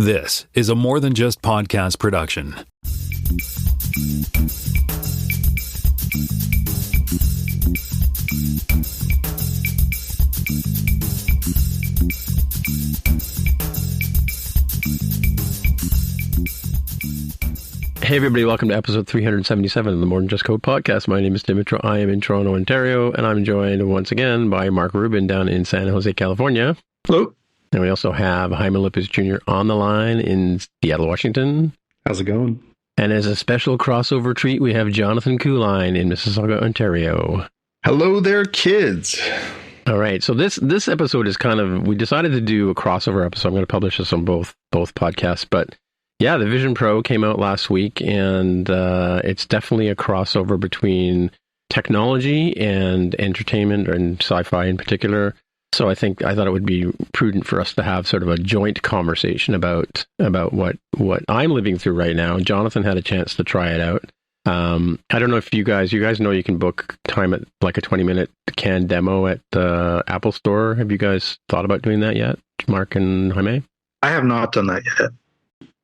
This is a More Than Just Podcast production. Hey everybody, welcome to episode 377 of the More Than Just Code podcast. My name is Dimitri. I am in Toronto, Ontario, and I'm joined once again by Mark Rubin down in San Jose, California. Hello. And we also have Jaime Jr. on the line in Seattle, Washington. How's it going? And as a special crossover treat, we have Jonathan Kuline in Mississauga, Ontario. Hello there, kids. All right, so this episode is we decided to do a crossover episode. I'm going to publish this on both podcasts, but yeah, the Vision Pro came out last week, and it's definitely a crossover between technology and entertainment, and sci-fi in particular. So I thought it would be prudent for us to have sort of a joint conversation about what I'm living through right now. Jonathan had a chance to try it out. I don't know if you guys know you can book time at like a 20-minute canned demo at the Apple Store. Have you guys thought about doing that yet, Mark and Jaime? I have not done that yet.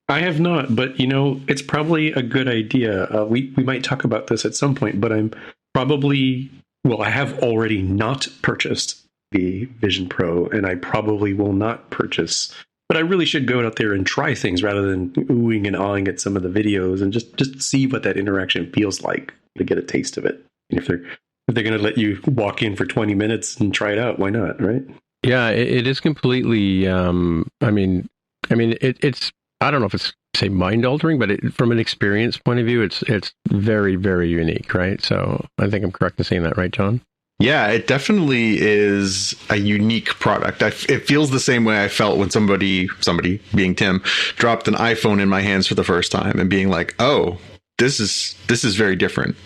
I have not, but it's probably a good idea. We might talk about this at some point, but I have already not purchased the Vision Pro, and I probably will not purchase. But I really should go out there and try things rather than oohing and awing at some of the videos, and just see what that interaction feels like to get a taste of it. And if they're going to let you walk in for 20 minutes and try it out, why not, right? Yeah, it is completely. It's. I don't know if it's say mind altering, but from an experience point of view, it's very, very unique, right? So I think I'm correct in saying that, right, John? Yeah, it definitely is a unique product. It feels the same way I felt when somebody being Tim, dropped an iPhone in my hands for the first time and being like, "Oh, this is very different."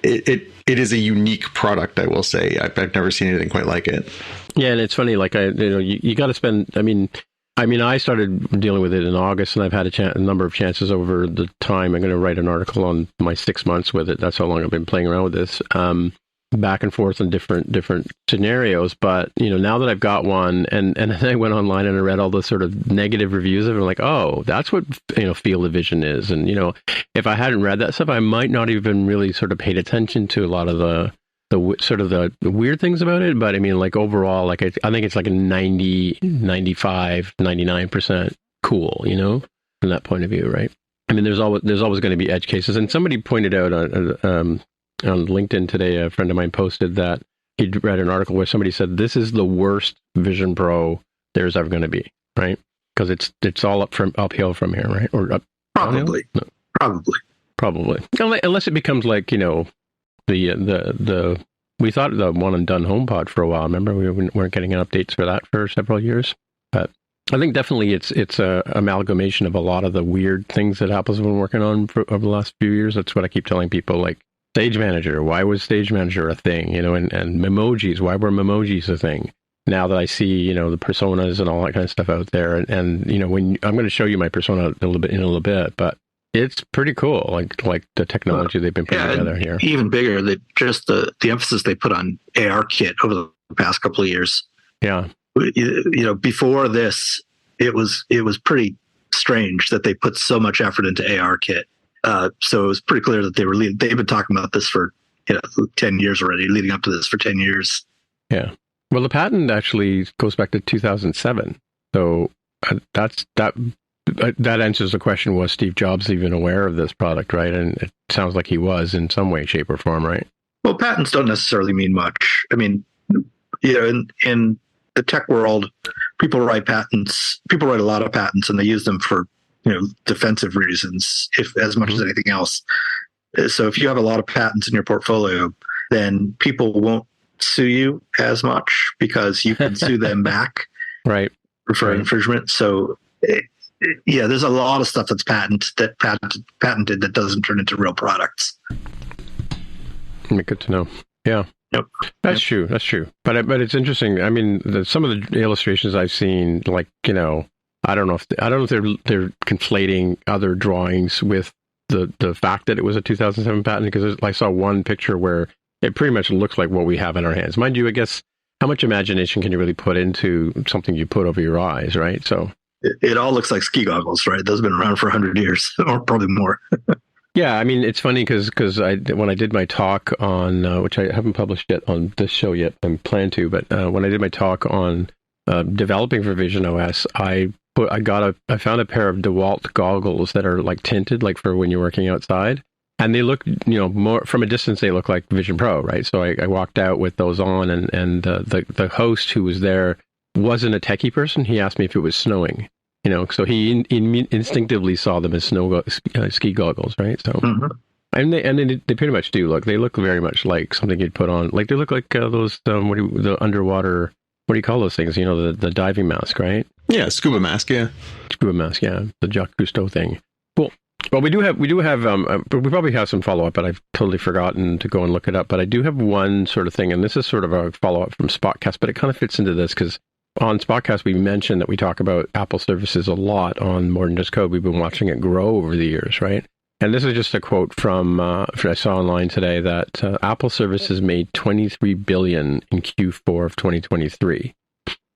It is a unique product, I will say. I've never seen anything quite like it. Yeah, and it's funny. Like you got to spend. I started dealing with it in August, and I've had a number of chances over the time. I'm going to write an article on my 6 months with it. That's how long I've been playing around with this. Back and forth in different scenarios, but now that I've got one, and then I went online and I read all the sort of negative reviews of it, I'm like, oh, that's what field of vision is. And if I hadn't read that stuff, I might not even really sort of paid attention to a lot of the sort of the weird things about it. But overall, I think it's like a 90, 95, 99% cool, from that point of view, right? There's always going to be edge cases, and somebody pointed out on LinkedIn today, a friend of mine posted that he'd read an article where somebody said this is the worst Vision Pro there's ever going to be, right? Because it's all uphill from here, right? Or up, probably, no? Probably, unless it becomes like the we thought the one and done HomePod for a while. Remember, we weren't getting updates for that for several years, but I think definitely it's a amalgamation of a lot of the weird things that Apple's been working on over the last few years. That's what I keep telling people, like Stage Manager. Why was Stage Manager a thing? And Memojis. Why were Memojis a thing? Now that I see, the personas and all that kind of stuff out there, and when I'm going to show you my persona in a little bit, but it's pretty cool. Like the technology they've been putting together here. Even bigger, just the emphasis they put on ARKit over the past couple of years. Yeah. Before this, it was pretty strange that they put so much effort into ARKit. So it was pretty clear that they've been talking about this for 10 years already, leading up to this for 10 years. Yeah. Well, the patent actually goes back to 2007. So that answers the question, was Steve Jobs even aware of this product, right? And it sounds like he was in some way, shape, or form, right? Well, patents don't necessarily mean much. In the tech world, people write patents. People write a lot of patents, and they use them for defensive reasons, if as much as anything else. So if you have a lot of patents in your portfolio, then people won't sue you as much because you can sue them back, right, for infringement. So there's a lot of stuff that's patented that doesn't turn into real products. Good to know. Yeah. Yep. That's true. But it's interesting. Some of the illustrations I've seen, I don't know if they're conflating other drawings with the fact that it was a 2007 patent, because I saw one picture where it pretty much looks like what we have in our hands. Mind you, I guess, how much imagination can you really put into something you put over your eyes, right? So It all looks like ski goggles, right? Those have been around for 100 years, or probably more. Yeah, I mean, it's funny because when I did my talk on, which I haven't published yet on this show yet, I'm planning to, but when I did my talk on developing for Vision OS, I found a pair of DeWalt goggles that are like tinted, like for when you're working outside, and they look, more from a distance, they look like Vision Pro, right? So I walked out with those on, and the host who was there wasn't a techie person. He asked me if it was snowing. So he instinctively saw them as ski goggles, right? So, and they pretty much do look. They look very much like something you'd put on. Like they look like those the underwater. What do you call those things? The diving mask, right? Yeah, scuba mask. Yeah, scuba mask. Yeah, the Jacques Cousteau thing. Cool. Well, we have. We probably have some follow up, but I've totally forgotten to go and look it up. But I do have one sort of thing, and this is sort of a follow up from Spotcast, but it kind of fits into this because. On Spotcast, we mentioned that we talk about Apple services a lot on More Than Just Code. We've been watching it grow over the years, right? And this is just a quote from I saw online today that Apple services made $23 billion in Q4 of 2023,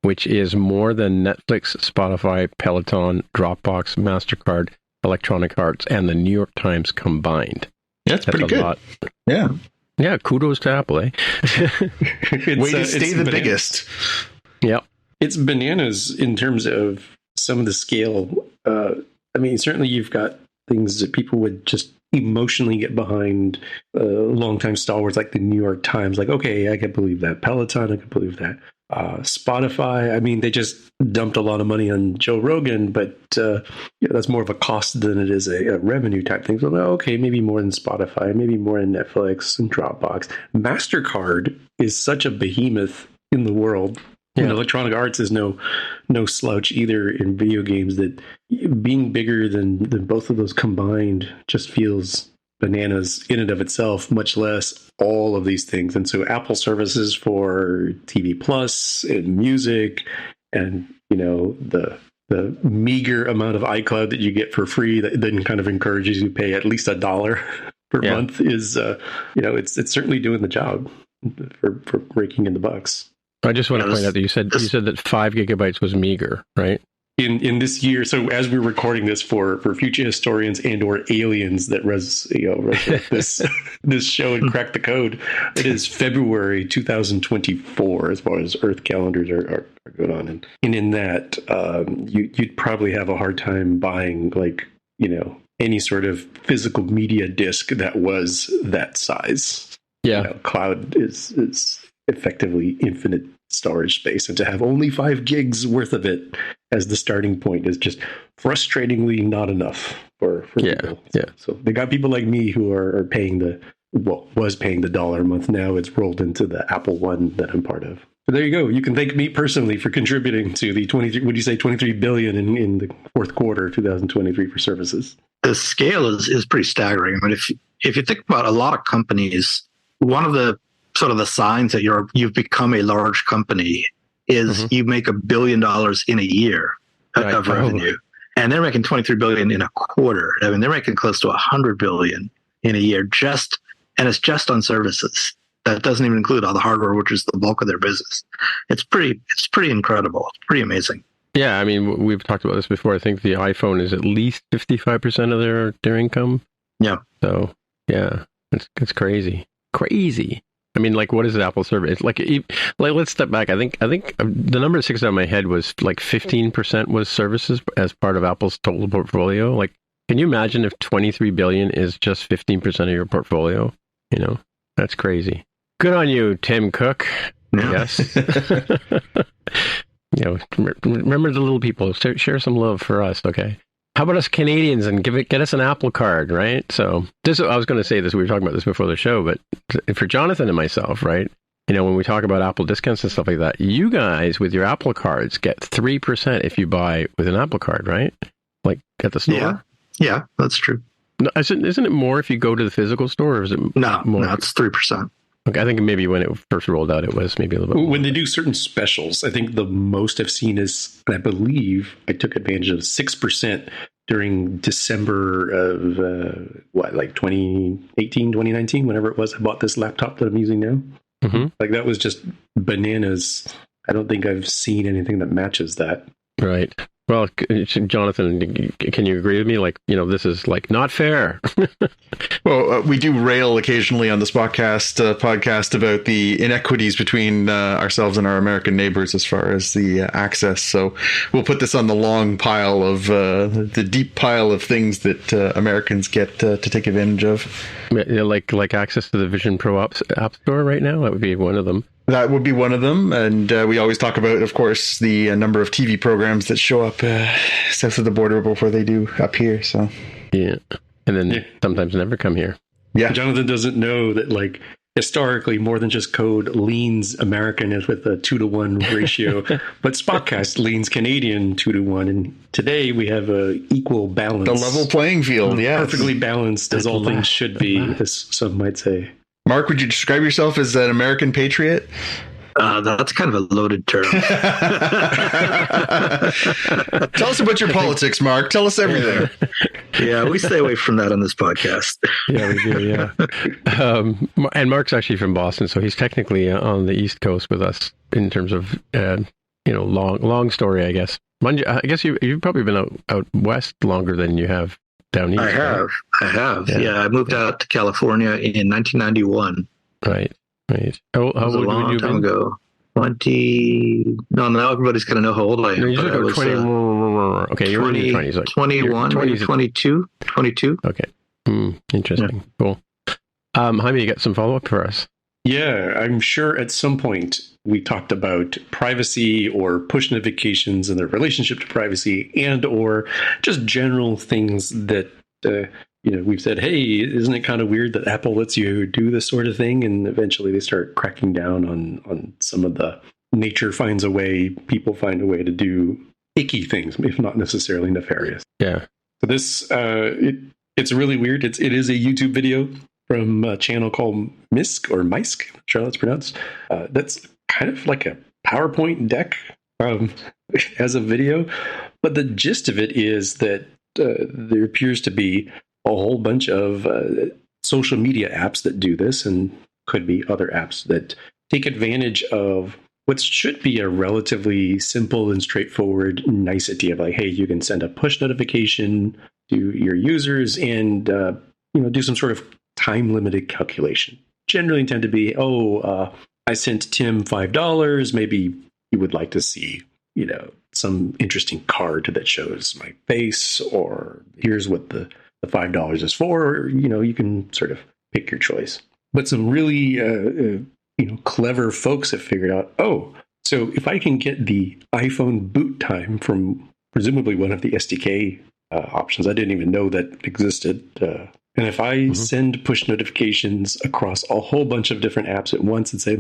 which is more than Netflix, Spotify, Peloton, Dropbox, MasterCard, Electronic Arts, and the New York Times combined. Yeah, that's pretty good. Lot. Yeah. Yeah, kudos to Apple, eh? Way to stay the biggest. Yep. It's bananas in terms of some of the scale. I mean, certainly you've got things that people would just emotionally get behind, longtime stalwarts like the New York Times. Like, okay, I can believe that. Peloton, I can believe that. Spotify, I mean, they just dumped a lot of money on Joe Rogan, but that's more of a cost than it is a revenue type thing. So, okay, maybe more than Spotify, maybe more than Netflix and Dropbox. MasterCard is such a behemoth in the world. Yeah. Electronic Arts is no slouch either in video games. That being bigger than both of those combined just feels bananas in and of itself, much less all of these things. And so Apple services for TV Plus and music and, the meager amount of iCloud that you get for free that then kind of encourages you to pay at least $1 per month is, it's certainly doing the job for raking in the bucks. I just want to point out that you said that 5 gigabytes was meager, right? In this year, so as we're recording this for future historians and or aliens that this show and crack the code, it is February 2024 as far as Earth calendars are going on, and in that you'd probably have a hard time buying any sort of physical media disc that was that size. Yeah, cloud is effectively infinite storage space, and to have only 5 gigs worth of it as the starting point is just frustratingly not enough for people. Yeah. So they got people like me who are paying was paying the $1 a month. Now it's rolled into the Apple One that I'm part of. So there you go. You can thank me personally for contributing to the 23 billion in the fourth quarter 2023 for services. The scale is pretty staggering. I mean, if you think about a lot of companies, one of the sort of the signs that you've become a large company is you make $1 billion in a year of revenue, and they're making $23 billion in a quarter. I mean, they're making close to $100 billion in a year and it's just on services. That doesn't even include all the hardware, which is the bulk of their business. It's pretty incredible. It's pretty amazing. Yeah, I mean, we've talked about this before. I think the iPhone is at least 55% of their income. Yeah. So yeah, it's crazy. I mean, like, what is an Apple service? It's like let's step back. I think the number that sticks out in my head was like 15% was services as part of Apple's total portfolio. Like, can you imagine if 23 billion is just 15% of your portfolio? That's crazy. Good on you, Tim Cook. Yes. Remember the little people. Share some love for us, okay? How about us Canadians and get us an Apple card, right? So I was going to say this, we were talking about this before the show, but for Jonathan and myself, right? When we talk about Apple discounts and stuff like that, you guys with your Apple cards get 3% if you buy with an Apple card, right? Like at the store? Yeah, that's true. No, isn't it more if you go to the physical store, or is it more? No, it's 3%. Okay, I think maybe when it first rolled out, it was maybe a little bit more. When they do certain specials, I think the most I've seen is, I believe I took advantage of 6% during December of 2018, 2019, whenever it was I bought this laptop that I'm using now. Like, that was just bananas. I don't think I've seen anything that matches that. Right. Well, Jonathan, can you agree with me? Like, this is like not fair. Well, we do rail occasionally on this podcast about the inequities between ourselves and our American neighbors as far as the access. So we'll put this on the long pile of the deep pile of things that Americans get to take advantage of. Like access to the Vision Pro app store right now. That would be one of them. That would be one of them. And we always talk about, of course, the number of TV programs that show up south of the border before they do up here. So yeah. And then sometimes never come here. Yeah. Jonathan doesn't know that, like, historically, More Than Just Code leans American is with a 2-to-1 ratio, but Spotcast leans Canadian 2-to-1. And today we have a equal balance. The level playing field, yeah. Perfectly balanced, as all things should be, as some might say. Mark, would you describe yourself as an American patriot? That's kind of a loaded term. Tell us about your politics, Mark. Tell us everything. Yeah, we stay away from that on this podcast. Yeah, we do, yeah. And Mark's actually from Boston, so he's technically on the East Coast with us in terms of, long story, I guess. I guess you've probably been out west longer than you have down east. I have. Yeah, I moved out to California in 1991. Right. How old would you time ago? 20. No, now everybody's going to know how old I am. No, you just go 20. Okay, you're in your 20s. Like 21, 22. Okay. Interesting. Yeah. Cool. Jaime, you got some follow-up for us? Yeah, I'm sure at some point we talked about privacy or push notifications and their relationship to privacy, and or just general things that we've said, hey, isn't it kind of weird that Apple lets you do this sort of thing? And eventually they start cracking down on some of the nature finds a way, people find a way to do icky things, if not necessarily nefarious. Yeah. So this, it's really weird. It is a YouTube video from a channel called Misk, or Misk, I'm sure that's pronounced. That's kind of like a PowerPoint deck as a video. But the gist of it is that there appears to be a whole bunch of social media apps that do this, and could be other apps that take advantage of what should be a relatively simple and straightforward nicety of, like, hey, you can send a push notification to your users and do some sort of time-limited calculation. Generally tend to be, I sent Tim $5. Maybe you would like to see, some interesting card that shows my face, or here's what the $5 is for, or, you can sort of pick your choice. But some really, clever folks have figured out, so if I can get the iPhone boot time from presumably one of the SDK options, I didn't even know that existed. And if I send push notifications across a whole bunch of different apps at once and say,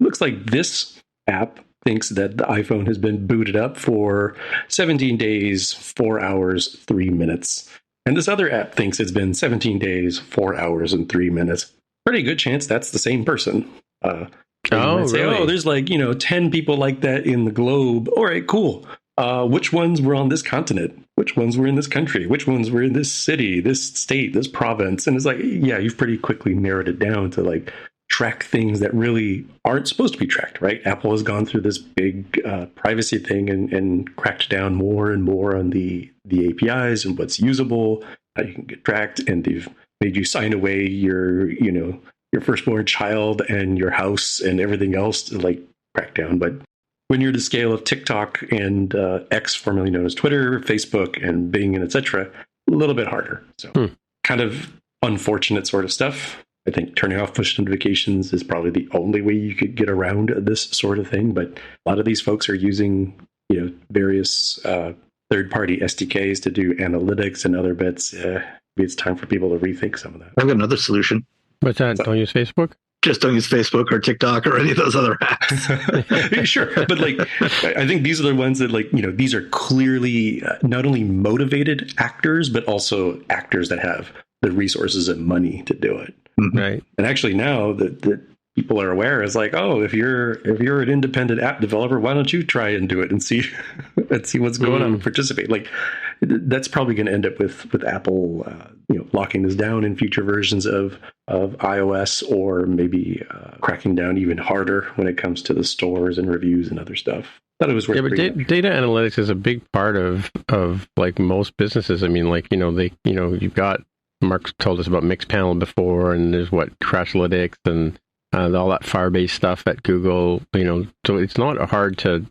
looks like this app thinks that the iPhone has been booted up for 17 days, 4 hours, 3 minutes. And this other app thinks it's been 17 days, 4 hours, and 3 minutes. Pretty good chance that's the same person. Really? There's 10 people like that in the globe. All right, cool. Which ones were on this continent? Which ones were in this country? Which ones were in this city, this state, this province? And it's like, yeah, you've pretty quickly narrowed it down to track things that really aren't supposed to be tracked, right? Apple has gone through this big privacy thing and cracked down more and more on the APIs and what's usable, how you can get tracked, and they've made you sign away your firstborn child and your house and everything else to crack down. But when you're the scale of TikTok and X, formerly known as Twitter, Facebook, and Bing, and etc., a little bit harder. So kind of unfortunate sort of stuff. I think turning off push notifications is probably the only way you could get around this sort of thing. But a lot of these folks are using, various third-party SDKs to do analytics and other bits. Maybe it's time for people to rethink some of that. I've got another solution. What's that? Don't use Facebook? Just don't use Facebook or TikTok or any of those other apps. Sure. But I think these are the ones that these are clearly not only motivated actors, but also actors that have the resources and money to do it. Right. And actually now that people are aware is if you're an independent app developer, why don't you try and do it and see what's going on and participate? That's probably going to end up with Apple, locking this down in future versions of of iOS, or maybe cracking down even harder when it comes to the stores and reviews and other stuff. Thought it was worth. Yeah, but data analytics is a big part of like most businesses. I mean, like, you've got, Mark told us about Mixpanel before, and there's Crashlytics and all that Firebase stuff at Google. So it's not hard to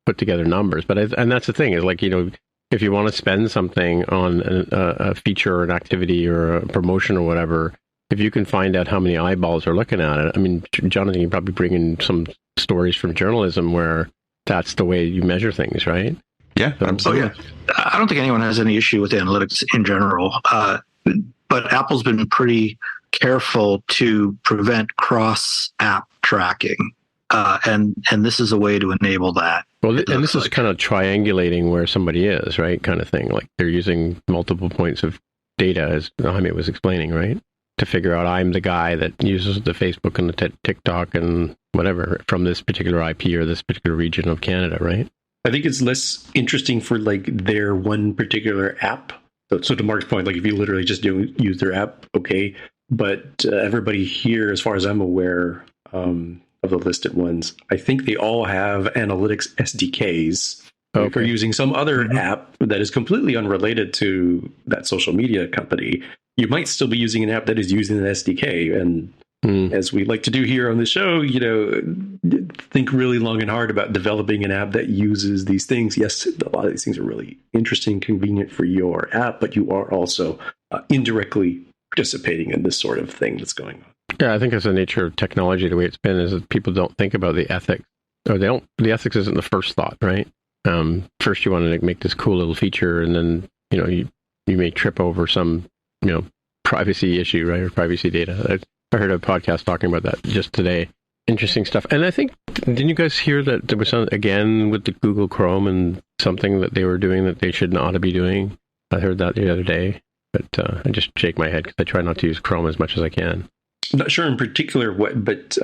put together numbers. But and that's the thing is, like, if you want to spend something on a feature or an activity or a promotion or whatever, if you can find out how many eyeballs are looking at it, I mean, Jonathan, you probably bring in some stories from journalism where that's the way you measure things, right? Yeah, absolutely. Oh, yeah. I don't think anyone has any issue with analytics in general, but Apple's been pretty careful to prevent cross-app tracking, and this is a way to enable that. Well, and this is kind of triangulating where somebody is, right? Kind of thing. Like they're using multiple points of data, as Jaime was explaining, right? To figure out I'm the guy that uses the Facebook and the TikTok and whatever from this particular IP or this particular region of Canada, right? I think it's less interesting for like their one particular app. So to Mark's point, like if you literally just use their app, okay. But everybody here, as far as I'm aware, of the listed ones, I think they all have analytics SDKs for using some other app that is completely unrelated to that social media company. You might still be using an app that is using an SDK. And as we like to do here on the show, think really long and hard about developing an app that uses these things. Yes, a lot of these things are really interesting, convenient for your app, but you are also indirectly participating in this sort of thing that's going on. Yeah, I think it's the nature of technology. The way it's been is that people don't think about the ethics, or the ethics isn't the first thought, right? First, you want to make this cool little feature, and then you may trip over some privacy issue, right, or privacy data. I heard a podcast talking about that just today. Interesting stuff. And I think, didn't you guys hear that there was something again with the Google Chrome and something that they were doing that they should not be doing? I heard that the other day, but I just shake my head because I try not to use Chrome as much as I can. I'm not sure in particular what, but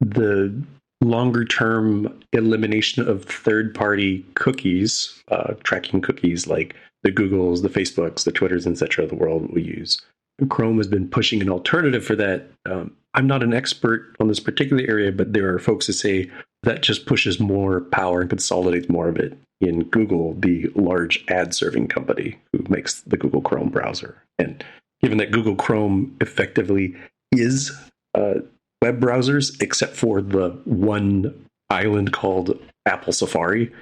the longer term elimination of third-party cookies, tracking cookies like the Googles, the Facebooks, the Twitters, etc. of the world we use. Chrome has been pushing an alternative for that. I'm not an expert on this particular area, but there are folks that say that just pushes more power and consolidates more of it in Google, the large ad-serving company who makes the Google Chrome browser. And given that Google Chrome effectively is web browsers, except for the one island called Apple Safari,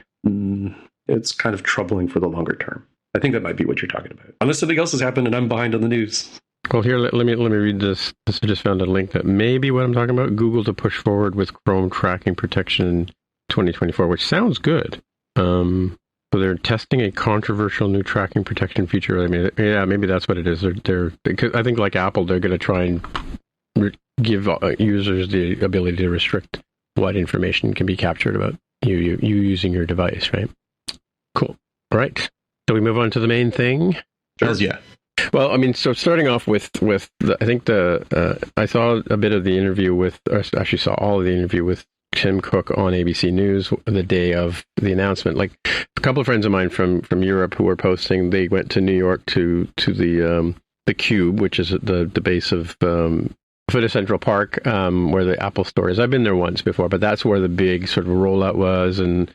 it's kind of troubling for the longer term. I think that might be what you're talking about. Unless something else has happened and I'm behind on the news. Well, here, let me read this. I just found a link that may be what I'm talking about. Google to push forward with Chrome tracking protection in 2024, which sounds good. So they're testing a controversial new tracking protection feature. I mean, yeah, maybe that's what it is. Because I think like Apple, they're going to try and give users the ability to restrict what information can be captured about you using your device, right? Cool. All right. So we move on to the main thing. Sure. Yeah. Well, I mean, so starting off with I think I saw a bit of the interview with, or actually saw all of the interview with Tim Cook on ABC News the day of the announcement. Like a couple of friends of mine from Europe who were posting, they went to New York to the Cube, which is the base of foot of Central Park, where the Apple store is. I've been there once before, but that's where the big sort of rollout was, and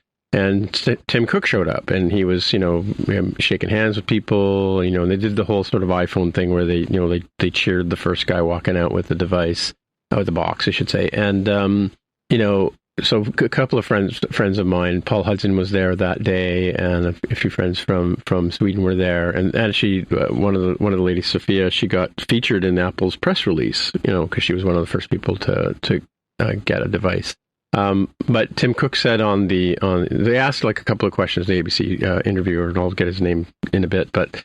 Tim Cook showed up, and he was, shaking hands with people, and they did the whole sort of iPhone thing where they cheered the first guy walking out with the device, with the box, I should say. And, so a couple of friends of mine, Paul Hudson was there that day, and a few friends from Sweden were there. And actually, one of the ladies, Sophia, she got featured in Apple's press release, because she was one of the first people to get a device. But Tim Cook said they asked like a couple of questions, the ABC interviewer, and I'll get his name in a bit, but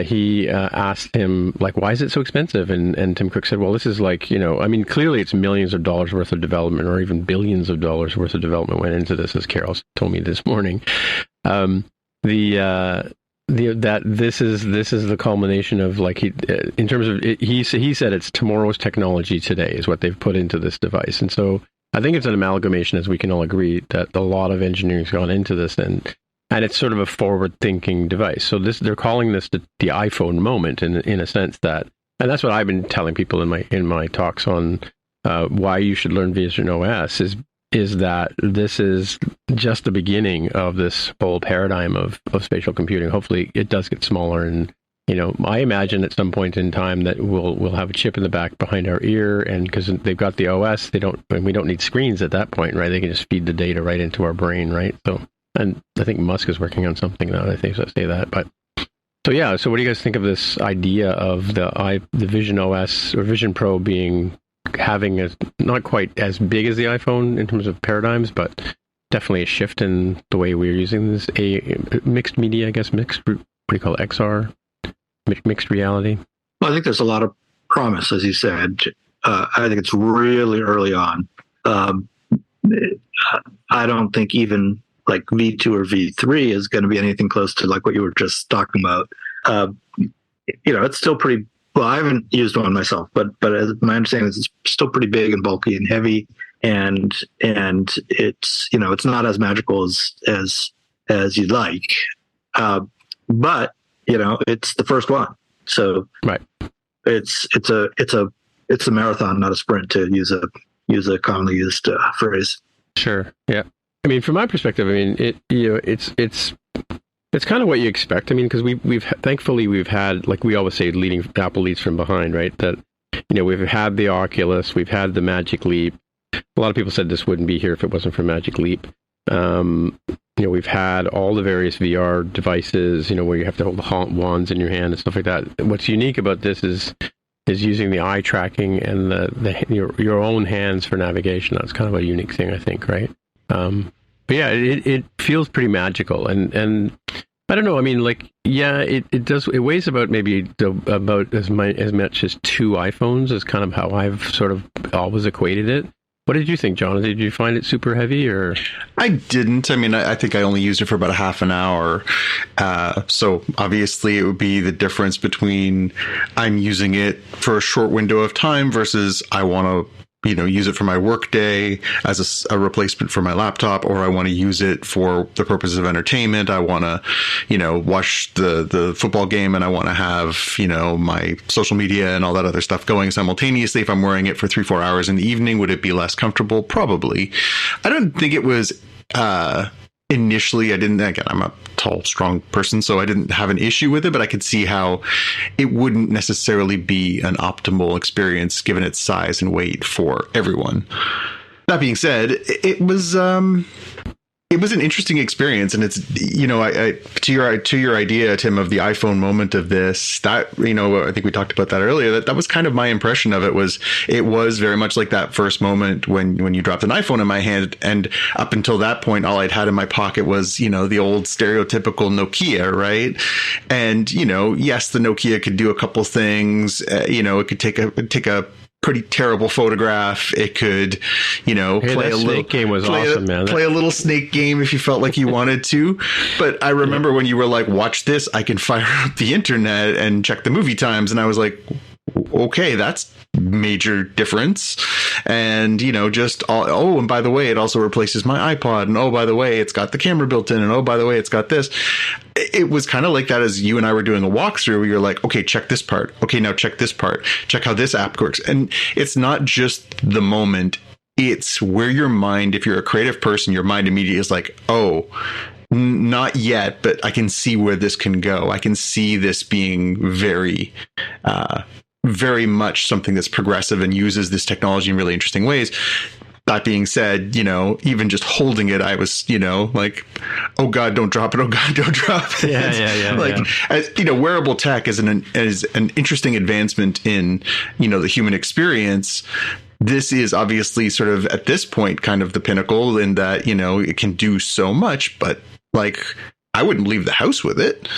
he asked him, like, why is it so expensive? And Tim Cook said, well, this is like, clearly it's millions of dollars worth of development, or even billions of dollars worth of development went into this, as Carol told me this morning. That this is the culmination of, like, in terms of, he said it's tomorrow's technology today is what they've put into this device. And so I think it's an amalgamation, as we can all agree, that a lot of engineering's gone into this, and it's sort of a forward-thinking device. So they're calling this the iPhone moment, in a sense that And that's what I've been telling people in my talks on why you should learn Vision OS is that this is just the beginning of this whole paradigm of spatial computing. Hopefully it does get smaller, and I imagine at some point in time that we'll have a chip in the back behind our ear, and because they've got the OS, we don't need screens at that point, right? They can just feed the data right into our brain, right? So, and I think Musk is working on something now. I think I say that, but so yeah. So what do you guys think of this idea of the Vision OS or Vision Pro having a not quite as big as the iPhone in terms of paradigms, but definitely a shift in the way we're using this mixed media, I guess, what do you call it, XR, mixed reality? Well, I think there's a lot of promise, as you said. I think it's really early on. I don't think even like V2 or V3 is going to be anything close to like what you were just talking about. It's still pretty. Well, I haven't used one myself, but as my understanding is it's still pretty big and bulky and heavy, and it's it's not as magical as you'd like, but it's the first one, so right. It's a marathon, not a sprint, to use a commonly used phrase. Sure. Yeah. I mean, from my perspective, it's kind of what you expect. I mean, because thankfully we've had, like we always say, Apple leads from behind, right? That, we've had the Oculus, we've had the Magic Leap. A lot of people said this wouldn't be here if it wasn't for Magic Leap. We've had all the various VR devices, where you have to hold the wands in your hand and stuff like that. What's unique about this is using the eye tracking and your own hands for navigation. That's kind of a unique thing, I think, right? But yeah, it feels pretty magical, and I don't know. I mean, like, yeah, it does. It weighs about about as much as 2 iPhones is kind of how I've sort of always equated it. What did you think, Jonathan? Did you find it super heavy, or? I didn't. I mean, I think I only used it for about a half an hour. So obviously it would be the difference between I'm using it for a short window of time versus I want to use it for my work day as a replacement for my laptop, or I want to use it for the purposes of entertainment. I want to, watch the football game, and I want to have, my social media and all that other stuff going simultaneously. If I'm wearing it for 3-4 hours in the evening, would it be less comfortable? Probably. I don't think it was, initially, again, I'm a tall, strong person, so I didn't have an issue with it, but I could see how it wouldn't necessarily be an optimal experience given its size and weight for everyone. That being said, it was an interesting experience, and it's to your idea, Tim, of the iPhone moment of this. That I think we talked about that earlier. That was kind of my impression of it. It was very much like that first moment when you dropped an iPhone in my hand, and up until that point, all I'd had in my pocket was the old stereotypical Nokia, right? And yes, the Nokia could do a couple things. It could take a pretty terrible photograph. It could, play a little game was awesome, man. Play a little snake game if you felt like you wanted to. But I remember when you were like, "Watch this! I can fire up the internet and check the movie times," and I was like, "Okay, that's major difference." And and by the way, it also replaces my iPod, and oh, by the way, it's got the camera built in, and oh, by the way, it's got this. It was kind of like that as you and I were doing a walkthrough where you're like, okay, check this part. Okay, now check this part. Check how this app works. And it's not just the moment. It's where your mind, if you're a creative person, your mind immediately is like, oh, not yet, but I can see where this can go. I can see this being very, very much something that's progressive and uses this technology in really interesting ways. That being said, even just holding it, I was, like, oh God, don't drop it. Oh God, don't drop it. Yeah. Wearable tech is an interesting advancement in, the human experience. This is obviously sort of at this point kind of the pinnacle in that, it can do so much, but like, I wouldn't leave the house with it.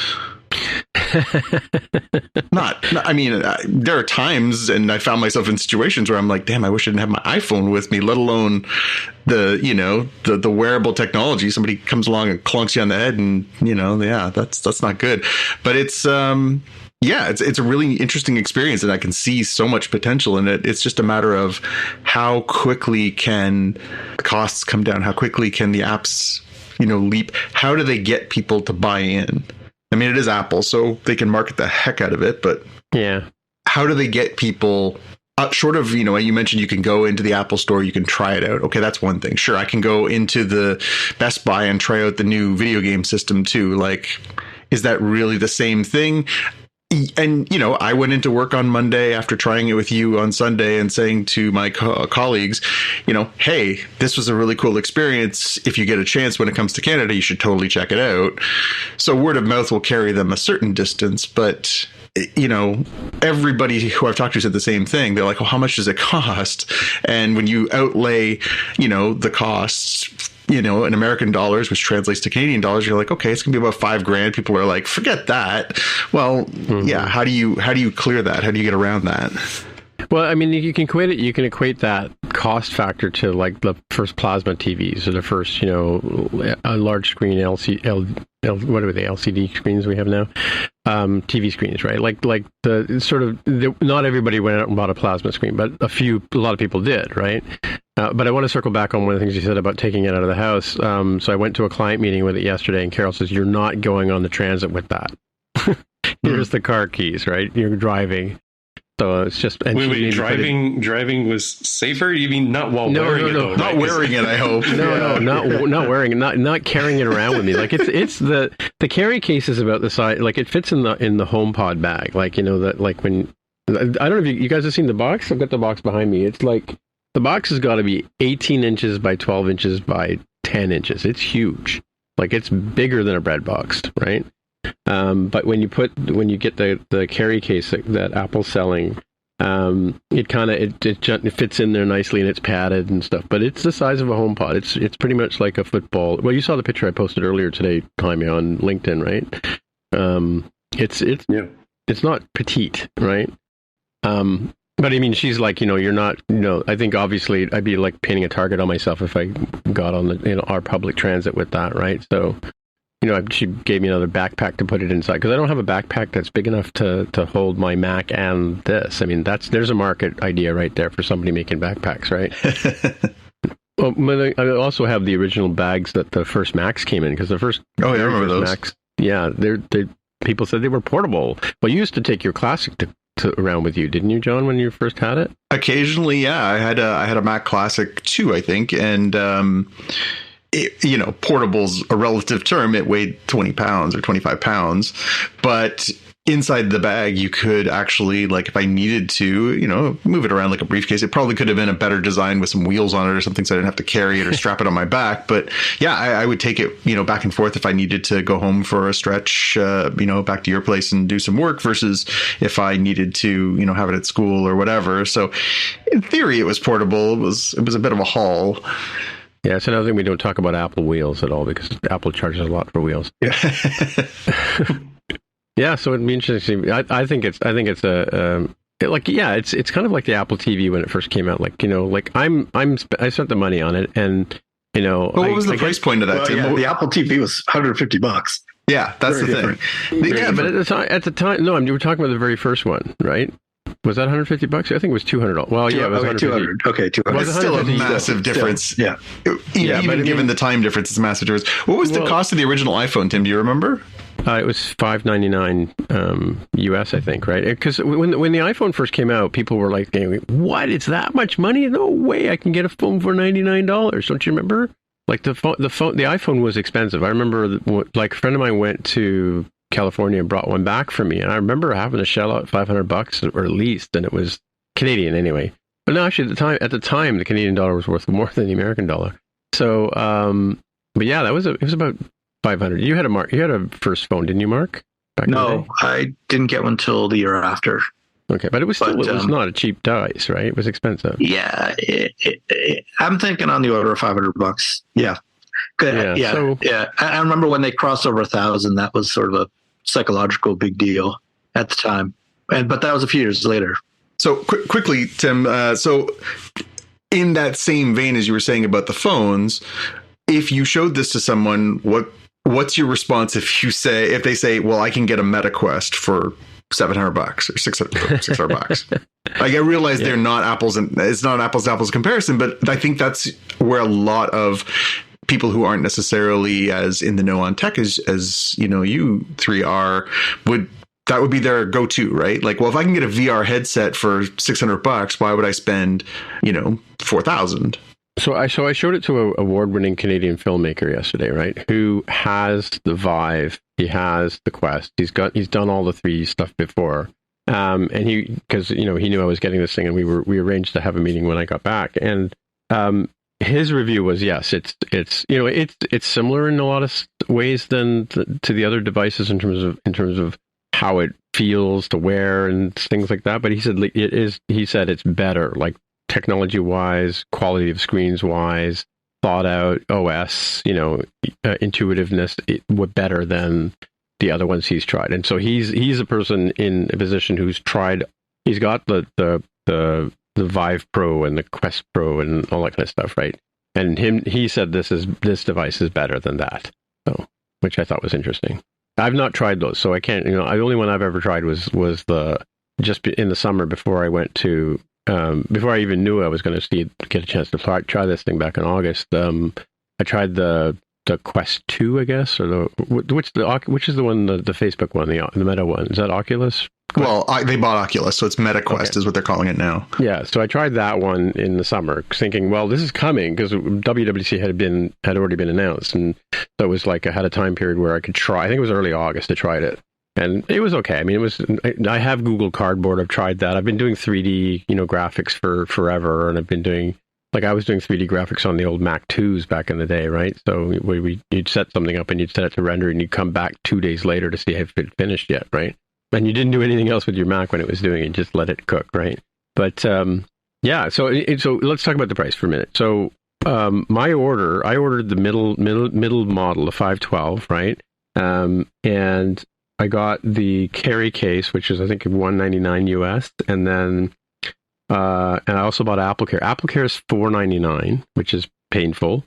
I mean, there are times, and I found myself in situations where I'm like, damn, I wish I didn't have my iPhone with me, let alone the wearable technology. Somebody comes along and clunks you on the head, and that's not good. But it's it's a really interesting experience, and I can see so much potential in it. It's just a matter of how quickly can the costs come down, how quickly can the apps leap, how do they get people to buy in? I mean, it is Apple, so they can market the heck out of it, but yeah, how do they get people? Short of, you mentioned you can go into the Apple store, you can try it out. Okay, that's one thing. Sure, I can go into the Best Buy and try out the new video game system too. Like, is that really the same thing? And, I went into work on Monday after trying it with you on Sunday and saying to my colleagues, hey, this was a really cool experience. If you get a chance when it comes to Canada, you should totally check it out. So word of mouth will carry them a certain distance, but everybody who I've talked to said the same thing. They're like, well, how much does it cost? And when you outlay, the costs, in American dollars, which translates to Canadian dollars, you're like, okay, it's gonna be about $5,000. People are like, forget that. Well, yeah. How do you clear that? How do you get around that? Well, I mean, you can equate that cost factor to like the first plasma TVs or the first, a large screen what are they, LCD screens we have now? TV screens, right? Like the sort of, not everybody went out and bought a plasma screen, but a lot of people did, right? But I want to circle back on one of the things you said about taking it out of the house. So I went to a client meeting with it yesterday, and Carol says, you're not going on the transit with that. Here's the car keys, right? You're driving. So it's just... Wait, driving was safer? You mean not while wearing it? No, not wearing it, I hope. No, not wearing it, not carrying it around with me. Like it's the carry case is about the size, like it fits in the HomePod bag. Like, that like when... I don't know if you guys have seen the box. I've got the box behind me. It's like... The box has got to be 18 inches by 12 inches by 10 inches. It's huge. Like it's bigger than a bread box, right? But when you get the carry case that Apple's selling, it fits in there nicely and it's padded and stuff. But it's the size of a HomePod. It's pretty much like a football. Well, you saw the picture I posted earlier today, Jaime, on LinkedIn, right? It's not petite, right? But I mean, she's like, you're not, I think obviously I'd be like painting a target on myself if I got on the, our public transit with that, right? So, she gave me another backpack to put it inside because I don't have a backpack that's big enough to hold my Mac and this. I mean, there's a market idea right there for somebody making backpacks, right? Well, I also have the original bags that the first Macs came in because the first. Oh, yeah, I remember those. Macs, yeah, people said they were portable. Well, you used to take your Classic around with you, didn't you, John, when you first had it? Occasionally, yeah. I had a Mac Classic 2, I think, and portable's a relative term. It weighed 20 pounds or 25 pounds, but inside the bag, you could actually, like, if I needed to, move it around like a briefcase. It probably could have been a better design with some wheels on it or something, so I didn't have to carry it or strap it on my back. But yeah, I would take it, back and forth if I needed to go home for a stretch, back to your place and do some work versus if I needed to, have it at school or whatever. So in theory, it was portable. It was a bit of a haul. Yeah, it's another thing we don't talk about Apple wheels at all because Apple charges a lot for wheels. Yeah. Yeah, so it'd be interesting. I think it's it's kind of like the Apple TV when it first came out. Like, I spent the money on it, and But what was the price point of that? Well, the Apple TV was $150. Yeah, that's Very the thing. Yeah, but at the time, no, you were talking about the very first one, right? Was that $150? I think it was $200. Well, yeah, it was $200. Okay, $200. It's still a massive difference. Still, yeah. Even given the time difference, it's a massive difference. What was the cost of the original iPhone, Tim? Do you remember? It was $599 US, I think, right? Because when the iPhone first came out, people were like, "What? It's that much money? No way! I can get a phone for $99." Don't you remember? Like the iPhone was expensive. I remember, like, a friend of mine went to California and brought one back for me, and I remember having to shell out $500 or at least, and it was Canadian anyway. But no, actually, at the time, the Canadian dollar was worth more than the American dollar. So, but yeah, it was about $500. You had a first phone, didn't you, Mark? No, I didn't get one till the year after. Okay, but it was not a cheap device, right? It was expensive. Yeah, I'm thinking on the order of $500. Yeah. Yeah. I remember when they crossed over 1,000. That was sort of a psychological big deal at the time, but that was a few years later. So quickly, Tim. So in that same vein as you were saying about the phones, if you showed this to someone, what's your response if they say, "Well, I can get a MetaQuest for $700 or $600? Like, I realize they're not apples, and it's not apples to apples comparison, but I think that's where a lot of people who aren't necessarily as in the know on tech as you three are would that would be their go-to, right? Like, well, if I can get a VR headset for $600, why would I spend, $4,000? So I showed it to a award-winning Canadian filmmaker yesterday, right? Who has the Vive, he has the Quest, he's done all the 3D stuff before, and because he knew I was getting this thing, and we arranged to have a meeting when I got back, and his review was, yes, it's similar in a lot of ways to the other devices in terms of how it feels to wear and things like that. But he said it's better, like technology wise, quality of screens wise, thought out OS, intuitiveness, better than the other ones he's tried. And so he's a person in a position who's tried. He's got the Vive Pro and the Quest Pro and all that kind of stuff, right? And he said this device is better than that. So, which I thought was interesting. I've not tried those, so I can't. The only one I've ever tried was just in the summer before I went to before I even knew I was going to get a chance to try this thing back in August. I tried the Quest 2, I guess, or which is the one, the Facebook one, the Meta one. Is that Oculus? Well, they bought Oculus, so it's MetaQuest is what they're calling it now. Yeah, so I tried that one in the summer, thinking, well, this is coming, because WWDC had already been announced, and so it was like I had a time period where I could try. I think it was early August I tried it, and it was okay. I mean, I have Google Cardboard. I've tried that. I've been doing 3D, graphics for forever, and I've been doing, I was doing 3D graphics on the old Mac 2s back in the day, right? So you'd set something up and you'd set it to render, and you'd come back 2 days later to see if it finished yet, right? And you didn't do anything else with your Mac when it was doing it; just let it cook, right? But yeah, so let's talk about the price for a minute. So I ordered the middle model, the 512, right? And I got the carry case, which is I think $199 US, and then and I also bought AppleCare. AppleCare is $499, which is painful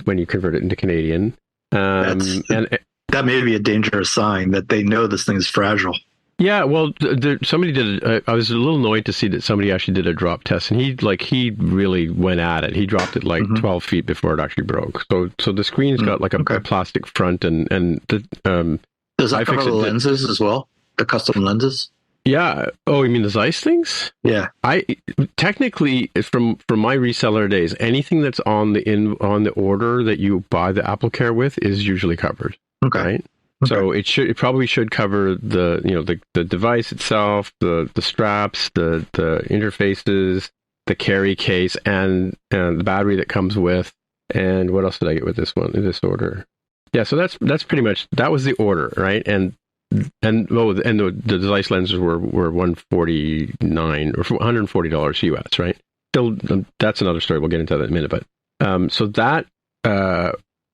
when you convert it into Canadian. That may be a dangerous sign that they know this thing is fragile. Yeah, well, somebody did it. I was a little annoyed to see that somebody actually did a drop test, and he really went at it. He dropped it 12 feet before it actually broke. So the screen's got a plastic front, and the does that cover the lenses as well? The custom lenses? Yeah. Oh, you mean the Zeiss things? Yeah. I technically, from my reseller days, anything that's on the order that you buy the AppleCare with is usually covered. Okay. Right? So it probably should cover the device itself, the straps, the interfaces, the carry case, and the battery that comes with. And what else did I get with this this order? Yeah, so that's pretty much, that was the order, right? And the Zeiss lenses were $149 or $140 US, right? Still, that's another story. We'll get into that in a minute. But so that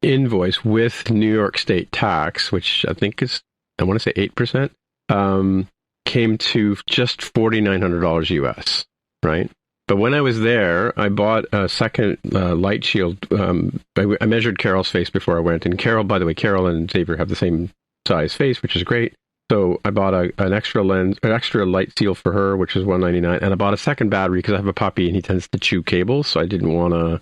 invoice with New York State tax, which I think is, I want to say 8%, came to just $4,900 US, right? But when I was there, I bought a second light shield. I measured Carol's face before I went, and Carol, by the way, Carol and Xavier have the same size face, which is great. So I bought an extra light seal for her, which is $199, and I bought a second battery because I have a puppy and he tends to chew cables, so I didn't want to,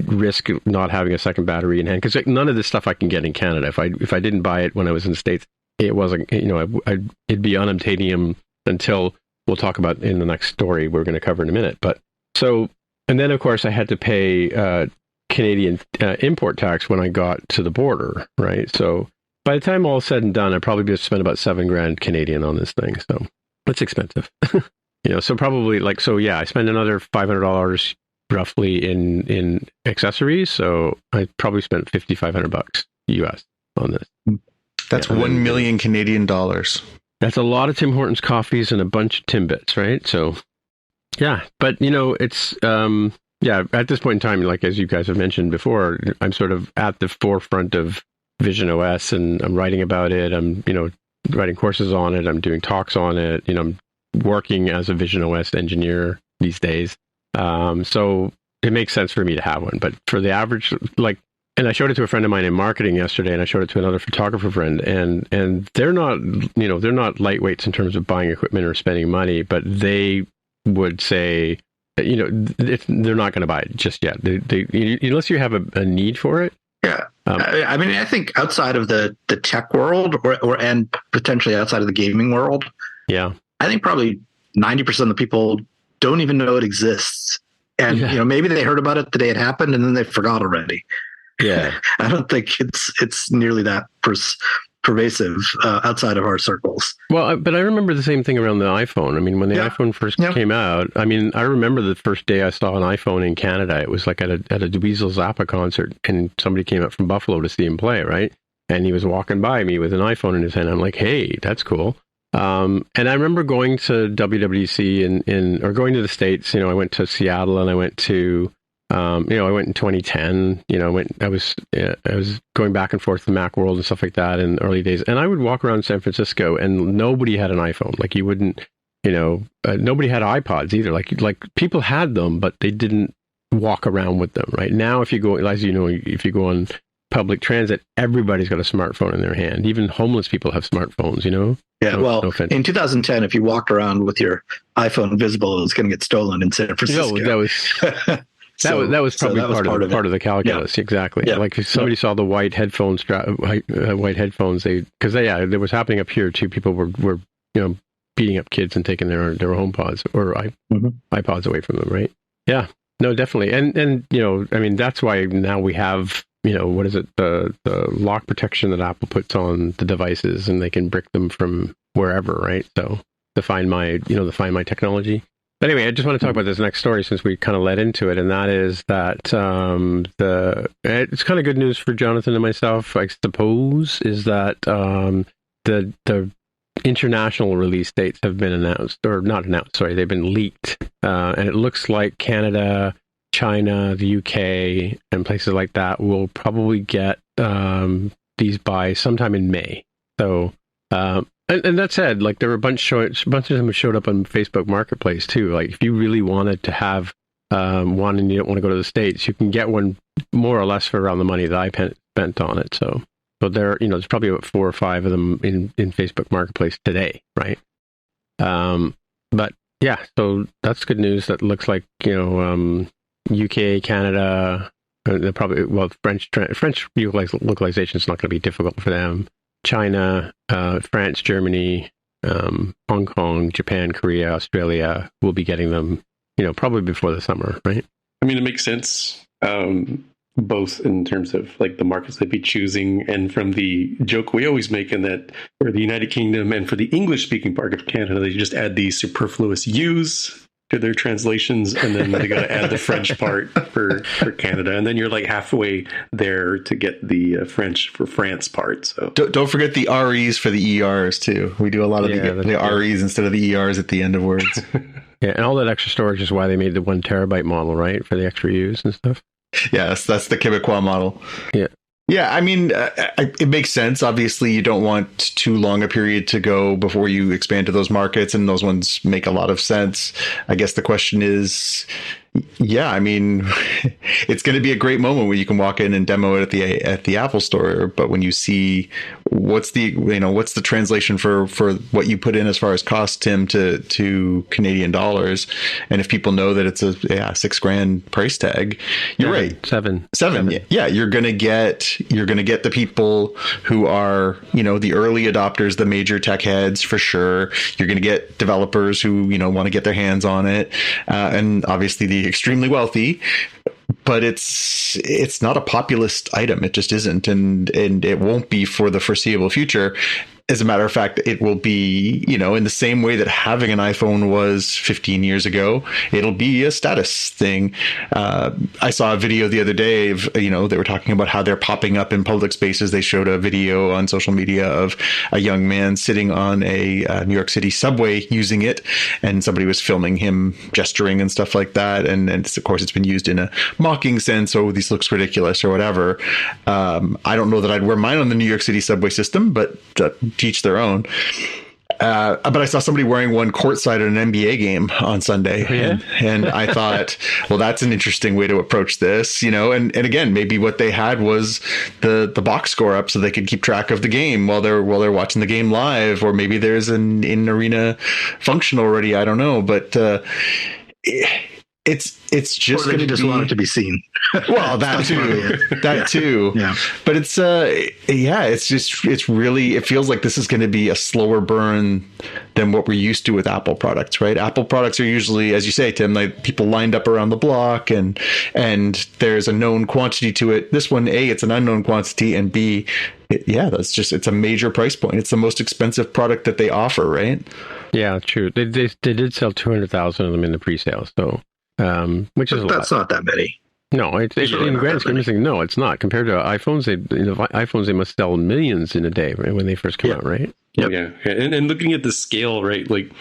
risk not having a second battery in hand, because none of this stuff I can get in Canada. If I didn't buy it when I was in the States, it wasn't, it'd be unobtainium until, we'll talk about in the next story we're going to cover in a minute. But so, and then of course I had to pay Canadian import tax when I got to the border, right? So by the time all said and done, I probably just spent about $7,000 Canadian on this thing. So it's expensive, so probably I spent another $500 roughly in accessories. So I probably spent $5,500 US on this. That's 1 million Canadian dollars. That's a lot of Tim Hortons coffees and a bunch of Timbits, right? So, yeah. But, it's, at this point in time, as you guys have mentioned before, I'm sort of at the forefront of Vision OS, and I'm writing about it. I'm, writing courses on it. I'm doing talks on it. I'm working as a Vision OS engineer these days. So it makes sense for me to have one. But for the average, and I showed it to a friend of mine in marketing yesterday, and I showed it to another photographer friend, and they're not, they're not lightweights in terms of buying equipment or spending money, but they would say, they're not going to buy it just yet. They unless you have a need for it, Yeah. I mean, I think outside of the tech world and potentially outside of the gaming world, yeah, I think probably 90% of the people don't even know it exists. And, maybe they heard about it the day it happened and then they forgot already. Yeah. I don't think it's nearly that pervasive outside of our circles. Well, but I remember the same thing around the iPhone. I mean, when the iPhone first came out, I mean, I remember the first day I saw an iPhone in Canada. It was like at a Weasel Zappa concert, and somebody came up from Buffalo to see him play, right? And he was walking by me with an iPhone in his hand. I'm like, hey, that's cool. And I remember going to WWDC or going to the States. I went to Seattle and I went to I went in 2010. I was going back and forth to Macworld and stuff like that in the early days. And I would walk around San Francisco, and nobody had an iPhone. Like you wouldn't, nobody had iPods either. Like people had them, but they didn't walk around with them. Right now, if you go, as you know, if you go on public transit, everybody's got a smartphone in their hand. Even homeless people have smartphones. Yeah, in 2010, if you walked around with your iPhone visible, it was going to get stolen in San Francisco. That was. That was probably part of the calculus. Yeah. Exactly. Yeah. Like if somebody saw the white headphones, because it was happening up here too. People were beating up kids and taking their HomePods or iPods away from them. Right. Yeah. No, definitely. And I mean, that's why now we have what is it, the lock protection that Apple puts on the devices, and they can brick them from wherever. Right. So the Find My technology. But anyway, I just want to talk about this next story since we kind of led into it, and that is that it's kind of good news for Jonathan and myself, I suppose, is that the international release dates have been announced, or not announced, sorry, they've been leaked, and it looks like Canada, China, the UK, and places like that will probably get these by sometime in May. So. And that said, like there were a bunch of them showed up on Facebook Marketplace too. Like if you really wanted to have one and you don't want to go to the States, you can get one more or less for around the money that I spent on it. So there, there's probably about 4 or 5 of them in Facebook Marketplace today, right? But yeah, so that's good news. That looks like UK, Canada, probably French localization is not going to be difficult for them. China, France, Germany, Hong Kong, Japan, Korea, Australia will be getting them, probably before the summer, right? I mean, it makes sense, both in terms of like the markets they'd be choosing, and from the joke we always make in that for the United Kingdom and for the English-speaking part of Canada, they just add these superfluous U's to their translations, and then they got to add the French part for Canada, and then you're like halfway there to get the French for France part. So don't forget the REs for the ERs too. We do a lot of the REs instead of the ERs at the end of words. Yeah, and all that extra storage is why they made the 1 terabyte model, right, for the extra U's and stuff. Yes, that's the Quebecois model. Yeah. Yeah, I mean, it makes sense. Obviously, you don't want too long a period to go before you expand to those markets, and those ones make a lot of sense. I guess the question is, yeah, I mean, it's going to be a great moment when you can walk in and demo it at the Apple Store. But when you see what's the translation for what you put in as far as cost, Tim, to Canadian dollars, and if people know that it's a $6,000 price tag, you're right. Seven. Yeah, you're gonna get the people who are the early adopters, the major tech heads for sure. You're gonna get developers who want to get their hands on it, and obviously the extremely wealthy. But it's not a populist item. It just isn't, and it won't be for the foreseeable future. As a matter of fact, it will be, in the same way that having an iPhone was 15 years ago, it'll be a status thing. I saw a video the other day of, they were talking about how they're popping up in public spaces. They showed a video on social media of a young man sitting on a New York City subway using it, and somebody was filming him gesturing and stuff like that. And of course, it's been used in a mocking sense. Oh, this looks ridiculous or whatever. I don't know that I'd wear mine on the New York City subway system, but teach their own. But I saw somebody wearing one courtside at an NBA game on Sunday. Yeah. And I thought, well, that's an interesting way to approach this, and again, maybe what they had was the box score up so they could keep track of the game while they're watching the game live, or maybe there's an in-arena function already. I don't know. But it's just or going they just want it to be seen. Well, that too. Yeah. But it's it's really, it feels like this is going to be a slower burn than what we're used to with Apple products, right? Apple products are usually, as you say, Tim, like people lined up around the block and there's a known quantity to it. This one, A, it's an unknown quantity, and B, it's a major price point. It's the most expensive product that they offer, right? Yeah, true. They did sell 200,000 of them in the pre-sale, so which is that's not that many. No, it's in the grand scheme of things, no, it's not. Compared to iPhones, they must sell millions in a day, right, when they first come out, right? Yep. Yeah, and looking at the scale, right, like,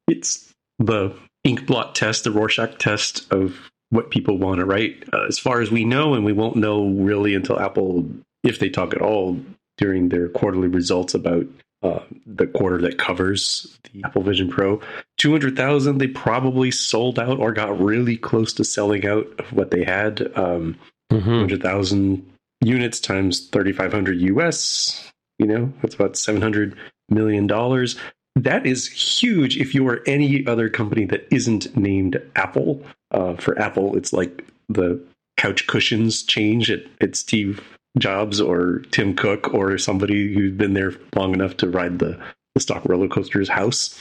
it's the ink blot test, the Rorschach test of what people want to write, as far as we know, and we won't know really until Apple, if they talk at all during their quarterly results about the quarter that covers the Apple Vision Pro. 200,000, they probably sold out or got really close to selling out of what they had. 200,000 units times 3,500 US, that's about $700 million. That is huge if you are any other company that isn't named Apple. For Apple, it's like the couch cushions change at Steve Jobs or Tim Cook or somebody who's been there long enough to ride the stock roller coaster's house.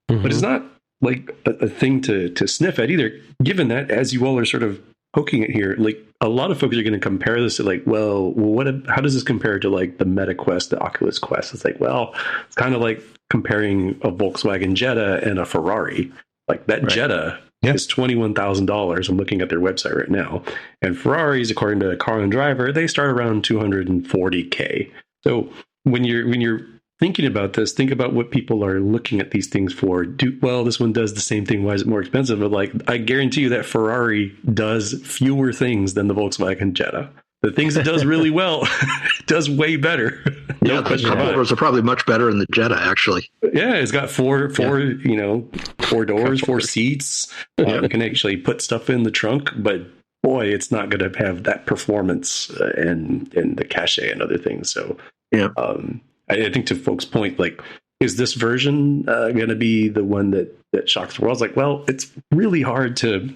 But it's not like a thing to sniff at either, given that, as you all are sort of poking at here, like a lot of folks are going to compare this to like, how does this compare to like the Meta Quest, the Oculus Quest? It's like, well, it's kind of like comparing a Volkswagen Jetta and a Ferrari. Like that Jetta is $21,000. I'm looking at their website right now. And Ferraris, according to Car and Driver, they start around $240K. So when you're thinking about this, think about what people are looking at these things for. This one does the same thing. Why is it more expensive? But like, I guarantee you that Ferrari does fewer things than the Volkswagen Jetta. The things it does really well, it does way better. The cup holders are probably much better in the Jetta, actually. Yeah, it's got four doors, 4 seats. You can actually put stuff in the trunk, but boy, it's not going to have that performance and the cachet and other things. So, I think to folks' point, like, is this version going to be the one that shocks the world? It's like, well, it's really hard to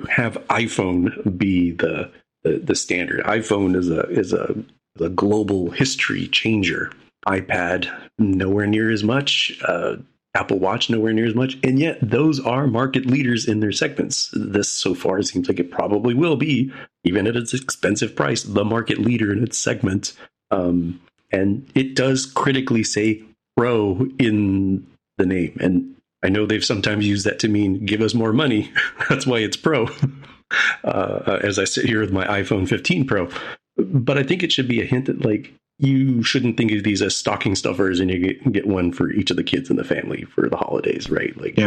have iPhone be the standard. iPhone is a global history changer. iPad, nowhere near as much. Apple Watch, nowhere near as much. And yet those are market leaders in their segments. This, so far, seems like it probably will be, even at its expensive price, the market leader in its segment. And it does critically say Pro in the name. And I know they've sometimes used that to mean give us more money. That's why it's Pro. As I sit here with my iPhone 15 Pro. But I think it should be a hint that, like, you shouldn't think of these as stocking stuffers and you get one for each of the kids in the family for the holidays, right? Like,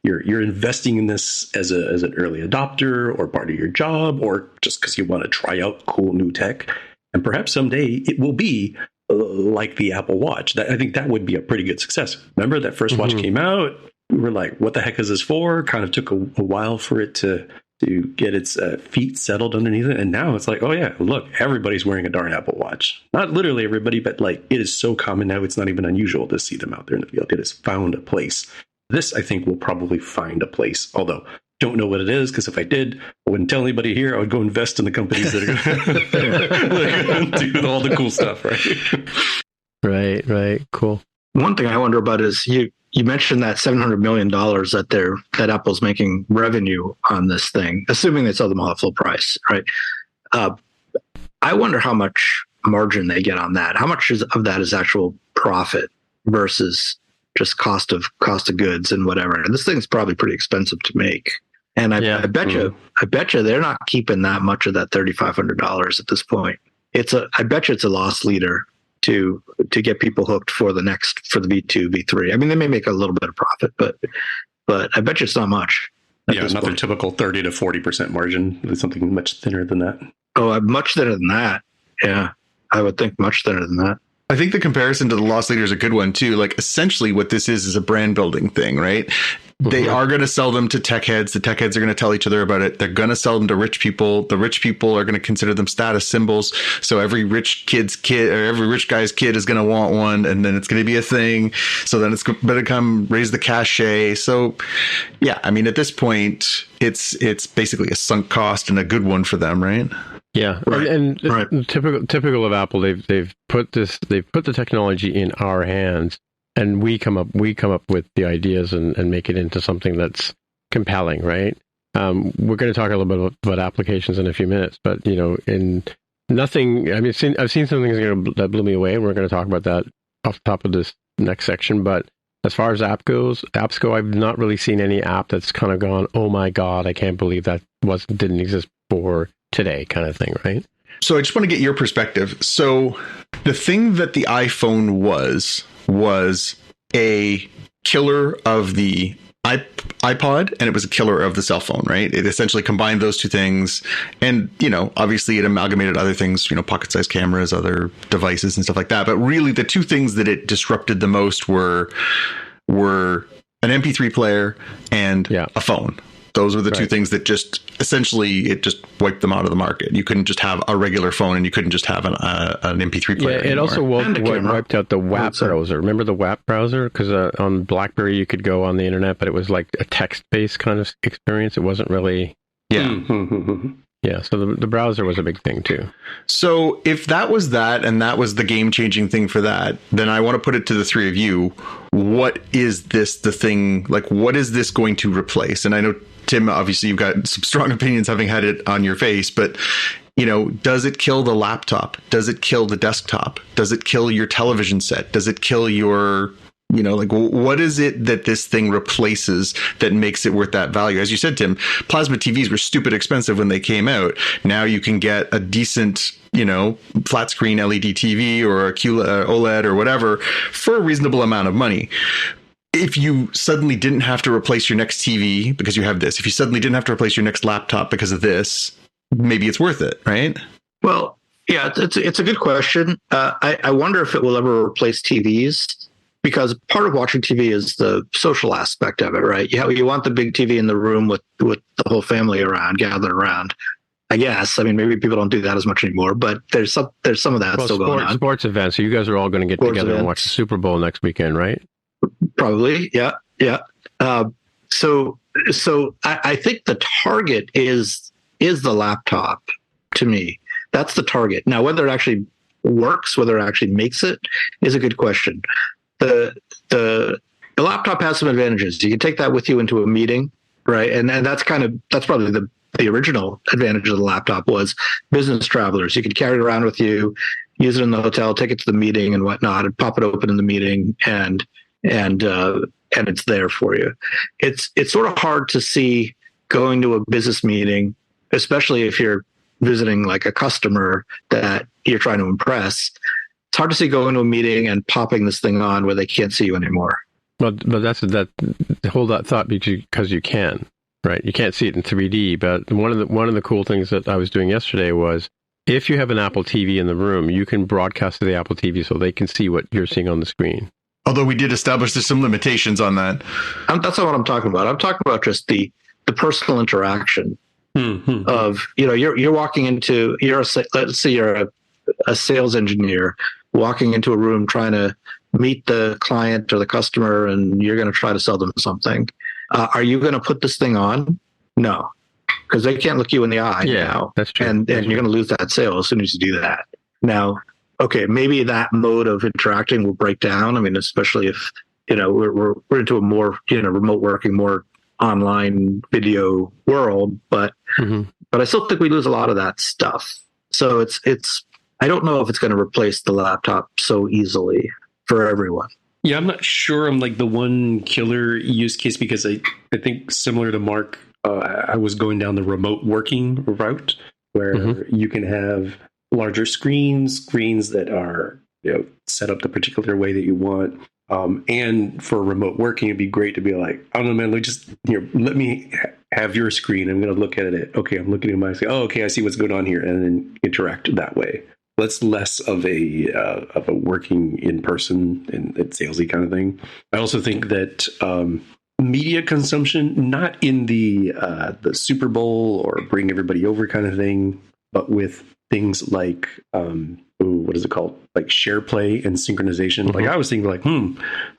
you're investing in this as an early adopter or part of your job, or just because you want to try out cool new tech. And perhaps someday it will be like the Apple Watch. I think that would be a pretty good success. Remember that first watch came out? We were like, what the heck is this for? Kind of took a while for it to get its feet settled underneath it. And now it's like, oh yeah, look, everybody's wearing a darn Apple Watch. Not literally everybody, but like, it is so common now, it's not even unusual to see them out there in the field. It has found a place. This, I think, will probably find a place. Although, don't know what it is, because if I did, I wouldn't tell anybody here. I would go invest in the companies that are going to do all the cool stuff, right? Right. Cool. One thing I wonder about is you mentioned that $700 million that Apple's making revenue on this thing, assuming they sell them all at full price, right? I wonder how much margin they get on that. How much of that is actual profit versus just cost of goods and whatever? And this thing's probably pretty expensive to make. And I bet you they're not keeping that much of that $3,500 at this point. I bet you it's a loss leader to get people hooked for the V2, V3. I mean, they may make a little bit of profit, but I bet you it's not much. Not their typical 30 to 40% margin. It's something much thinner than that. Oh, much thinner than that. Yeah, I would think much thinner than that. I think the comparison to the loss leader is a good one too. Like, essentially what this is a brand building thing, right? They are going to sell them to tech heads. The tech heads are going to tell each other about it. They're going to sell them to rich people. The rich people are going to consider them status symbols. So every rich kid's kid or every rich guy's kid is going to want one, and then it's going to be a thing. So then it's going to come raise the cachet. So yeah, I mean, at this point, it's basically a sunk cost and a good one for them, right? Yeah, Right. And Right. typical of Apple, they've put the technology in our hands, and we come up with the ideas and make it into something that's compelling, right? We're going to talk a little bit about applications in a few minutes, but in nothing. I mean, I've seen some things that blew me away, and we're going to talk about that off the top of this next section. But as far as apps go, I've not really seen any app that's kind of gone, oh my god, I can't believe that didn't exist before today, kind of thing, right? So I just want to get your perspective. So the thing that the iPhone was a killer of the iPod, and it was a killer of the cell phone, right? It essentially combined those two things, and obviously it amalgamated other things, pocket-sized cameras, other devices, and stuff like that. But really, the two things that it disrupted the most were an MP3 player and a phone. Those were the two things that just essentially it just wiped them out of the market. You couldn't just have a regular phone, and you couldn't just have an MP3 player. Yeah, it also wiped out the WAP browser. Remember the WAP browser? Because on BlackBerry you could go on the internet, but it was like a text-based kind of experience. It wasn't really. Yeah. Yeah. So the browser was a big thing too. So if that was that, and that was the game-changing thing for that, then I want to put it to the three of you. What is the thing? Like, what is this going to replace? And I know, Tim, obviously you've got some strong opinions having had it on your face, but does it kill the laptop? Does it kill the desktop? Does it kill your television set? Does it kill your, what is it that this thing replaces that makes it worth that value? As you said, Tim, plasma TVs were stupid expensive when they came out. Now you can get a decent, flat screen LED TV or a OLED or whatever for a reasonable amount of money. If you suddenly didn't have to replace your next TV because you have this, if you suddenly didn't have to replace your next laptop because of this, maybe it's worth it, right? Well, yeah, it's a good question. I wonder if it will ever replace TVs, because part of watching TV is the social aspect of it, right? You want the big TV in the room with the whole family around, gathered around. I guess. I mean, maybe people don't do that as much anymore, but there's some of that still going on. Sports events. So you guys are all going to get together and watch the Super Bowl next weekend, right? Probably, yeah. So I think the target is the laptop. To me, that's the target. Now, whether it actually works, whether it actually makes it, is a good question. The laptop has some advantages. You can take that with you into a meeting, right? And that's probably the original advantage of the laptop was business travelers. You could carry it around with you, use it in the hotel, take it to the meeting and whatnot, and pop it open in the meeting, and it's there for you. It's sort of hard to see going to a business meeting, especially if you're visiting like a customer that you're trying to impress. It's hard to see going to a meeting and popping this thing on where they can't see you anymore. But hold that thought, because you can, right? You can't see it in 3D. But one of the cool things that I was doing yesterday was, if you have an Apple TV in the room, you can broadcast to the Apple TV so they can see what you're seeing on the screen. Although we did establish there's some limitations on that. That's not what I'm talking about. I'm talking about just the personal interaction of, you're walking into, let's say you're a sales engineer walking into a room trying to meet the client or the customer, and you're going to try to sell them something. Are you going to put this thing on? No, because they can't look you in the eye now. That's true. And you're going to lose that sale as soon as you do that. Now, okay, maybe that mode of interacting will break down. I mean, especially if, we're into a more, remote working, more online video world, but I still think we lose a lot of that stuff. So it's I don't know if it's going to replace the laptop so easily for everyone. Yeah, I'm not sure I'm like the one killer use case, because I think similar to Mark, I was going down the remote working route where you can have larger screens that are set up the particular way that you want. And for remote working, it'd be great to be like, I don't know, man, let me have your screen. I'm going to look at it. Okay, I'm looking at my screen. Oh, okay, I see what's going on here, and then interact that way. That's less of a working in person and salesy kind of thing. I also think that media consumption, not in the Super Bowl or bring everybody over kind of thing, but with things like what is it called? Like share play and synchronization. Mm-hmm. Like I was thinking like,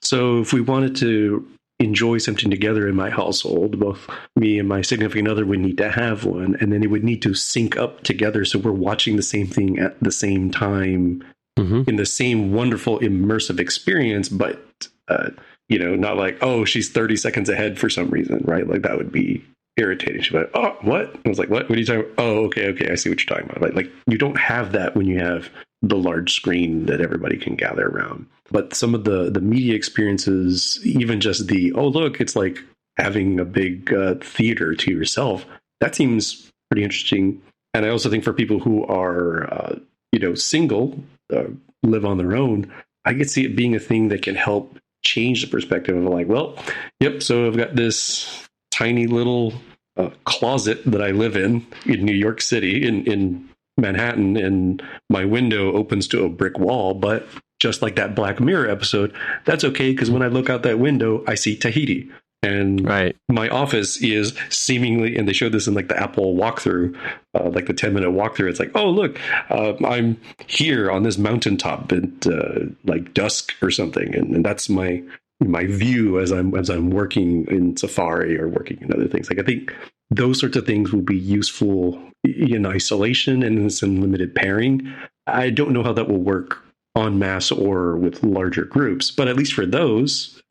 so if we wanted to enjoy something together in my household, both me and my significant other would need to have one, and then it would need to sync up together so we're watching the same thing at the same time in the same wonderful immersive experience, but not like, oh, she's 30 seconds ahead for some reason, right? Like that would be irritating. She'd be like, oh, what? I was like, what are you talking about? Oh, okay, I see what you're talking about. Like you don't have that when you have the large screen that everybody can gather around. But some of the media experiences, even just oh, look, it's like having a big theater to yourself. That seems pretty interesting. And I also think for people who are, single, live on their own, I could see it being a thing that can help change the perspective of like, well, yep, so I've got this tiny little closet that I live in New York City, in Manhattan, and my window opens to a brick wall, but just like that Black Mirror episode, that's okay because when I look out that window, I see Tahiti. And my office is seemingly, and they showed this in like the Apple walkthrough, like the 10-minute walkthrough. It's like, oh, look, I'm here on this mountaintop at like dusk or something. And that's my view as I'm working in Safari or working in other things. Like I think those sorts of things will be useful in isolation and in some limited pairing. I don't know how that will work en masse or with larger groups, but at least for those,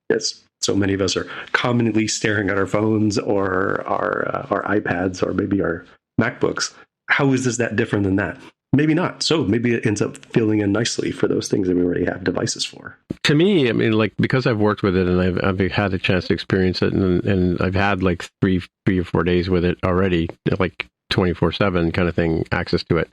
yes. So many of us are commonly staring at our phones or our iPads or maybe our MacBooks. How is this that different than that? Maybe not. So maybe it ends up filling in nicely for those things that we already have devices for. To me, I mean, like, because I've worked with it and I've had a chance to experience it, and I've had like three or 4 days with it already, like 24/7 kind of thing, access to it.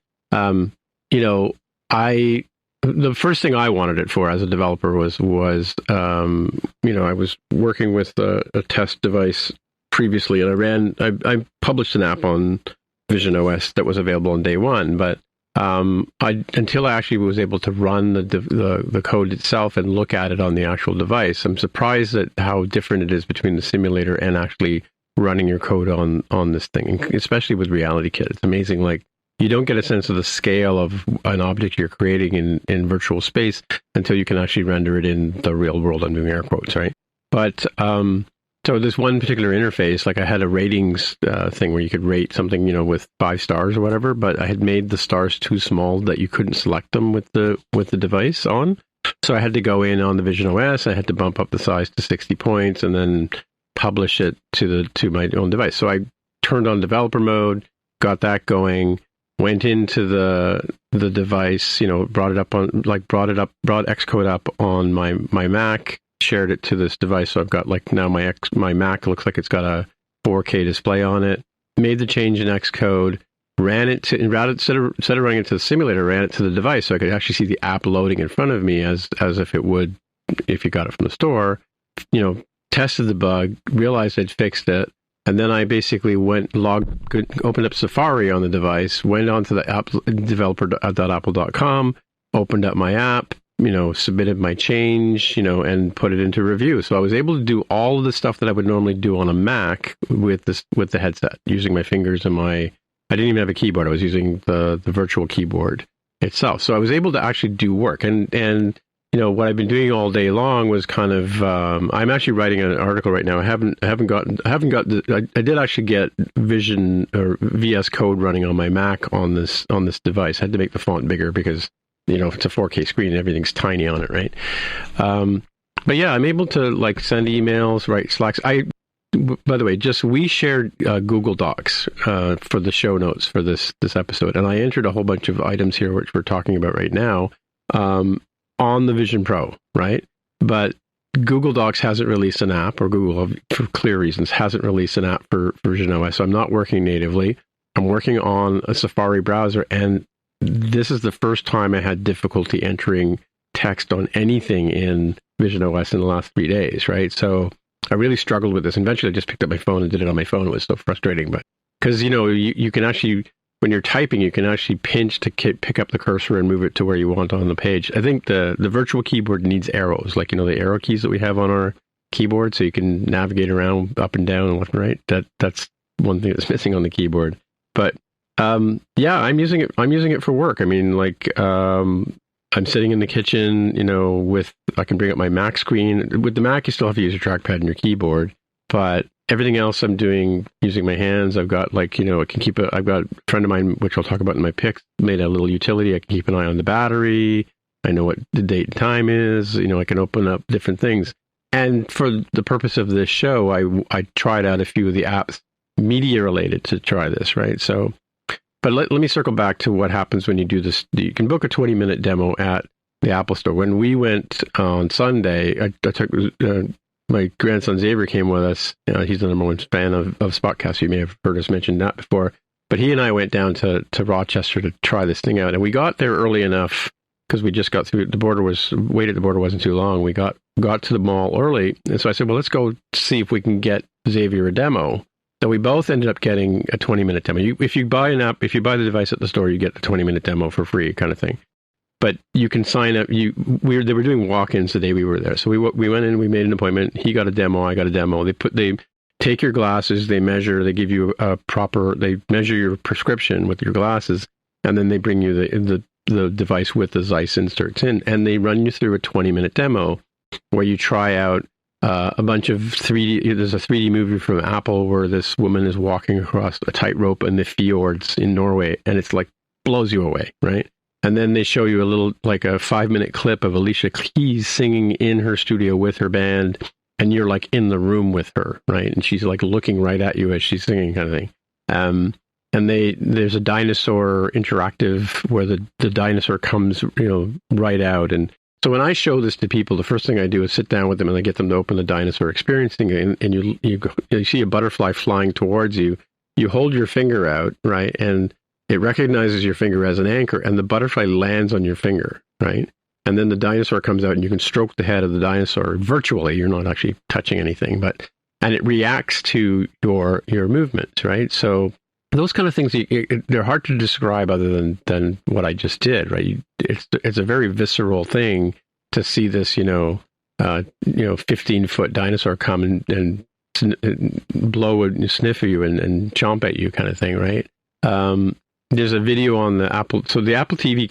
The first thing I wanted it for as a developer was I was working with a test device previously, and I published an app on Vision OS that was available on day one, but until I actually was able to run the code itself and look at it on the actual device, I'm surprised at how different it is between the simulator and actually running your code on this thing, especially with Reality Kit. It's amazing, like, you don't get a sense of the scale of an object you're creating in virtual space until you can actually render it in the real world. I'm doing air quotes, right? But so this one particular interface, like I had a ratings thing where you could rate something, with 5 stars or whatever, but I had made the stars too small that you couldn't select them with the device on. So I had to go in on the Vision OS. I had to bump up the size to 60 points and then publish it to my own device. So I turned on developer mode, got that going. Went into the device, brought Xcode up on my Mac, shared it to this device. So I've got now my Mac looks like it's got a 4K display on it. Made the change in Xcode, ran it to, instead of running it to the simulator, ran it to the device so I could actually see the app loading in front of me as if it would if you got it from the store. Tested the bug, realized I'd fixed it. And then I basically opened up Safari on the device, went onto the app, developer.apple.com, opened up my app, submitted my change, and put it into review. So I was able to do all of the stuff that I would normally do on a Mac with the headset, using my fingers and I didn't even have a keyboard. I was using the virtual keyboard itself. So I was able to actually do work. And what I've been doing all day long was kind of, I'm actually writing an article right now. I did actually get Vision or VS Code running on my Mac on this device. I had to make the font bigger because, it's a 4K screen and everything's tiny on it, right? But yeah, I'm able to send emails, write Slacks. By the way, we shared Google Docs for the show notes for this episode. And I entered a whole bunch of items here, which we're talking about right now. On the Vision Pro, right? But Google Docs hasn't released an app, or Google, for clear reasons, hasn't released an app for Vision OS. So I'm not working natively. I'm working on a Safari browser, and this is the first time I had difficulty entering text on anything in Vision OS in the last 3 days, right? So I really struggled with this. Eventually, I just picked up my phone and did it on my phone. It was so frustrating, but because you can actually, when you're typing, you can actually pinch to pick up the cursor and move it to where you want on the page. I think the virtual keyboard needs arrows, the arrow keys that we have on our keyboard so you can navigate around up and down and left and right. That's one thing that's missing on the keyboard. But yeah, I'm using it. I'm using it for work. I mean, like I'm sitting in the kitchen, I can bring up my Mac screen. With the Mac, you still have to use your trackpad and your keyboard, but everything else I'm doing using my hands. I've got I've got a friend of mine, which I'll talk about in my picks, made a little utility. I can keep an eye on the battery. I know what the date and time is. I can open up different things. And for the purpose of this show, I tried out a few of the apps media related to try this, right? So, but let me circle back to what happens when you do this. You can book a 20-minute demo at the Apple Store. When we went on Sunday, I took my grandson Xavier came with us. He's the number one fan of Spotcast. You may have heard us mention that before. But he and I went down to Rochester to try this thing out. And we got there early enough because we just got through. The border waited. The border wasn't too long. We got to the mall early. And so I said, well, let's go see if we can get Xavier a demo. So we both ended up getting a 20-minute demo. If you buy the device at the store, you get the 20-minute demo for free, kind of thing. But you can sign up. They were doing walk-ins the day we were there. So we went in, we made an appointment. He got a demo. I got a demo. They take your glasses. They measure. They give you they measure your prescription with your glasses, and then they bring you the device with the Zeiss inserts in, and they run you through a 20-minute demo where you try out a bunch of 3D. There's a 3D movie from Apple where this woman is walking across a tightrope in the fjords in Norway, and it's like blows you away, right? And then they show you a little, like a 5-minute clip of Alicia Keys singing in her studio with her band, and you're like in the room with her, right? And she's like looking right at you as she's singing, kind of thing. And there's a dinosaur interactive where the dinosaur comes, right out. And so when I show this to people, the first thing I do is sit down with them and I get them to open the dinosaur, experiencing it. And you see a butterfly flying towards you. You hold your finger out, right? And it recognizes your finger as an anchor, and the butterfly lands on your finger, right? And then the dinosaur comes out, and you can stroke the head of the dinosaur virtually. You're not actually touching anything, and it reacts to your movements, right? So those kind of things, they're hard to describe other than what I just did, right? It's a very visceral thing to see this, 15-foot dinosaur come and blow and sniff at you and chomp at you, kind of thing, right? There's a video on the Apple. So the Apple TV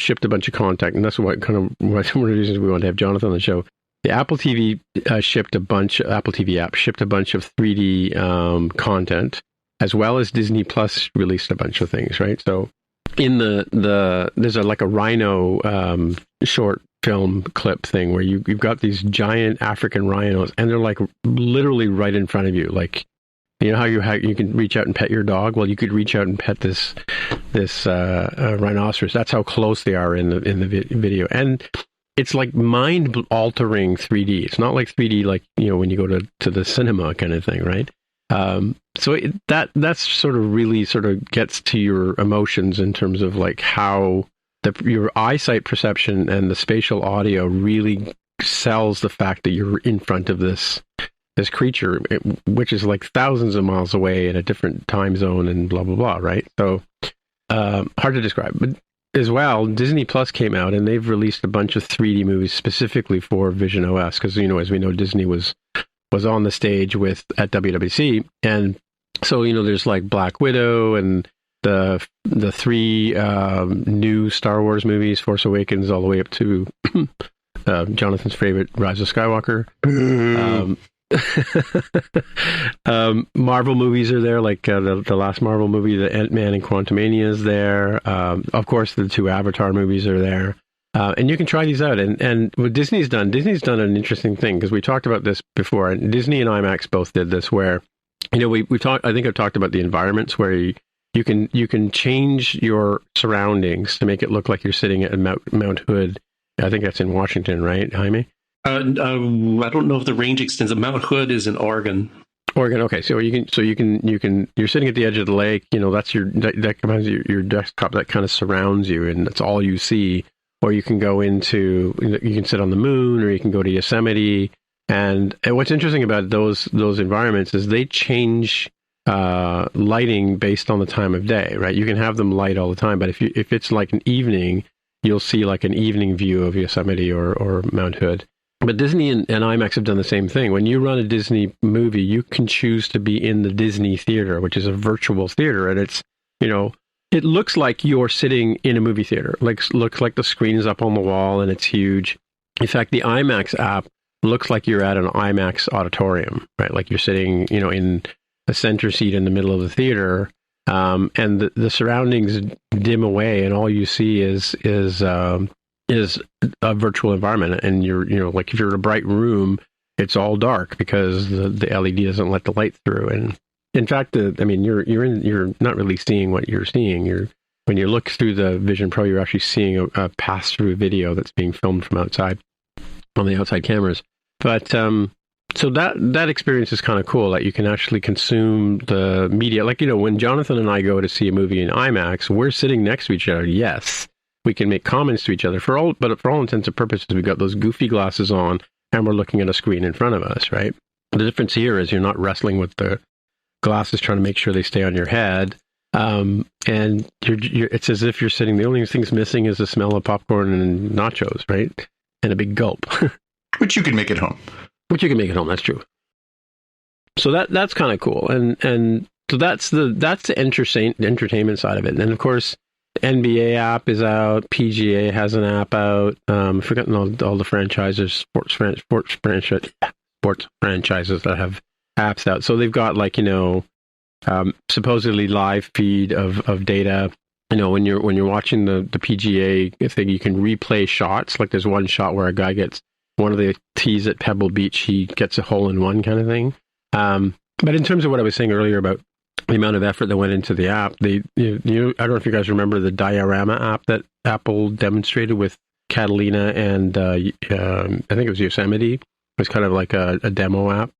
shipped a bunch of content, and that's one of the reasons we wanted to have Jonathan on the show. The Apple TV Apple TV app shipped a bunch of 3D content, as well as Disney Plus released a bunch of things, right? So in there's a rhino short film clip thing where you've got these giant African rhinos, and they're like literally right in front of you, like. How you can reach out and pet your dog? Well, you could reach out and pet this rhinoceros. That's how close they are in the video, and it's like mind-altering 3D. It's not like 3D like when you go to the cinema kind of thing, right? So that's sort of really sort of gets to your emotions in terms of like how your eyesight perception and the spatial audio really sells the fact that you're in front of this creature, which is like thousands of miles away in a different time zone and blah, blah, blah, right? So hard to describe. But as well, Disney Plus came out and they've released a bunch of 3D movies specifically for Vision OS because, as we know, Disney was on the stage at WWDC. And so, there's like Black Widow and the 3 new Star Wars movies, Force Awakens, all the way up to Jonathan's favorite, Rise of Skywalker. Marvel movies are there, like the last Marvel movie, the Ant-Man and Quantumania is there. Of course, the 2 Avatar movies are there. And you can try these out. And what Disney's done an interesting thing, because we talked about this before, and Disney and IMAX both did this, where, we talked, I think I've talked about the environments where you can change your surroundings to make it look like you're sitting at Mount Hood. I think that's in Washington, right, Jaime? I don't know if the range extends. Mount Hood is in Oregon. Okay. So you're sitting at the edge of the lake. That's that comes your desktop that kind of surrounds you, and that's all you see. Or you can go you can sit on the moon, or you can go to Yosemite. And what's interesting about those environments is they change lighting based on the time of day, right? You can have them light all the time, but if it's like an evening, you'll see like an evening view of Yosemite or Mount Hood. But Disney and IMAX have done the same thing. When you run a Disney movie, you can choose to be in the Disney theater, which is a virtual theater. And it's, it looks like you're sitting in a movie theater. Looks like the screen is up on the wall and it's huge. In fact, the IMAX app looks like you're at an IMAX auditorium, right? Like you're sitting, in a center seat in the middle of the theater. And the surroundings dim away and all you see is a virtual environment, and you're like if you're in a bright room, it's all dark because the LED doesn't let the light through. And in fact, you're not really seeing what you're seeing. When you look through the Vision Pro, you're actually seeing a pass-through video that's being filmed from outside on the outside cameras. But so that experience is kind of cool. That you can actually consume the media. Like when Jonathan and I go to see a movie in IMAX, we're sitting next to each other. Yes. We can make comments to each other but for all intents and purposes, we've got those goofy glasses on and we're looking at a screen in front of us, right? The difference here is you're not wrestling with the glasses trying to make sure they stay on your head. And it's as if you're sitting, the only thing's missing is the smell of popcorn and nachos, right? And a big gulp. Which you can make at home. That's true. So that's kind of cool. And so that's the entertainment side of it. And of course, NBA app is out. PGA has an app out. I've forgotten all the franchises, sports franchises that have apps out. So they've got supposedly live feed of data. When you're watching the PGA thing, you can replay shots. Like there's one shot where a guy gets one of the tees at Pebble Beach. He gets a hole in one kind of thing. But in terms of what I was saying earlier about the amount of effort that went into the app, I don't know if you guys remember the Diorama app that Apple demonstrated with Catalina and I think it was Yosemite. It was kind of like a demo app.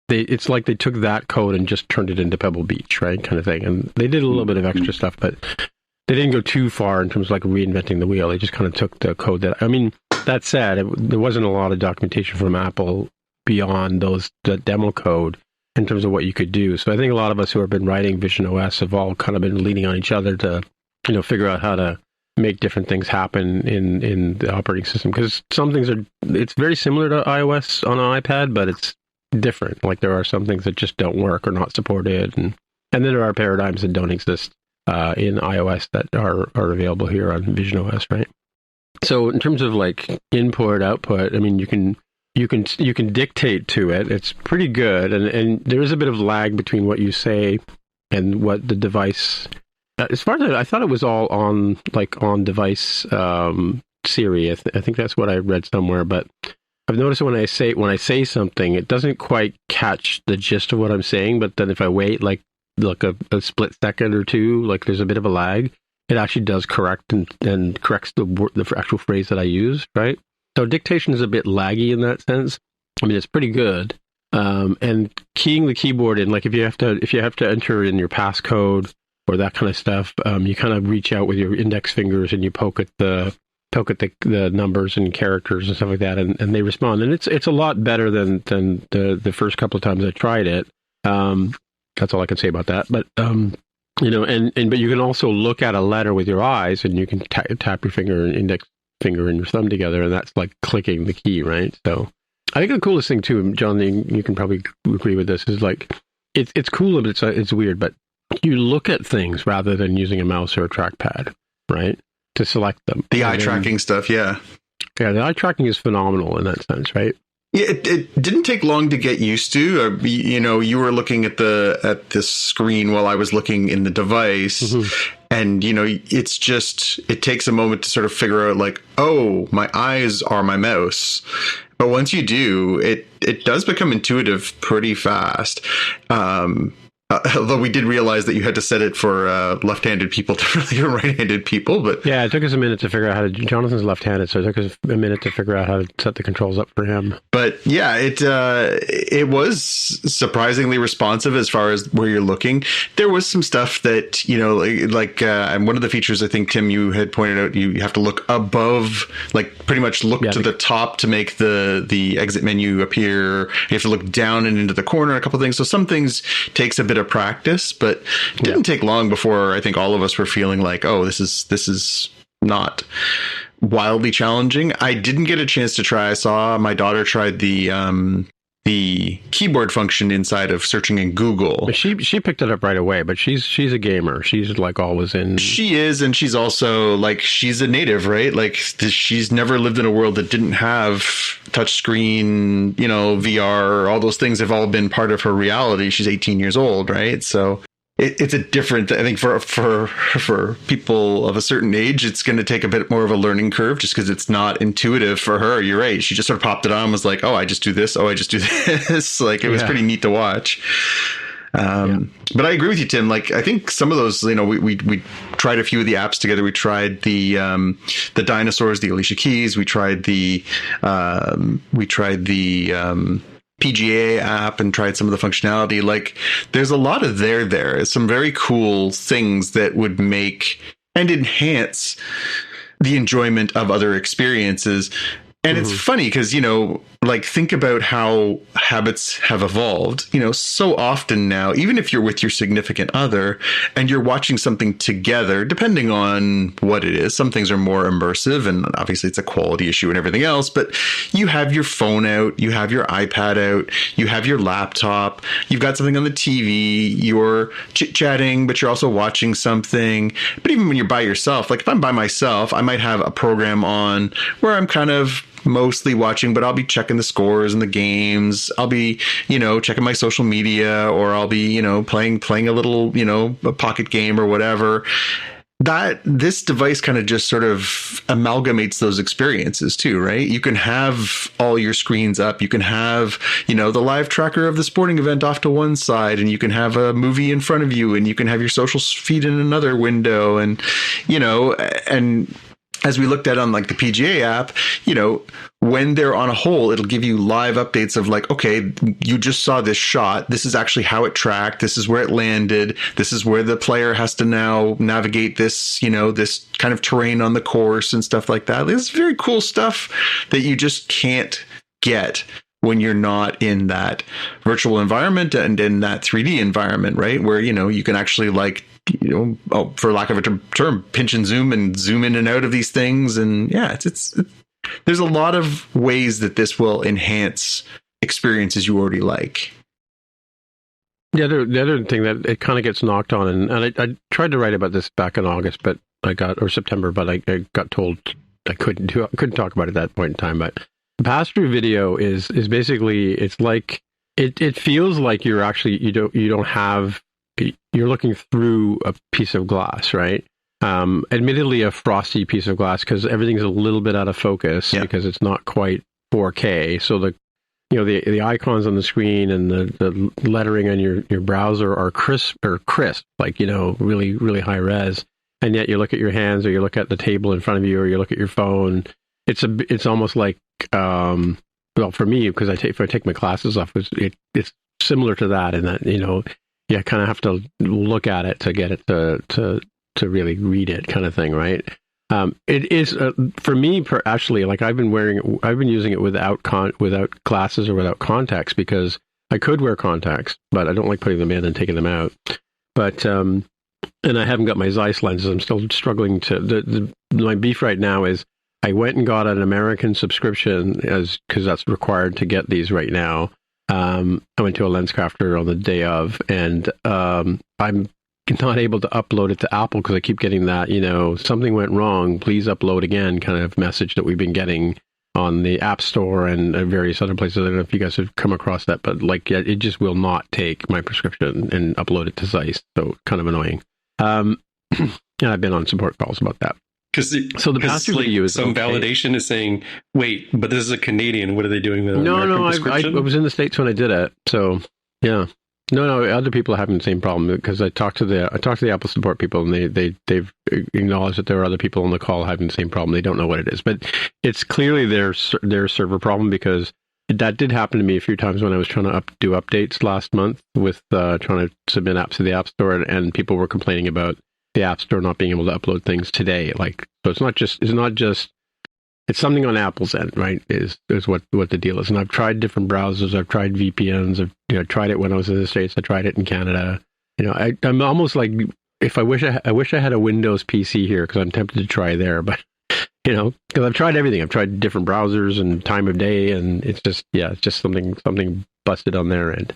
It's like they took that code and just turned it into Pebble Beach, right, kind of thing. And they did a little bit of extra stuff, but they didn't go too far in terms of like reinventing the wheel. They just kind of took the code that said, there wasn't a lot of documentation from Apple beyond the demo code in terms of what you could do. So I think a lot of us who have been writing Vision OS have all kind of been leaning on each other to, figure out how to make different things happen in the operating system. Because some things it's very similar to iOS on an iPad, but it's different. Like there are some things that just don't work or not supported. And then there are paradigms that don't exist in iOS that are available here on Vision OS, right? So in terms of like input, output, you can dictate to it. It's pretty good, and there is a bit of lag between what you say and what the device. As far as I thought, it was all on device Siri. I think that's what I read somewhere. But I've noticed when I say something, it doesn't quite catch the gist of what I'm saying. But then if I wait like a split second or two, like there's a bit of a lag, it actually does correct and corrects the actual phrase that I use, right? So dictation is a bit laggy in that sense. It's pretty good. And keying the keyboard in, like if you have to enter in your passcode or that kind of stuff, you kind of reach out with your index fingers and you poke at the numbers and characters and stuff like that, and they respond. And it's a lot better than the first couple of times I tried it. That's all I can say about that. But but you can also look at a letter with your eyes, and you can tap your finger and index finger and your thumb together, and that's like clicking the key, right? So I think the coolest thing too, John, you can probably agree with this, is like it's cool, but it's weird. But you look at things rather than using a mouse or a trackpad, right, to select them. The eye tracking stuff, yeah. Yeah, the eye tracking is phenomenal in that sense, right? Yeah, it didn't take long to get used to. You were looking at the screen while I was looking in the device, mm-hmm. And it takes a moment to sort of figure out like, oh, my eyes are my mouse. But once you do, it does become intuitive pretty fast. Although we did realize that you had to set it for left-handed people to right-handed people, but yeah, it took us a minute to figure out how to. Jonathan's left-handed, so it took us a minute to figure out how to set the controls up for him. But yeah, it was surprisingly responsive as far as where you're looking. There was some stuff that and one of the features I think Tim you had pointed out, you have to look above, like pretty much look to the top to make the exit menu appear. You have to look down and into the corner, a couple of things. So some things takes a bit of practice, but it didn't take long before I think all of us were feeling like, oh, this is not wildly challenging. I didn't get a chance to try. I saw my daughter tried the keyboard function inside of searching in Google. She picked it up right away, but she's a gamer. She's like always in. She is, and she's also like, she's a native, right? Like she's never lived in a world that didn't have touchscreen, VR, all those things have all been part of her reality. She's 18 years old, right? So it's a different, I think for people of a certain age, it's going to take a bit more of a learning curve just because it's not intuitive for her. You're right. She just sort of popped it on and was like, oh, I just do this. Oh, I just do this. Like, it was pretty neat to watch. But I agree with you, Tim. Like, I think some of those, we tried a few of the apps together. We tried the dinosaurs, the Alicia Keys. We tried the PGA app and tried some of the functionality. Like, there's a lot of there. Some very cool things that would make and enhance the enjoyment of other experiences. And it's funny because, like, think about how habits have evolved. So often now, even if you're with your significant other and you're watching something together, depending on what it is, some things are more immersive and obviously it's a quality issue and everything else, but you have your phone out, you have your iPad out, you have your laptop, you've got something on the TV, you're chit-chatting, but you're also watching something. But even when you're by yourself, like if I'm by myself, I might have a program on where I'm kind of mostly watching, but I'll be checking the scores and the games. I'll be, checking my social media, or I'll be, playing a little, a pocket game or whatever. That this device kind of just sort of amalgamates those experiences too, right? You can have all your screens up. You can have, the live tracker of the sporting event off to one side, and you can have a movie in front of you, and you can have your social feed in another window, and, and as we looked at on like the PGA app, when they're on a hole, it'll give you live updates of like, okay, you just saw this shot. This is actually how it tracked. This is where it landed. This is where the player has to now navigate this, this kind of terrain on the course and stuff like that. It's very cool stuff that you just can't get when you're not in that virtual environment and in that 3D environment, right? Where, you can actually like, for lack of a term, pinch and zoom in and out of these things. And yeah, it's there's a lot of ways that this will enhance experiences you already like. The other thing that it kind of gets knocked on, and I tried to write about this back in August, but or September, but I got told I couldn't talk about it at that point in time. But the pass-through video is basically, it's like it feels like you're actually you're looking through a piece of glass, right? Admittedly a frosty piece of glass because everything's a little bit out of focus because it's not quite 4K. So the icons on the screen and the lettering on your browser are crisp, like, really, really high res. And yet you look at your hands, or you look at the table in front of you, or you look at your phone. It's almost like, well, for me, because if I take my glasses off, it's similar to that, in that, you kind of have to look at it to get it to really read it, kind of thing, right? It is for me, actually, like I've been using it without glasses or without contacts, because I could wear contacts, but I don't like putting them in and taking them out. But and I haven't got my Zeiss lenses. I'm still struggling to. My beef right now is I went and got an American subscription because that's required to get these right now. I went to a LensCrafter on the day of, and I'm not able to upload it to Apple because I keep getting that, something went wrong, please upload again kind of message that we've been getting on the App Store and various other places. I don't know if you guys have come across that, but it just will not take my prescription and upload it to Zeiss. So kind of annoying. And I've been on support calls about that. So the pass-through video is some validation is saying, wait, but this is a Canadian. What are they doing with an American prescription? I was in the States when I did it. So yeah, no, other people are having the same problem, because I talked to the Apple support people, and they've acknowledged that there are other people on the call having the same problem. They don't know what it is, but it's clearly their server problem, because that did happen to me a few times when I was trying to do updates last month with trying to submit apps to the App Store, and people were complaining about the App Store not being able to upload things today. So it's not just it's something on Apple's end, right? Is what the deal is. And I've tried different browsers. I've tried VPNs. I've tried it when I was in the States. I tried it in Canada. I'm almost like, if I wish I had a Windows PC here, because I'm tempted to try there, but because I've tried everything. I've tried different browsers and time of day, and it's just something busted on their end.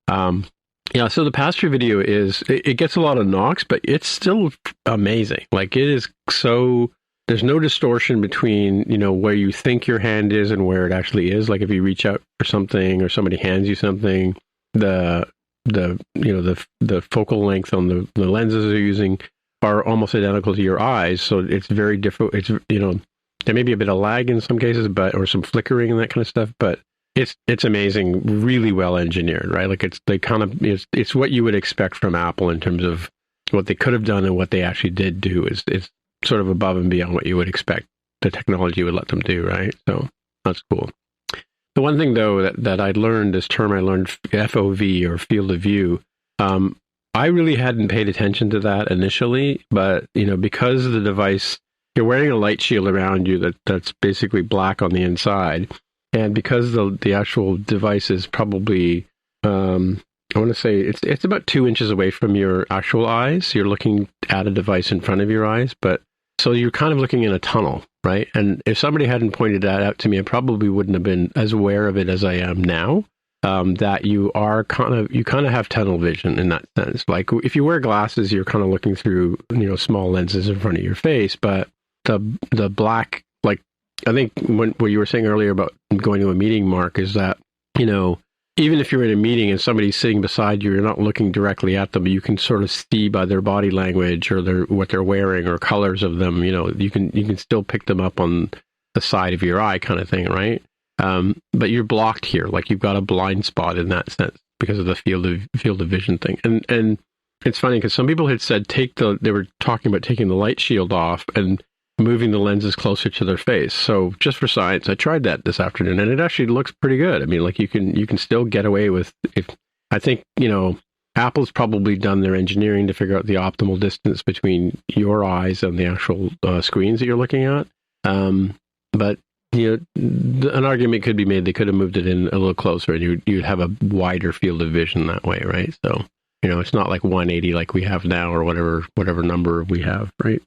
So the pass-through video it gets a lot of knocks, but it's still amazing. Like, it is so, there's no distortion between, where you think your hand is and where it actually is. Like, if you reach out for something or somebody hands you something, the focal length on the lenses they're using are almost identical to your eyes. So it's very different. It's, there may be a bit of lag in some cases, or some flickering and that kind of stuff, but it's amazing, really well engineered, right? Like, it's what you would expect from Apple in terms of what they could have done, and what they actually did do is sort of above and beyond what you would expect the technology would let them do, right? So that's cool. The one thing, though, that I learned, this term I learned, FOV, or field of view, I really hadn't paid attention to that initially, but, because the device, you're wearing a light shield around you that's basically black on the inside, and because the actual device is probably, I want to say it's about 2 inches away from your actual eyes. You're looking at a device in front of your eyes, but so you're kind of looking in a tunnel, right? And if somebody hadn't pointed that out to me, I probably wouldn't have been as aware of it as I am now. That you kind of have tunnel vision in that sense. Like, if you wear glasses, you're kind of looking through, small lenses in front of your face, but the black, like, I think what you were saying earlier about going to a meeting, Mark, is that, even if you're in a meeting and somebody's sitting beside you, you're not looking directly at them, you can sort of see by their body language or what they're wearing or colors of them, you can still pick them up on the side of your eye, kind of thing, right? But you're blocked here, like you've got a blind spot in that sense because of the field of vision thing. And it's funny because some people had said they were talking about taking the light shield off and moving the lenses closer to their face. So just for science, I tried that this afternoon, and it actually looks pretty good. I mean, like, you can still get away with, I think, Apple's probably done their engineering to figure out the optimal distance between your eyes and the actual screens that you're looking at. But an argument could be made they could have moved it in a little closer, and you'd have a wider field of vision that way, right? So, it's not like 180 like we have now, or whatever number we have, right?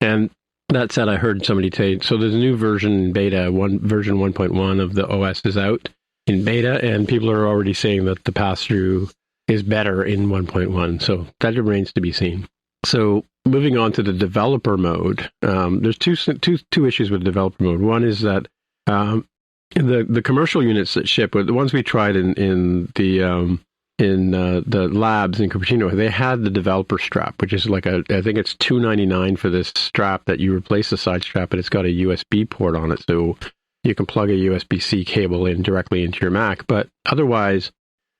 And that said, I heard somebody say, so there's a new version in beta, version 1.1 of the OS is out in beta, and people are already saying that the pass-through is better in 1.1, so that remains to be seen. So moving on to the developer mode, there's two issues with developer mode. One is that the commercial units that ship, the ones we tried in the labs in Cupertino, they had the developer strap, which is like I think it's $299 for this strap that you replace the side strap, but it's got a USB port on it, so you can plug a USB-C cable in directly into your Mac. But otherwise,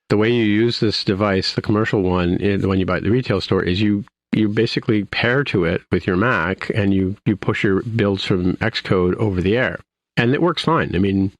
the way you use this device, the commercial one, the one you buy at the retail store, is you basically pair to it with your Mac, and you push your builds from Xcode over the air, and it works fine. I mean,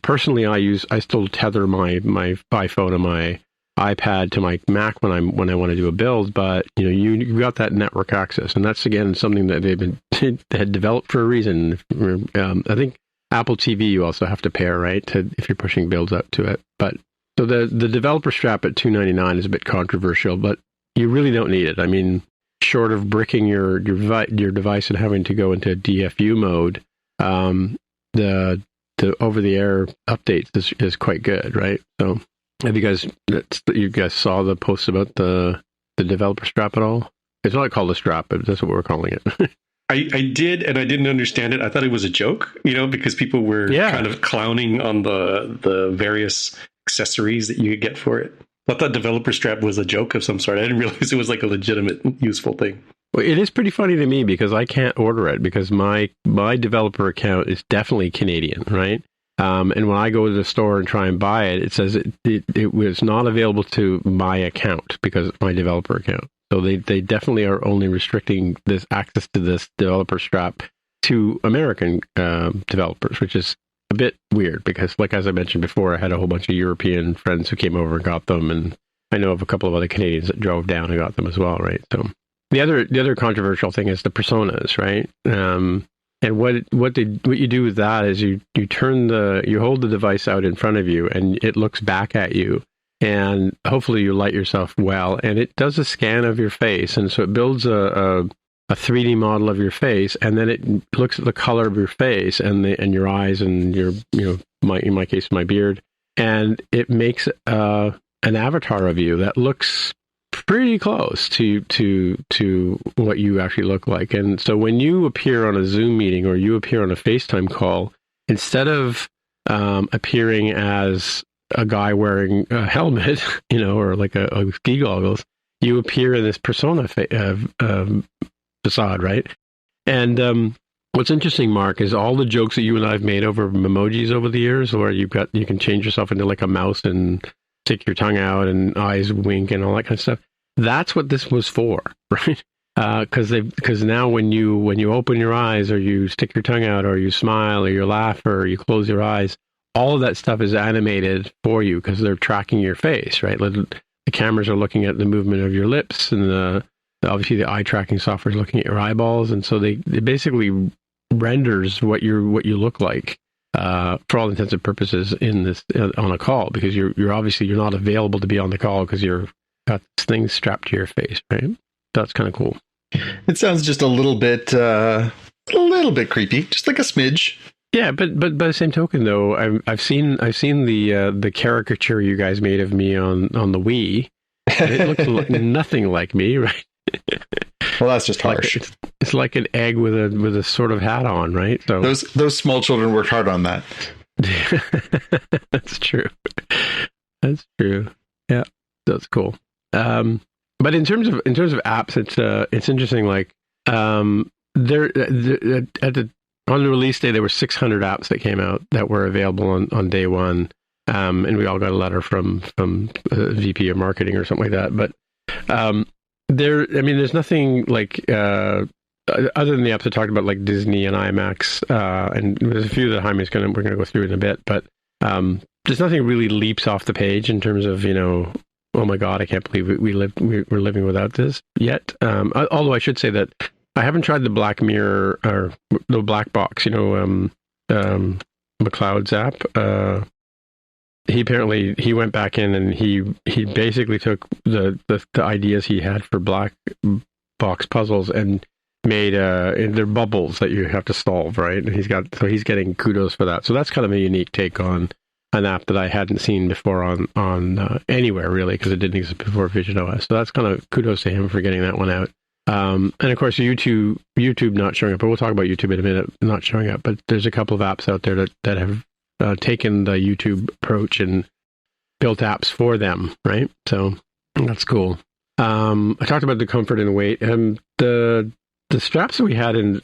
personally, I still tether my iPhone and my iPad to my Mac when I want to do a build, but you got that network access, and that's again something that they had developed for a reason. I think Apple TV you also have to pair, right, if you're pushing builds out to it. But so the developer strap at $299 is a bit controversial, but you really don't need it. I mean, short of bricking your device and having to go into DFU mode, the over-the-air updates is quite good, right? So, have you guys saw the post about the developer strap at all? It's not called a strap, but that's what we're calling it. I did, and I didn't understand it. I thought it was a joke, because people were kind of clowning on the various accessories that you could get for it. I thought developer strap was a joke of some sort. I didn't realize it was like a legitimate, useful thing. Well, it is pretty funny to me because I can't order it because my developer account is definitely Canadian, right? And when I go to the store and try and buy it, it says it was not available to my account because it's my developer account. So they definitely are only restricting this access to this developer strap to American developers, which is a bit weird because, like as I mentioned before, I had a whole bunch of European friends who came over and got them, and I know of a couple of other Canadians that drove down and got them as well, right? So the other controversial thing is the personas, right? And what you do with that is you hold the device out in front of you, and it looks back at you, and hopefully you light yourself well, and it does a scan of your face, and so it builds a a 3D model of your face, and then it looks at the color of your face and your eyes and your, in my case, my beard, and it makes an avatar of you that looks pretty close to what you actually look like. And so when you appear on a Zoom meeting or you appear on a FaceTime call, instead of appearing as a guy wearing a helmet, or like a ski goggles, you appear in this persona facade, right? And what's interesting, Mark, is all the jokes that you and I have made over emojis over the years, where you can change yourself into like a mouse and stick your tongue out and eyes wink and all that kind of stuff. That's what this was for, right? Because now when you open your eyes, or you stick your tongue out, or you smile, or you laugh, or you close your eyes, all of that stuff is animated for you because they're tracking your face, right? The cameras are looking at the movement of your lips, and obviously the eye tracking software is looking at your eyeballs, and so it basically renders what you look like for all intents and purposes in this on a call, because you're obviously not available to be on the call because you're got this thing strapped to your face, right? That's kind of cool. It sounds just a little bit creepy, just like a smidge. Yeah, but by the same token, though, I've seen the caricature you guys made of me on the Wii. And it looks nothing like me, right? Well, that's just harsh. It's like an egg with a sort of hat on, right? So those small children worked hard on that. That's true. That's true. Yeah, that's cool. But in terms of apps, it's interesting. Like on the release day, there were 600 apps that came out that were available on day one, and we all got a letter from VP of marketing or something like that. But there's nothing like other than the apps I talked about, like Disney and IMAX, and there's a few that Jaime's we're going to go through in a bit. But there's nothing really leaps off the page in terms of oh my God, I can't believe we're living without this yet. Although I should say that I haven't tried the Black Mirror or the Black Box, McLeod's app. He went back in and he basically took the ideas he had for black box puzzles and made they're bubbles that you have to solve, right? And he's getting kudos for that. So that's kind of a unique take on an app that I hadn't seen before on anywhere really, because it didn't exist before Vision OS. So that's kind of kudos to him for getting that one out. And of course, YouTube not showing up, but we'll talk about YouTube in a minute, not showing up. But there's a couple of apps out there that have taken the YouTube approach and built apps for them, right? So that's cool. I talked about the comfort and weight, and the straps that we had in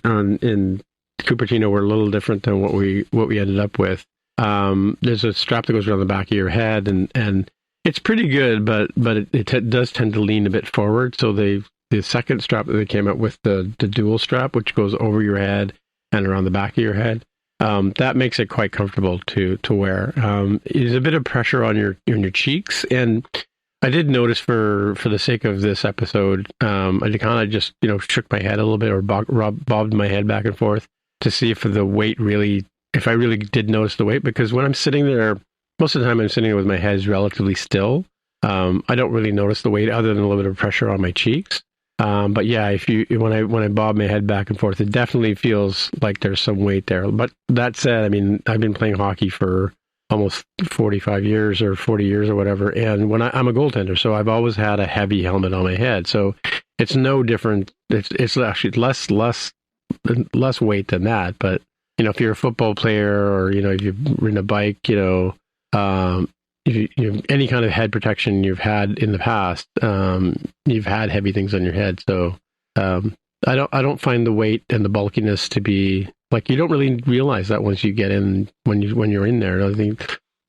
Cupertino were a little different than what we ended up with. There's a strap that goes around the back of your head, and it's pretty good, but it does tend to lean a bit forward. So the second strap that they came out with, the dual strap, which goes over your head and around the back of your head, that makes it quite comfortable to wear. There's a bit of pressure on your cheeks, and I did notice for the sake of this episode, I kind of just shook my head a little bit, or bobbed my head back and forth to see if the weight if I really did notice the weight, because when I'm sitting there, most of the time I'm sitting there with my head relatively still. I don't really notice the weight other than a little bit of pressure on my cheeks. But yeah, when I bob my head back and forth, it definitely feels like there's some weight there. But that said, I mean, I've been playing hockey for almost 45 years or 40 years or whatever, and when I'm a goaltender, so I've always had a heavy helmet on my head. So it's no different. It's actually less weight than that. But if you're a football player, or if you've ridden a bike, if any kind of head protection you've had in the past, you've had heavy things on your head. So I don't find the weight and the bulkiness to be like, you don't really realize that once you get in, when you're in there. I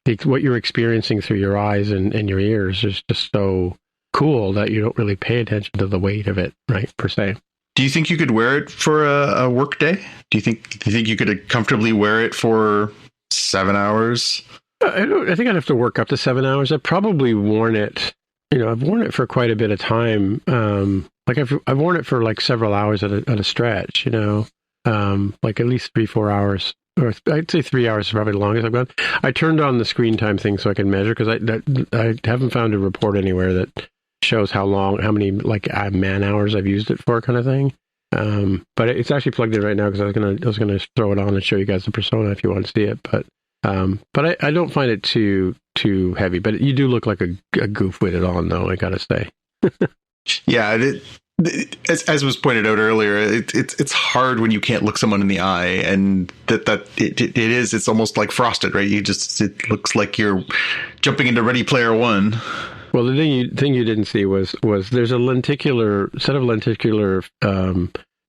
think what you're experiencing through your eyes and your ears is just so cool that you don't really pay attention to the weight of it, right, per se. Do you think you could wear it for a work day? Do you think you could comfortably wear it for 7 hours? I think I'd have to work up to 7 hours. I've probably worn it. I've worn it for quite a bit of time. Like I've worn it for like several hours at a stretch. Like at least 3-4 hours, or I'd say 3 hours is probably the longest I've gone. I turned on the screen time thing so I can measure, because I haven't found a report anywhere that shows how many like man hours I've used it for, kind of thing. But it's actually plugged in right now because I was gonna throw it on and show you guys the Persona if you want to see it. But I don't find it too heavy. But you do look like a goof with it on, though. I gotta say. Yeah, as was pointed out earlier, it's hard when you can't look someone in the eye, and it's almost like Frosted, right? It looks like you're jumping into Ready Player One. Well, the thing you didn't see was there's a set of lenticular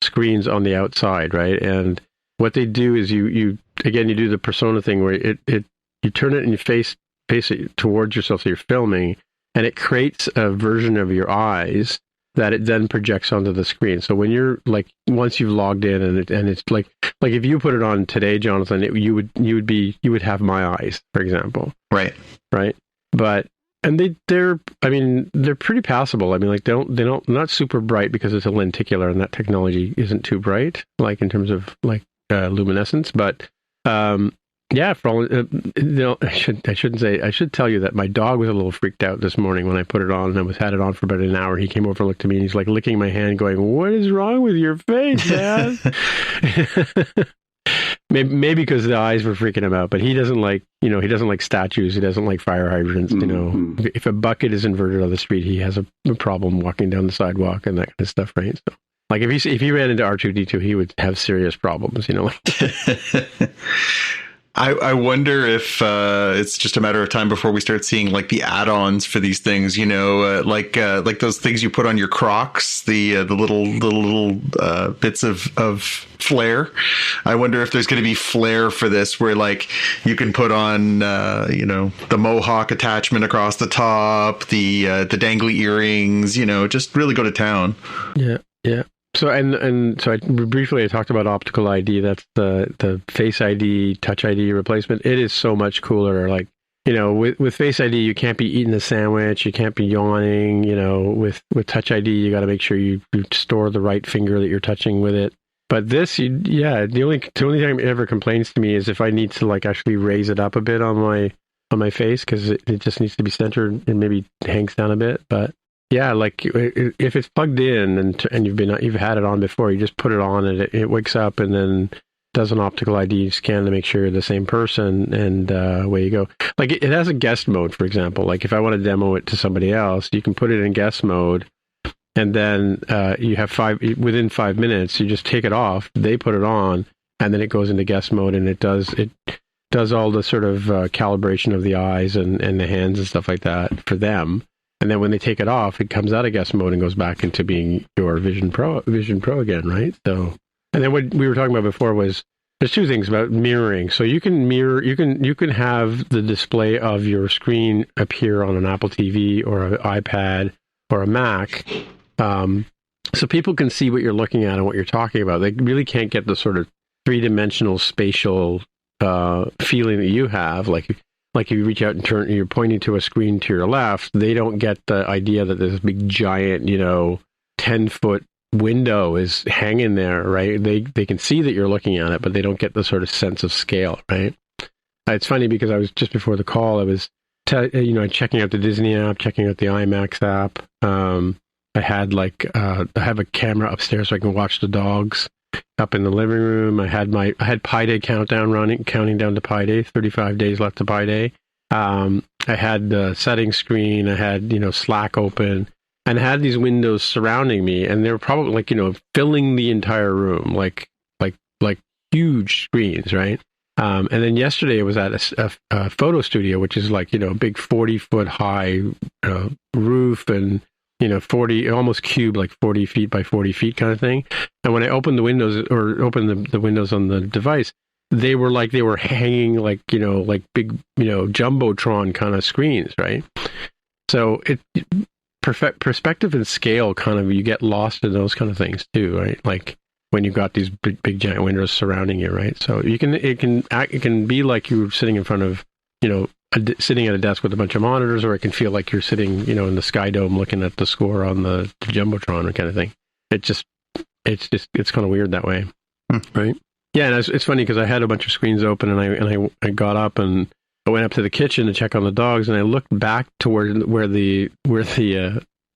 screens on the outside, right? And what they do is you do the Persona thing where you turn it and you face it towards yourself, so you're filming, and it creates a version of your eyes that it then projects onto the screen. So when you're like, once you've logged in and it's like if you put it on today, Jonathan, you would have my eyes, for example. Right. But they're pretty passable. I mean, like they don't not super bright because it's a lenticular and that technology isn't too bright, like in terms of like luminescence. But yeah, for all I should tell you that my dog was a little freaked out this morning when I put it on, and had it on for about an hour. He came over and looked at me, and he's like licking my hand, going, "What is wrong with your face, man?" Maybe because the eyes were freaking him out, but he doesn't like statues. He doesn't like fire hydrants. Mm-hmm. If a bucket is inverted on the street, he has a problem walking down the sidewalk and that kind of stuff, right? So, like if he ran into R2-D2, he would have serious problems, I wonder if it's just a matter of time before we start seeing like the add-ons for these things, like those things you put on your Crocs, the little bits of flare. I wonder if there's going to be flare for this, where like you can put on the mohawk attachment across the top, the dangly earrings, just really go to town. Yeah. So so I briefly talked about optical ID. That's the Face ID, Touch ID replacement. It is so much cooler. Like, with Face ID, you can't be eating a sandwich, you can't be yawning. With Touch ID, you got to make sure you store the right finger that you're touching with it. But this, the only time it ever complains to me is if I need to like actually raise it up a bit on my face, because it just needs to be centered and maybe hangs down a bit. But yeah, like if it's plugged in and you've had it on before, you just put it on and it wakes up and then does an optical ID scan to make sure you're the same person, and away you go. Like it has a guest mode, for example. Like if I want to demo it to somebody else, you can put it in guest mode, and then you have within 5 minutes, you just take it off, they put it on, and then it goes into guest mode, and it does all the sort of calibration of the eyes and the hands and stuff like that for them. And then when they take it off, it comes out of guest mode and goes back into being your Vision Pro again, right? So, and then what we were talking about before was there's two things about mirroring. So you can mirror, you can have the display of your screen appear on an Apple TV or an iPad or a Mac, so people can see what you're looking at and what you're talking about. They really can't get the sort of three-dimensional spatial feeling that you have, like if you reach out and you're pointing to a screen to your left, they don't get the idea that this big giant, 10-foot window is hanging there, right? They can see that you're looking at it, but they don't get the sort of sense of scale, right? It's funny because I was just before the call, I was checking out the Disney app, checking out the IMAX app. I have a camera upstairs so I can watch the dogs up in the living room. I had Pi Day countdown counting down to Pi Day, 35 days left to Pi Day. I had the settings screen, I had, Slack open, and I had these windows surrounding me, and they were probably filling the entire room, like huge screens, right? And then yesterday I was at a photo studio, which is like, a big 40-foot high roof and 40, almost cube, like 40 feet by 40 feet kind of thing. And when I opened the windows the windows on the device, they were hanging like big, Jumbotron kind of screens, right? So perspective and scale kind of, you get lost in those kind of things too, right? Like when you've got these big giant windows surrounding you, right? So it can be like you're sitting in front of, sitting at a desk with a bunch of monitors, or it can feel like you're sitting, in the Sky Dome looking at the score on the Jumbotron kind of thing. It's kind of weird that way, right? Yeah, and it's funny because I had a bunch of screens open, and I got up and I went up to the kitchen to check on the dogs, and I looked back toward where the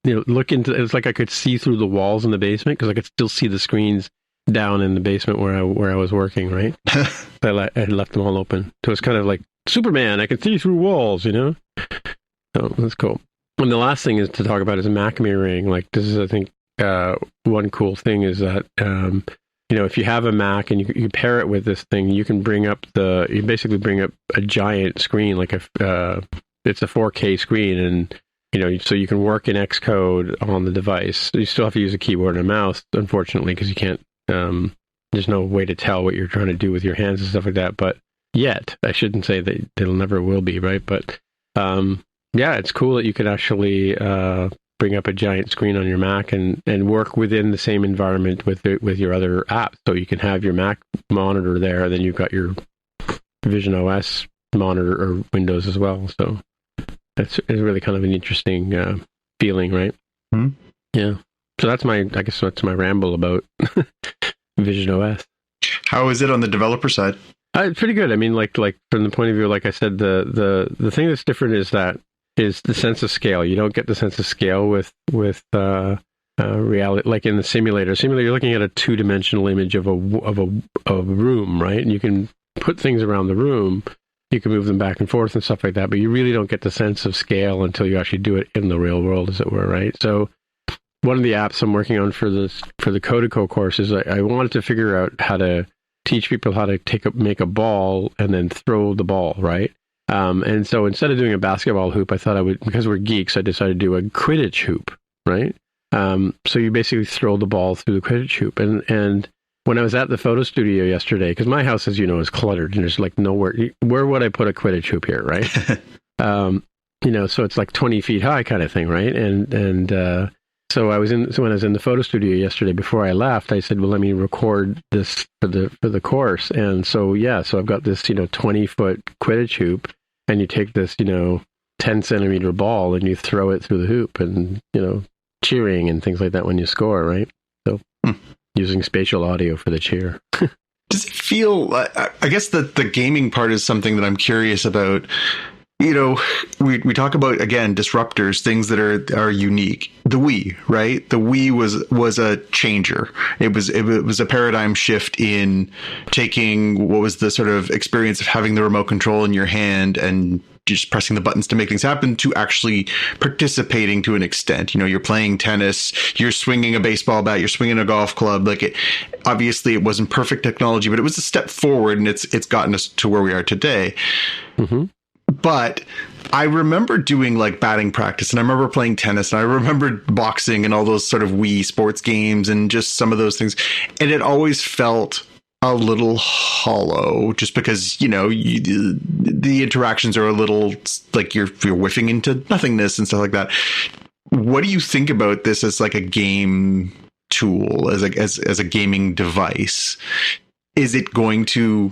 look into. It was like I could see through the walls in the basement because I could still see the screens down in the basement where I was working. Right, I had left them all open, so it's kind of like Superman. I could see through walls. So that's cool. And the last thing is to talk about is Mac mirroring. Like this is, I think, one cool thing is that if you have a Mac and you pair it with this thing, you can basically bring up a giant screen, like it's a 4K screen, and so you can work in Xcode on the device. You still have to use a keyboard and a mouse, unfortunately, because you can't. There's no way to tell what you're trying to do with your hands and stuff like that. But yet, I shouldn't say that it'll never will be, right? But yeah, it's cool that you could actually bring up a giant screen on your Mac and work within the same environment with your other apps. So you can have your Mac monitor there, and then you've got your Vision OS monitor or Windows as well. So it's really kind of an interesting feeling, right? Mm-hmm. Yeah. So that's my ramble about Vision OS. How is it on the developer side? It's pretty good. I mean, like from the point of view, like I said, the thing that's different is the sense of scale. You don't get the sense of scale with reality, like in the simulator. You're looking at a 2-dimensional image of a room, right? And you can put things around the room. You can move them back and forth and stuff like that, but you really don't get the sense of scale until you actually do it in the real world, as it were, right? So one of the apps I'm working on for the Codico course is I wanted to figure out how to teach people how to make a ball and then throw the ball, right? And so instead of doing a basketball hoop, I thought I would, because we're geeks, I decided to do a Quidditch hoop, right? So you basically throw the ball through the Quidditch hoop. And when I was at the photo studio yesterday, because my house, as you know, is cluttered and there's like nowhere, where would I put a Quidditch hoop here, right? So it's like 20 feet high kind of thing, right? So when I was in the photo studio yesterday, before I left, I said, well, let me record this for the course. And so I've got this 20-foot Quidditch hoop, and you take this 10-centimeter ball and you throw it through the hoop, and cheering and things like that when you score, right? So using spatial audio for the cheer. Does it feel? I guess that the gaming part is something that I'm curious about. We talk about, again, disruptors, things that are unique. The Wii, right? The Wii was a changer. It was a paradigm shift in taking what was the sort of experience of having the remote control in your hand and just pressing the buttons to make things happen to actually participating to an extent. You're playing tennis, you're swinging a baseball bat, you're swinging a golf club. Obviously it wasn't perfect technology, but it was a step forward, and it's gotten us to where we are today. Mm-hmm. But I remember doing like batting practice, and I remember playing tennis, and I remember boxing and all those sort of Wii sports games and just some of those things. And it always felt a little hollow, just because, the interactions are a little like you're whiffing into nothingness and stuff like that. What do you think about this as like a game tool, as a gaming device? Is it going to...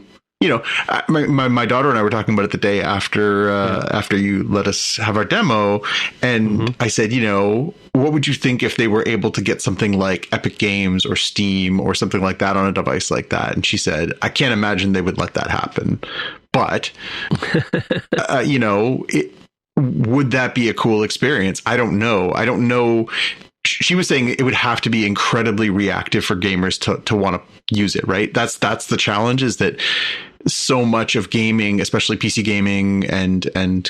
my daughter and I were talking about it the day after you let us have our demo, and I said, what would you think if they were able to get something like Epic Games or Steam or something like that on a device like that? And she said, I can't imagine they would let that happen. But, would that be a cool experience? I don't know. She was saying it would have to be incredibly reactive for gamers to want to use it, right? That's the challenge, is that so much of gaming, especially PC gaming and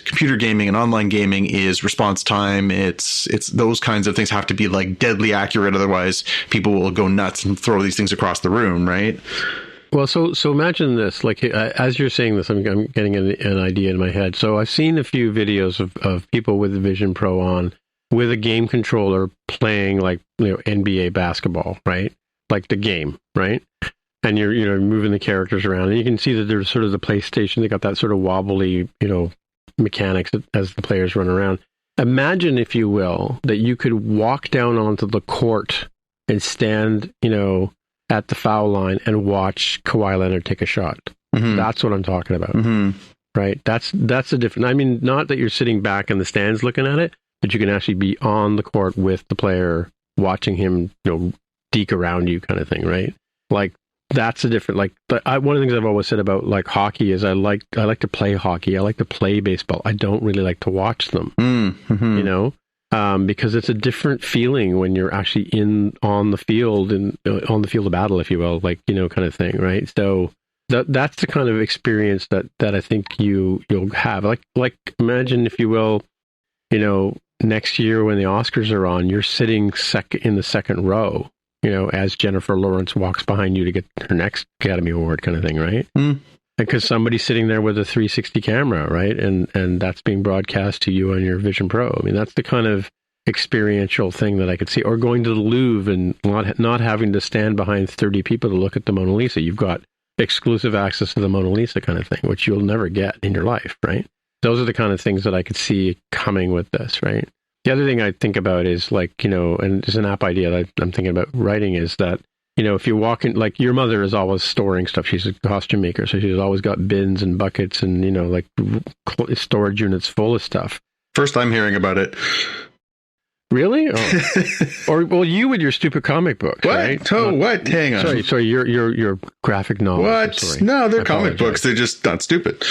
computer gaming and online gaming, is response time. It's those kinds of things have to be like deadly accurate. Otherwise, people will go nuts and throw these things across the room, right? Well, so imagine this, like, as you're saying this, I'm getting an idea in my head. So I've seen a few videos of people with the Vision Pro on with a game controller playing like, NBA basketball, right? Like the game, right? And you're moving the characters around, and you can see that there's sort of the PlayStation. They got that sort of wobbly, mechanics as the players run around. Imagine, if you will, that you could walk down onto the court and stand, at the foul line and watch Kawhi Leonard take a shot. Mm-hmm. That's what I'm talking about, right? That's a different. I mean, not that you're sitting back in the stands looking at it, but you can actually be on the court with the player, watching him, deke around you, kind of thing, right? Like, that's a different, like, one of the things I've always said about like hockey is I like to play hockey. I like to play baseball. I don't really like to watch them, because it's a different feeling when you're actually on the field and on the field of battle, if you will, like, kind of thing, right? So that's the kind of experience that I think you'll have. Like imagine, if you will, next year when the Oscars are on, you're sitting in the second row, as Jennifer Lawrence walks behind you to get her next Academy Award, kind of thing, right? Because somebody's sitting there with a 360 camera, right? And that's being broadcast to you on your Vision Pro. I mean, that's the kind of experiential thing that I could see. Or going to the Louvre and not having to stand behind 30 people to look at the Mona Lisa. You've got exclusive access to the Mona Lisa, kind of thing, which you'll never get in your life, right? Those are the kind of things that I could see coming with this, right? The other thing I think about is, like, and there's an app idea that I'm thinking about writing, is that, if you walk in, like, your mother is always storing stuff. She's a costume maker, so she's always got bins and buckets and, like storage units full of stuff. First time hearing about it. Really? Oh. Or, well, you with your stupid comic books, what? right? Oh, what? Hang on. Sorry, your graphic novels. What? No, they're comic books. They're just not stupid.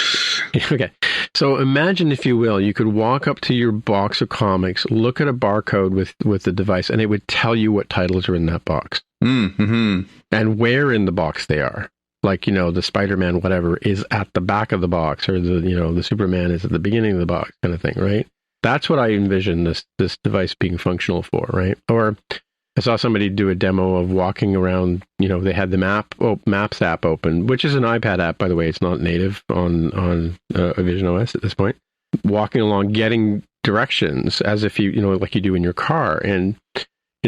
Okay. So imagine, if you will, you could walk up to your box of comics, look at a barcode with the device, and it would tell you what titles are in that box. Mm-hmm. And where in the box they are. Like, the Spider-Man, whatever, is at the back of the box, or the Superman is at the beginning of the box, kind of thing, right? That's what I envision this device being functional for, right? Or I saw somebody do a demo of walking around, they had the Maps app open, which is an iPad app, by the way. It's not native on Vision OS at this point. Walking along, getting directions as if like you do in your car. And,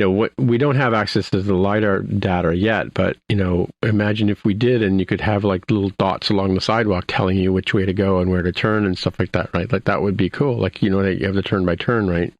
what we don't have access to the LiDAR data yet, but, imagine if we did, and you could have like little dots along the sidewalk telling you which way to go and where to turn and stuff like that, right? Like, that would be cool. Like, you have the turn by turn, right?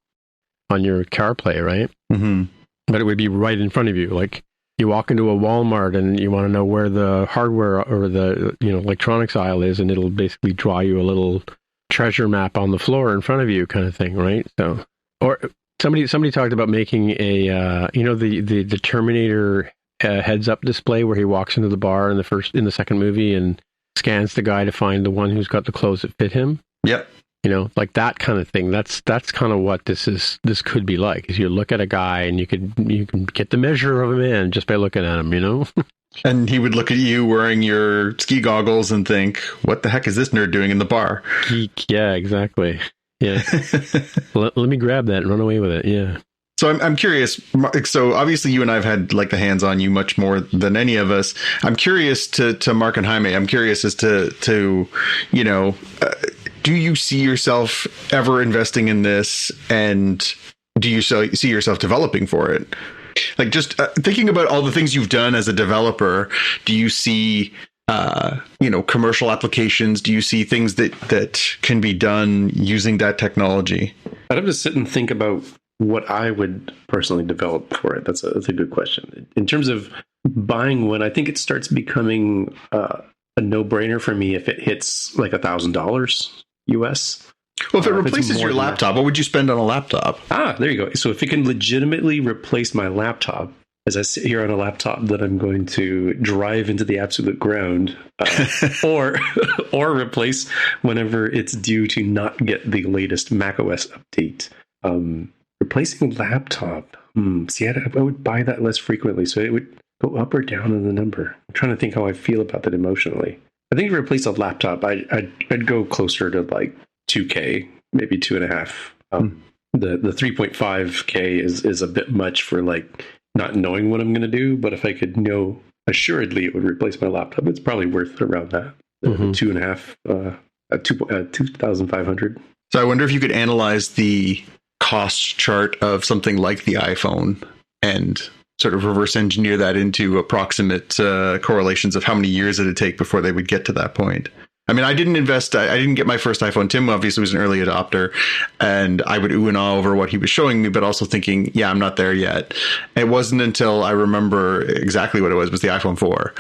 On your CarPlay, right? Mm-hmm. But it would be right in front of you. Like, you walk into a Walmart and you want to know where the hardware or the, electronics aisle is, and it'll basically draw you a little treasure map on the floor in front of you, kind of thing, right? So, or somebody talked about making a, the Terminator heads-up display where he walks into the bar in the second movie and scans the guy to find the one who's got the clothes that fit him. Yep. Like that kind of thing. That's kind of what this could be like. Is you look at a guy and you can get the measure of a man just by looking at him, And he would look at you wearing your ski goggles and think, what the heck is this nerd doing in the bar? Geek. Yeah, exactly. Yeah. let me grab that and run away with it. Yeah. So I'm curious. So obviously you and I have had like the hands on you much more than any of us. I'm curious to Mark and Jaime. I'm curious as to do you see yourself ever investing in this, and do you see yourself developing for it? Like, just thinking about all the things you've done as a developer, do you see commercial applications? Do you see things that can be done using that technology? I'd have to sit and think about what I would personally develop for it. That's a good question. In terms of buying one, I think it starts becoming a no-brainer for me if it hits like $1,000 US. Well, if it replaces your laptop, what would you spend on a laptop? There you go. So if it can legitimately replace my laptop, as I sit here on a laptop that I'm going to drive into the absolute ground, or replace whenever it's due to not get the latest macOS update. Replacing laptop. See, I would buy that less frequently, so it would go up or down in the number. I'm trying to think how I feel about that emotionally. I think if you replace a laptop, I'd go closer to like 2K, maybe 2.5. The 3.5K is a bit much for like not knowing what I'm going to do, but if I could know assuredly it would replace my laptop, it's probably worth around that. 2.5, 2,500. So I wonder if you could analyze the cost chart of something like the iPhone and sort of reverse engineer that into approximate correlations of how many years it'd take before they would get to that point. I mean, I didn't get my first iPhone. Tim obviously was an early adopter, and I would ooh and ah over what he was showing me, but also thinking, yeah, I'm not there yet. It wasn't until I remember exactly what it was the iPhone 4,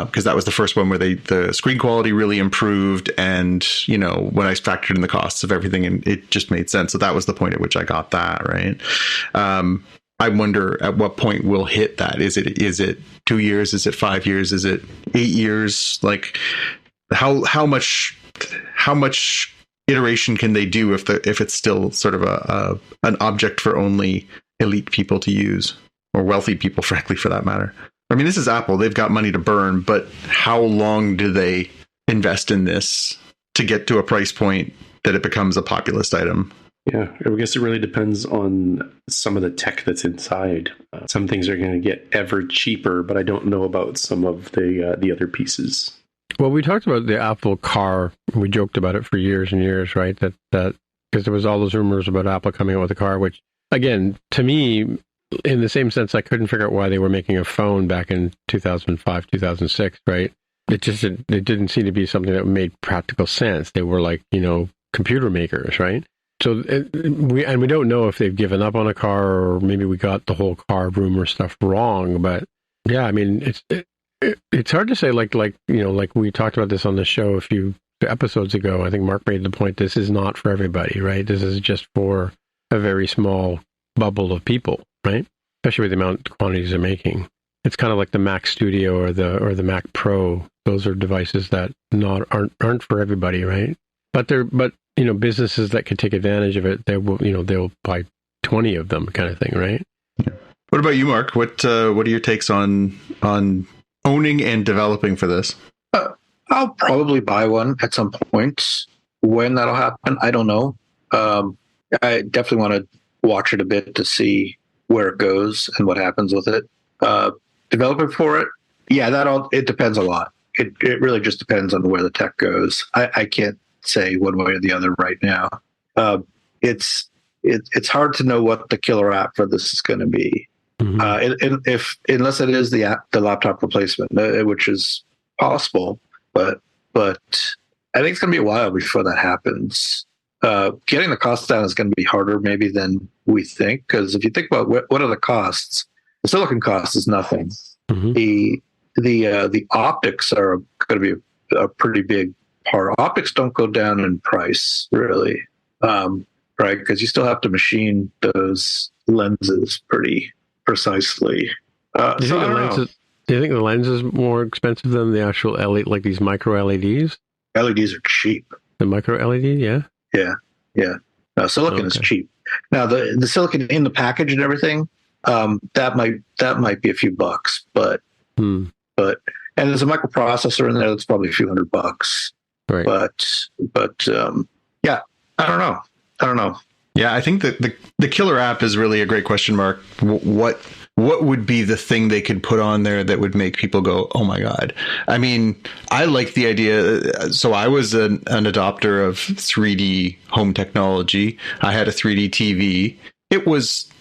because that was the first one where the screen quality really improved, and, when I factored in the costs of everything, and it just made sense. So that was the point at which I got that, right? I wonder at what point we'll hit that. Is it 2 years? Is it 5 years? Is it 8 years? Like, how much iteration can they do if it's still sort of an object for only elite people to use, or wealthy people, frankly, for that matter? I mean, this is Apple. They've got money to burn, but how long do they invest in this to get to a price point that it becomes a populist item? Yeah, I guess it really depends on some of the tech that's inside. Some things are going to get ever cheaper, but I don't know about some of the other pieces. Well, we talked about the Apple car. We joked about it for years and years, right? That because there was all those rumors about Apple coming out with a car, which, again, to me, in the same sense, I couldn't figure out why they were making a phone back in 2005, 2006, right? It didn't seem to be something that made practical sense. They were like, computer makers, right? So we don't know if they've given up on a car, or maybe we got the whole car rumor stuff wrong. But yeah, I mean, it's hard to say. Like we talked about this on the show a few episodes ago. I think Mark made the point: this is not for everybody, right? This is just for a very small bubble of people, right? Especially with the amount of quantities they're making. It's kind of like the Mac Studio or the Mac Pro. Those are devices that aren't for everybody, right? But businesses that could take advantage of it, they'll buy 20 of them, kind of thing, right? Yeah. What about you, Mark? What are your takes on owning and developing for this? I'll probably buy one at some point. When that'll happen, I don't know. I definitely want to watch it a bit to see where it goes and what happens with it. Developing for it, yeah, it depends a lot. It really just depends on where the tech goes. I can't say one way or the other right now. It's hard to know what the killer app for this is going to be. Mm-hmm. Unless it is the laptop replacement, which is possible, but I think it's going to be a while before that happens. Getting the cost down is going to be harder maybe than we think, because if you think about what are the costs, the silicon cost is nothing. Mm-hmm. The optics are going to be a pretty big part. Optics don't go down in price really, right? Because you still have to machine those lenses pretty precisely. Do you think the lens is more expensive than the actual LED, like these micro LEDs? LEDs are cheap. The micro LED, yeah. Yeah. No, silicon is cheap. Now the silicon in the package and everything, that might be a few bucks, but and there's a microprocessor in there that's probably a few $100. Right. But yeah, I don't know. Yeah, I think that the killer app is really a great question, Mark. What would be the thing they could put on there that would make people go, oh my God? I mean, I like the idea. So I was an adopter of 3D home technology. I had a 3D TV. It was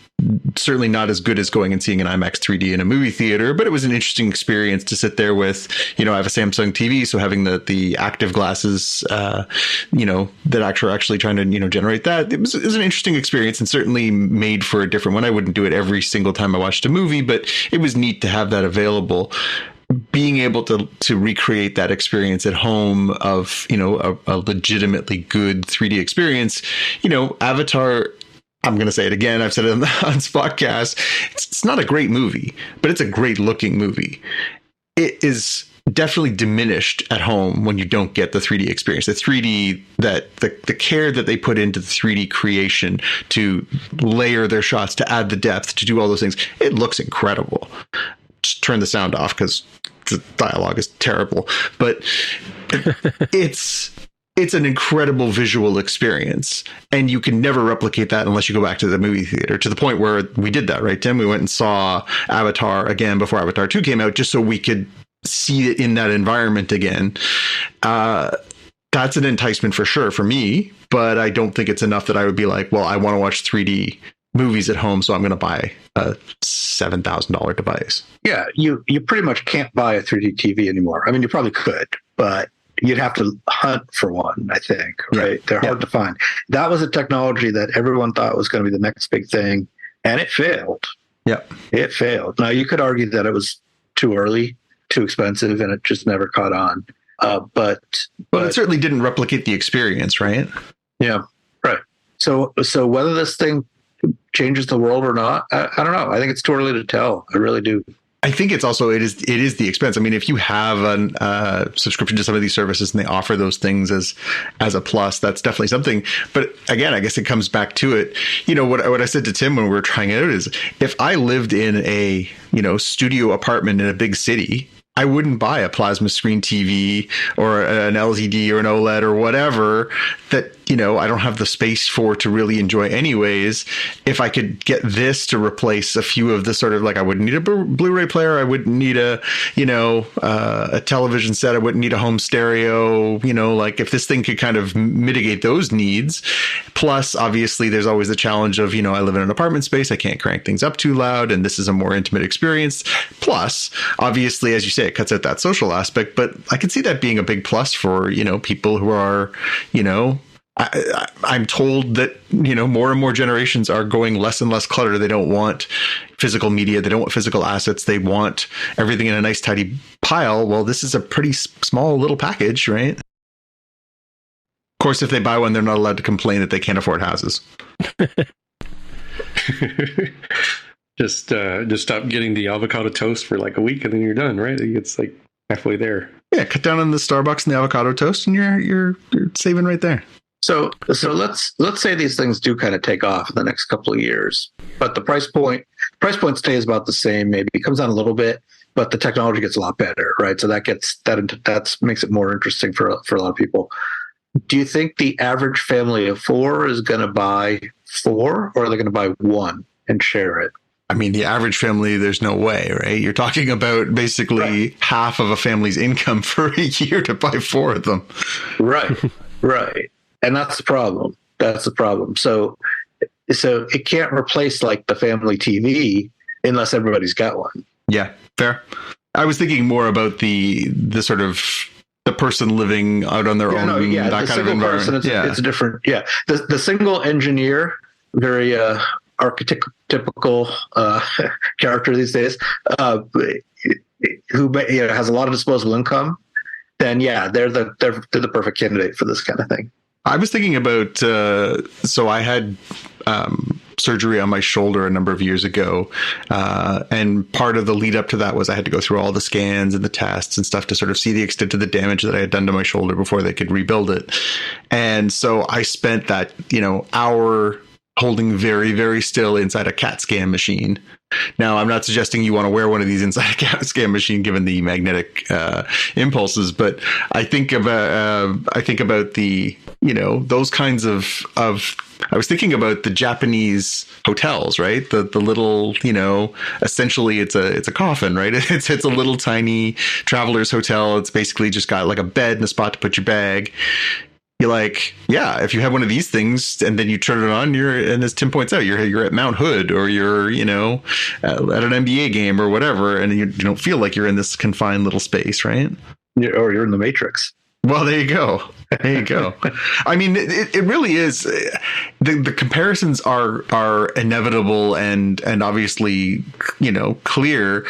certainly not as good as going and seeing an IMAX 3D in a movie theater, but it was an interesting experience to sit there with, I have a Samsung TV, so having the active glasses, that actually trying to, generate that, it was an interesting experience, and certainly made for a different one. I wouldn't do it every single time I watched a movie, but it was neat to have that available. Being able to recreate that experience at home of, a legitimately good 3D experience, Avatar, I'm going to say it again. I've said it on this podcast. It's not a great movie, but it's a great looking movie. It is definitely diminished at home when you don't get the 3D experience. The 3D, that the care that they put into the 3D creation to layer their shots, to add the depth, to do all those things. It looks incredible. Just turn the sound off because the dialogue is terrible, but it's an incredible visual experience, and you can never replicate that unless you go back to the movie theater, to the point where we did that, right, Tim? We went and saw Avatar again before Avatar 2 came out, just so we could see it in that environment again. That's an enticement for sure for me, but I don't think it's enough that I would be like, well, I want to watch 3D movies at home, so I'm going to buy a $7,000 device. Yeah, you pretty much can't buy a 3D TV anymore. I mean, you probably could, but you'd have to hunt for one, I think, right? Yeah. They're hard to find. That was a technology that everyone thought was going to be the next big thing, and it failed. Yeah. It failed. Now, you could argue that it was too early, too expensive, and it just never caught on. But it certainly didn't replicate the experience, right? Yeah, right. So whether this thing changes the world or not, I don't know. I think it's too early to tell. I really do. I think it is the expense. I mean, if you have a subscription to some of these services and they offer those things as a plus, that's definitely something. But again, I guess it comes back to it. What I said to Tim when we were trying it out is, if I lived in a studio apartment in a big city, I wouldn't buy a plasma screen TV or an LCD or an OLED or whatever that, I don't have the space for to really enjoy anyways. If I could get this to replace a few of the sort of, like, I wouldn't need a Blu-ray player. I wouldn't need a television set. I wouldn't need a home stereo. Like, if this thing could kind of mitigate those needs. Plus, obviously, there's always the challenge of, I live in an apartment space. I can't crank things up too loud. And this is a more intimate experience. Plus, obviously, as you say, it cuts out that social aspect. But I can see that being a big plus for, people who are, I'm told that, more and more generations are going less and less clutter. They don't want physical media. They don't want physical assets. They want everything in a nice, tidy pile. Well, this is a pretty small little package, right? Of course, if they buy one, they're not allowed to complain that they can't afford houses. Just stop getting the avocado toast for like a week and then you're done, right? It's like halfway there. Yeah, cut down on the Starbucks and the avocado toast and you're saving right there. So let's say these things do kind of take off in the next couple of years, but the price point stays about the same. Maybe it comes down a little bit, but the technology gets a lot better, right? So that makes it more interesting for a lot of people. Do you think the average family of four is going to buy four, or are they going to buy one and share it? I mean, the average family, there's no way, right? You're talking about basically half of a family's income for a year to buy four of them. Right. And that's the problem. So it can't replace like the family TV unless everybody's got one. Yeah, fair. I was thinking more about the sort of the person living out on their own, that kind of environment. It's different. Yeah. The single engineer, very archetypical character these days, who has a lot of disposable income, then they're the perfect candidate for this kind of thing. I was thinking about, so I had surgery on my shoulder a number of years ago. And part of the lead up to that was I had to go through all the scans and the tests and stuff to sort of see the extent of the damage that I had done to my shoulder before they could rebuild it. And so I spent that, hour holding very, very still inside a CAT scan machine. Now, I'm not suggesting you want to wear one of these inside a CAT scan machine, given the magnetic impulses, but I think about the, those kinds of. I was thinking about the Japanese hotels, right? The little, essentially it's a coffin, right? It's a little tiny traveler's hotel. It's basically just got like a bed and a spot to put your bag. You're like, if you have one of these things and then you turn it on, and as Tim points out, you're at Mount Hood, or you're, at an NBA game or whatever, and you don't feel like you're in this confined little space, right? Or you're in the Matrix. Well, there you go. I mean, it really is. The comparisons are inevitable and obviously, clear.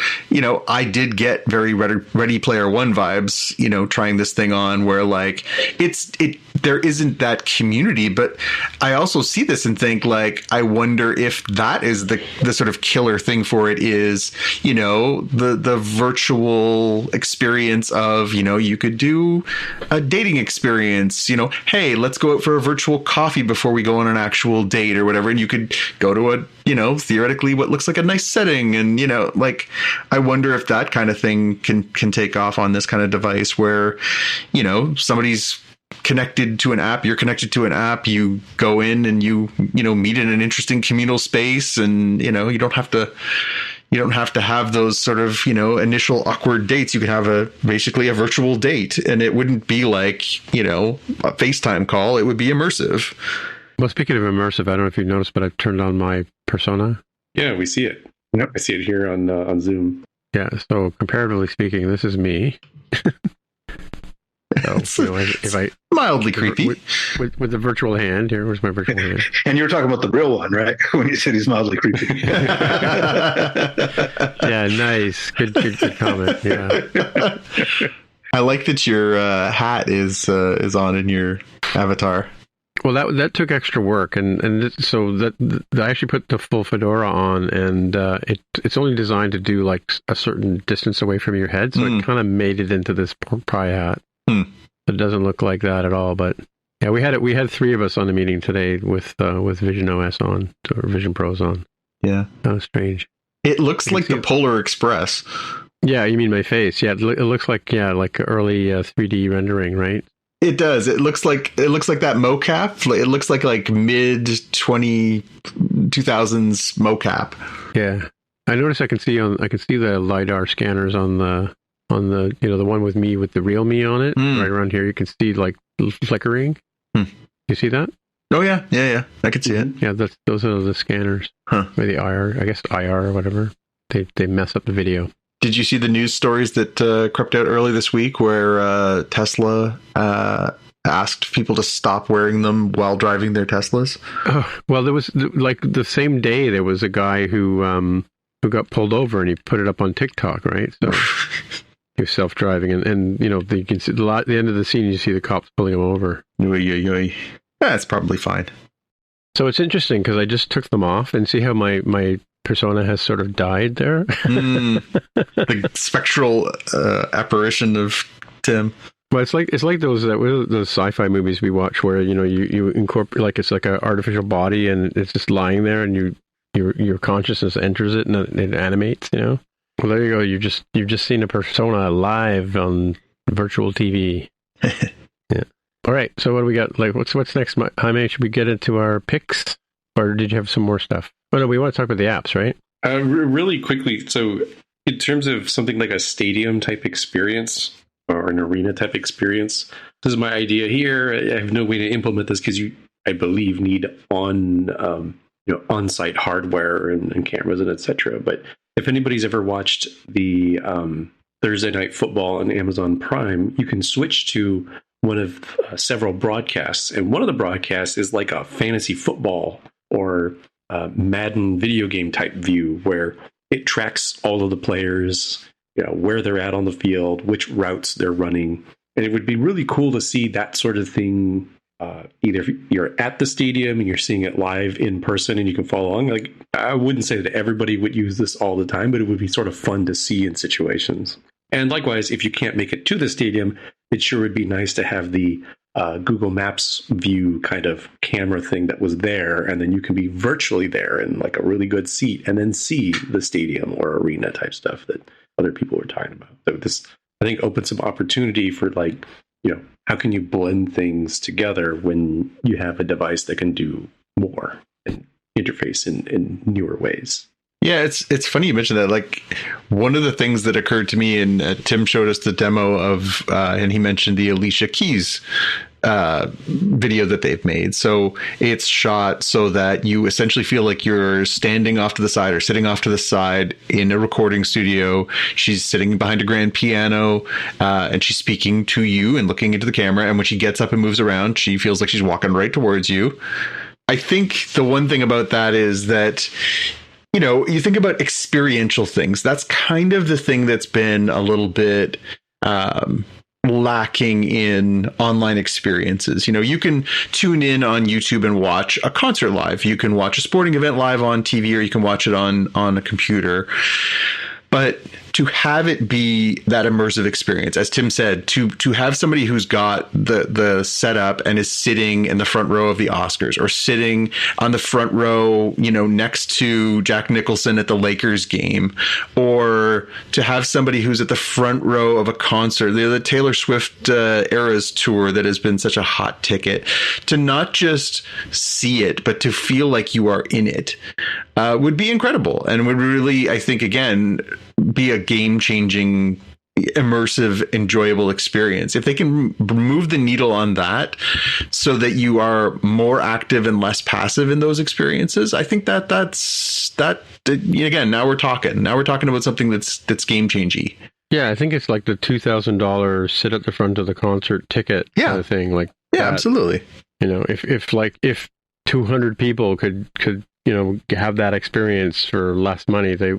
I did get very Ready Player One vibes, trying this thing on, where like there isn't that community, but I also see this and think like, I wonder if that is the sort of killer thing for it is, the virtual experience of, you could do a dating experience, hey, let's go out for a virtual coffee before we go on an actual date or whatever. And you could go to a, theoretically what looks like a nice setting. And, like, I wonder if that kind of thing can take off on this kind of device where, somebody's connected to an app, you're connected to an app, you go in and you meet in an interesting communal space, and, you don't have to have those sort of, initial awkward dates. You could have basically a virtual date, and it wouldn't be like, a FaceTime call. It would be immersive. Well, speaking of immersive, I don't know if you've noticed, but I've turned on my persona. Yeah, we see it. Yep, I see it here on Zoom. Yeah, so comparatively speaking, this is me. So, if I mildly creepy with the virtual hand here, where's my virtual hand? And you were talking about the real one, right? When you said he's mildly creepy. Yeah, nice, good comment. Yeah, I like that your hat is on in your avatar. Well, that took extra work, so I actually put the full fedora on, and it's only designed to do like a certain distance away from your head, so it kind of made it into this pork pie hat. It doesn't look like that at all, but yeah, we had 3 of us on the meeting today with Vision OS on, or Vision Pros on. Yeah, that was strange. It looks like the Polar Express. Yeah, you mean my face? Yeah, it looks like early 3D rendering, right? It does. It looks like that mocap. It looks like mid 2000s mocap. Yeah, I noticed. I can see the LiDAR scanners on the the one with me with the real me on it right around here. You can see like flickering. You see that? Oh yeah. I can see it. Yeah, those are the scanners. Or the IR, I guess IR or whatever. They mess up the video. Did you see the news stories that crept out early this week where Tesla asked people to stop wearing them while driving their Teslas? Oh, well, there was like the same day there was a guy who got pulled over and he put it up on TikTok, right? So he was self-driving and you can see at the end of the scene you see the cops pulling him over. That's probably fine. So it's interesting because I just took them off and see how my persona has sort of died there. The spectral apparition of Tim. Well, it's like those sci-fi movies we watch where you incorporate, like it's like an artificial body and it's just lying there and your consciousness enters it and it animates. Well, there you go. You've just seen a persona live on virtual TV. Yeah. All right. So what do we got? Like, what's next? Jaime, should we get into our picks, or did you have some more stuff? Oh no, we want to talk about the apps, right? Really quickly. So, in terms of something like a stadium type experience or an arena type experience, this is my idea here. I have no way to implement this because I believe, need on-site hardware and cameras and etc. But if anybody's ever watched the Thursday Night Football on Amazon Prime, you can switch to one of several broadcasts, and one of the broadcasts is like a fantasy football or Madden video game type view where it tracks all of the players, where they're at on the field, which routes they're running. And it would be really cool to see that sort of thing. Either if you're at the stadium and you're seeing it live in person and you can follow along. Like, I wouldn't say that everybody would use this all the time, but it would be sort of fun to see in situations. And likewise, if you can't make it to the stadium, it sure would be nice to have the Google Maps view kind of camera thing that was there, and then you can be virtually there in like a really good seat and then see the stadium or arena type stuff that other people were talking about. So this, I think, opens some opportunity for how can you blend things together when you have a device that can do more and interface in newer ways. Yeah, it's funny you mentioned that. Like, one of the things that occurred to me, and Tim showed us the demo of, and he mentioned the Alicia Keys video that they've made. So it's shot so that you essentially feel like you're standing off to the side or sitting off to the side in a recording studio. She's sitting behind a grand piano, and she's speaking to you and looking into the camera. And when she gets up and moves around, she feels like she's walking right towards you. I think the one thing about that is that, you think about experiential things. That's kind of the thing that's been a little bit lacking in online experiences. You can tune in on YouTube and watch a concert live. You can watch a sporting event live on TV, or you can watch it on a computer. But to have it be that immersive experience, as Tim said, to have somebody who's got the setup and is sitting in the front row of the Oscars, or sitting on the front row, next to Jack Nicholson at the Lakers game, or to have somebody who's at the front row of a concert, the Taylor Swift Eras tour that has been such a hot ticket, to not just see it, but to feel like you are in it, would be incredible, and would really, I think, again, be a game-changing, immersive, enjoyable experience. If they can move the needle on that so that you are more active and less passive in those experiences, I think that's again, now we're talking about something that's game-changing. Yeah, I think it's like the $2,000 sit at the front of the concert ticket kind of thing. Like, yeah, absolutely. If 200 people could have that experience for less money, they,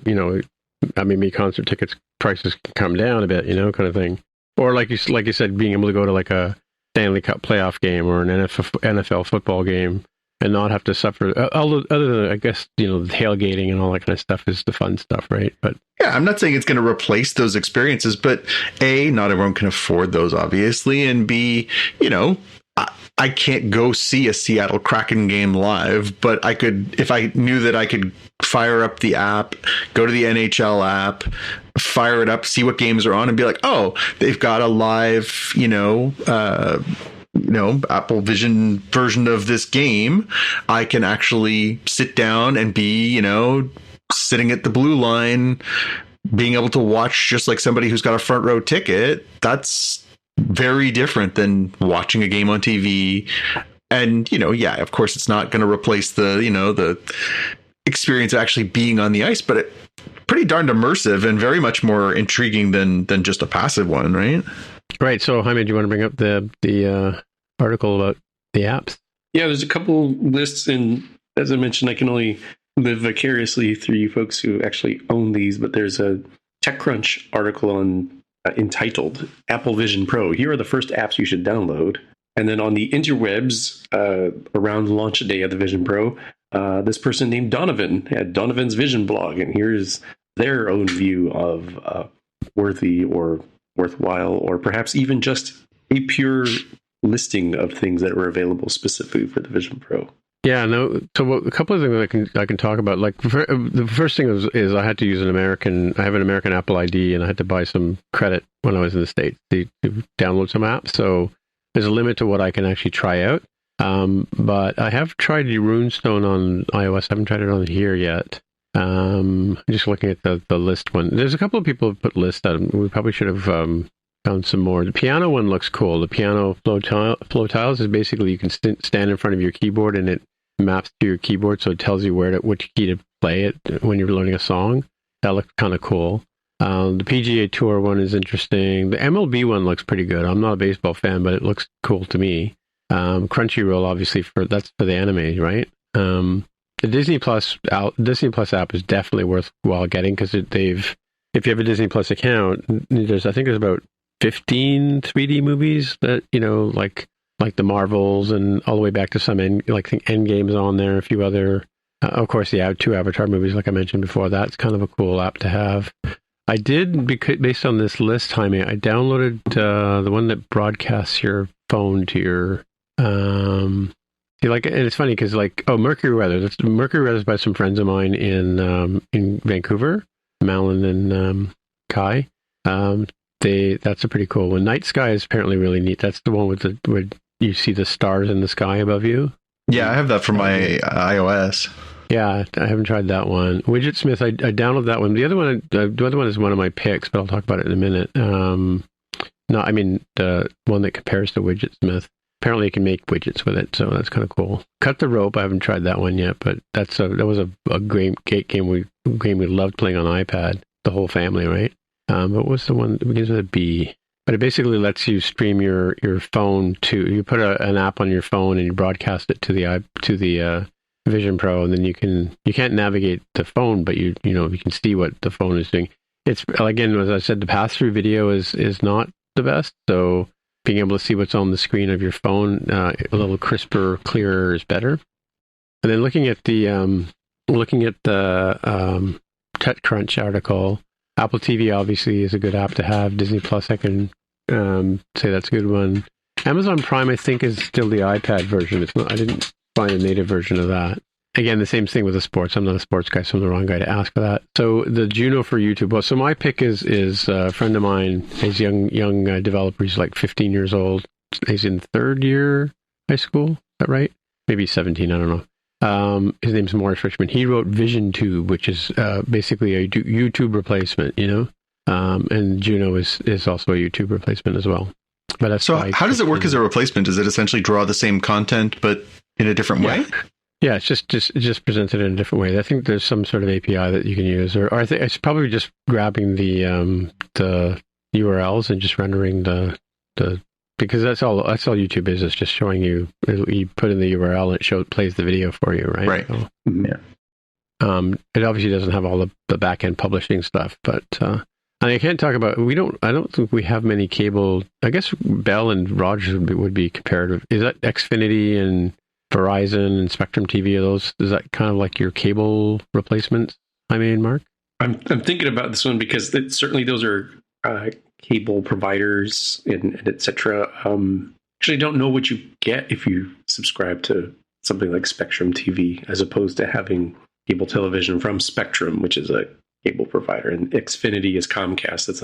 maybe concert tickets prices come down a bit, kind of thing. Or like you said, being able to go to like a Stanley Cup playoff game or an NFL football game and not have to suffer. Other than, I guess, the tailgating and all that kind of stuff is the fun stuff, right? But yeah, I'm not saying it's going to replace those experiences, but A, not everyone can afford those, obviously, and B, I can't go see a Seattle Kraken game live, but I could, if I knew that I could fire up the app, go to the NHL app, fire it up, see what games are on, and be like, oh, they've got a live, Apple Vision version of this game. I can actually sit down and be, sitting at the blue line, being able to watch just like somebody who's got a front row ticket. That's very different than watching a game on TV. And, of course, it's not going to replace the experience of actually being on the ice, but it's pretty darned immersive and very much more intriguing than just a passive one, right? Right. So, Jaime, do you want to bring up the article about the apps? Yeah, there's a couple lists, and as I mentioned, I can only live vicariously through you folks who actually own these, but there's a TechCrunch article on entitled Apple Vision Pro. Here are the first apps you should download. And then on the interwebs, around launch day of the Vision Pro, this person named Donovan had Donovan's Vision blog, and here's their own view of worthy or worthwhile, or perhaps even just a pure listing of things that were available specifically for the Vision Pro. Yeah, no. So a couple of things I can talk about. Like the first thing is I had to use I have an American Apple ID, and I had to buy some credit when I was in the States to download some apps. So there's a limit to what I can actually try out. But I have tried Runestone on iOS. I haven't tried it on here yet. I'm just looking at the list one. There's a couple of people who put lists out. We probably should have found some more. The piano one looks cool. The piano flow tiles is basically you can stand in front of your keyboard and it maps to your keyboard, so it tells you which key to play it when you're learning a song. That looks kind of cool. The PGA Tour one is interesting. The MLB one looks pretty good. I'm not a baseball fan, but it looks cool to me. Crunchyroll, obviously, that's for the anime, right? The Disney Plus app is definitely worthwhile getting because if you have a Disney Plus account, I think there's about 15 3D movies that like the Marvels and all the way back to some Endgame's on there, a few other, of course, the 2 Avatar movies, like I mentioned before. That's kind of a cool app to have. I did, based on this list, Jaime, I downloaded the one that broadcasts your phone to your, and it's funny because Mercury Weather. Mercury Weather is by some friends of mine in Vancouver, Malin and Kai. That's a pretty cool one. Night Sky is apparently really neat. That's the one where you see the stars in the sky above you. Yeah, I have that for my iOS. Yeah, I haven't tried that one. Widgetsmith, I downloaded that one. The other one is one of my picks, but I'll talk about it in a minute. The one that compares to Widgetsmith. Apparently, you can make widgets with it, so that's kind of cool. Cut the Rope, I haven't tried that one yet, but that was a great game we loved playing on iPad, the whole family, right? What was the one that begins with a B? But it basically lets you stream your phone you put an app on your phone and you broadcast it to the Vision Pro, and then you can't navigate the phone, but you can see what the phone is doing. It's, again, as I said, the pass-through video is not the best, so being able to see what's on the screen of your phone a little crisper, clearer is better. And then looking at the TechCrunch article, Apple TV obviously is a good app to have. Disney Plus, I can say that's a good one. Amazon Prime, I think, is still the iPad version. It's not. I didn't find a native version of that. Again, the same thing with the sports. I'm not a sports guy, so I'm the wrong guy to ask for that. So the Juno for YouTube. Well, so my pick is a friend of mine. He's young developer. He's like 15 years old. He's in third year high school. Is that right? Maybe 17. I don't know. His name's Morris Richmond. He wrote VisionTube, which is basically a YouTube replacement, and Juno is also a YouTube replacement as well. But that's so how does it work as a replacement? Does it essentially draw the same content but in a different way? Yeah, it's just presented in a different way. I think there's some sort of API that you can use, or I think it's probably just grabbing the URLs and just rendering the because that's all YouTube is. It's just showing you put in the URL and it plays the video for you, right? Right. So, it obviously doesn't have all the back end publishing stuff, but And I can't talk about. I don't think we have many cable. I guess Bell and Rogers would be comparative. Is that Xfinity and Verizon and Spectrum TV? Are those? Is that kind of like your cable replacements? Jaime and Mark. I'm thinking about this one because certainly those are cable providers and etc. Actually, don't know what you get if you subscribe to something like Spectrum TV, as opposed to having cable television from Spectrum, which is a cable provider, and Xfinity is Comcast. That's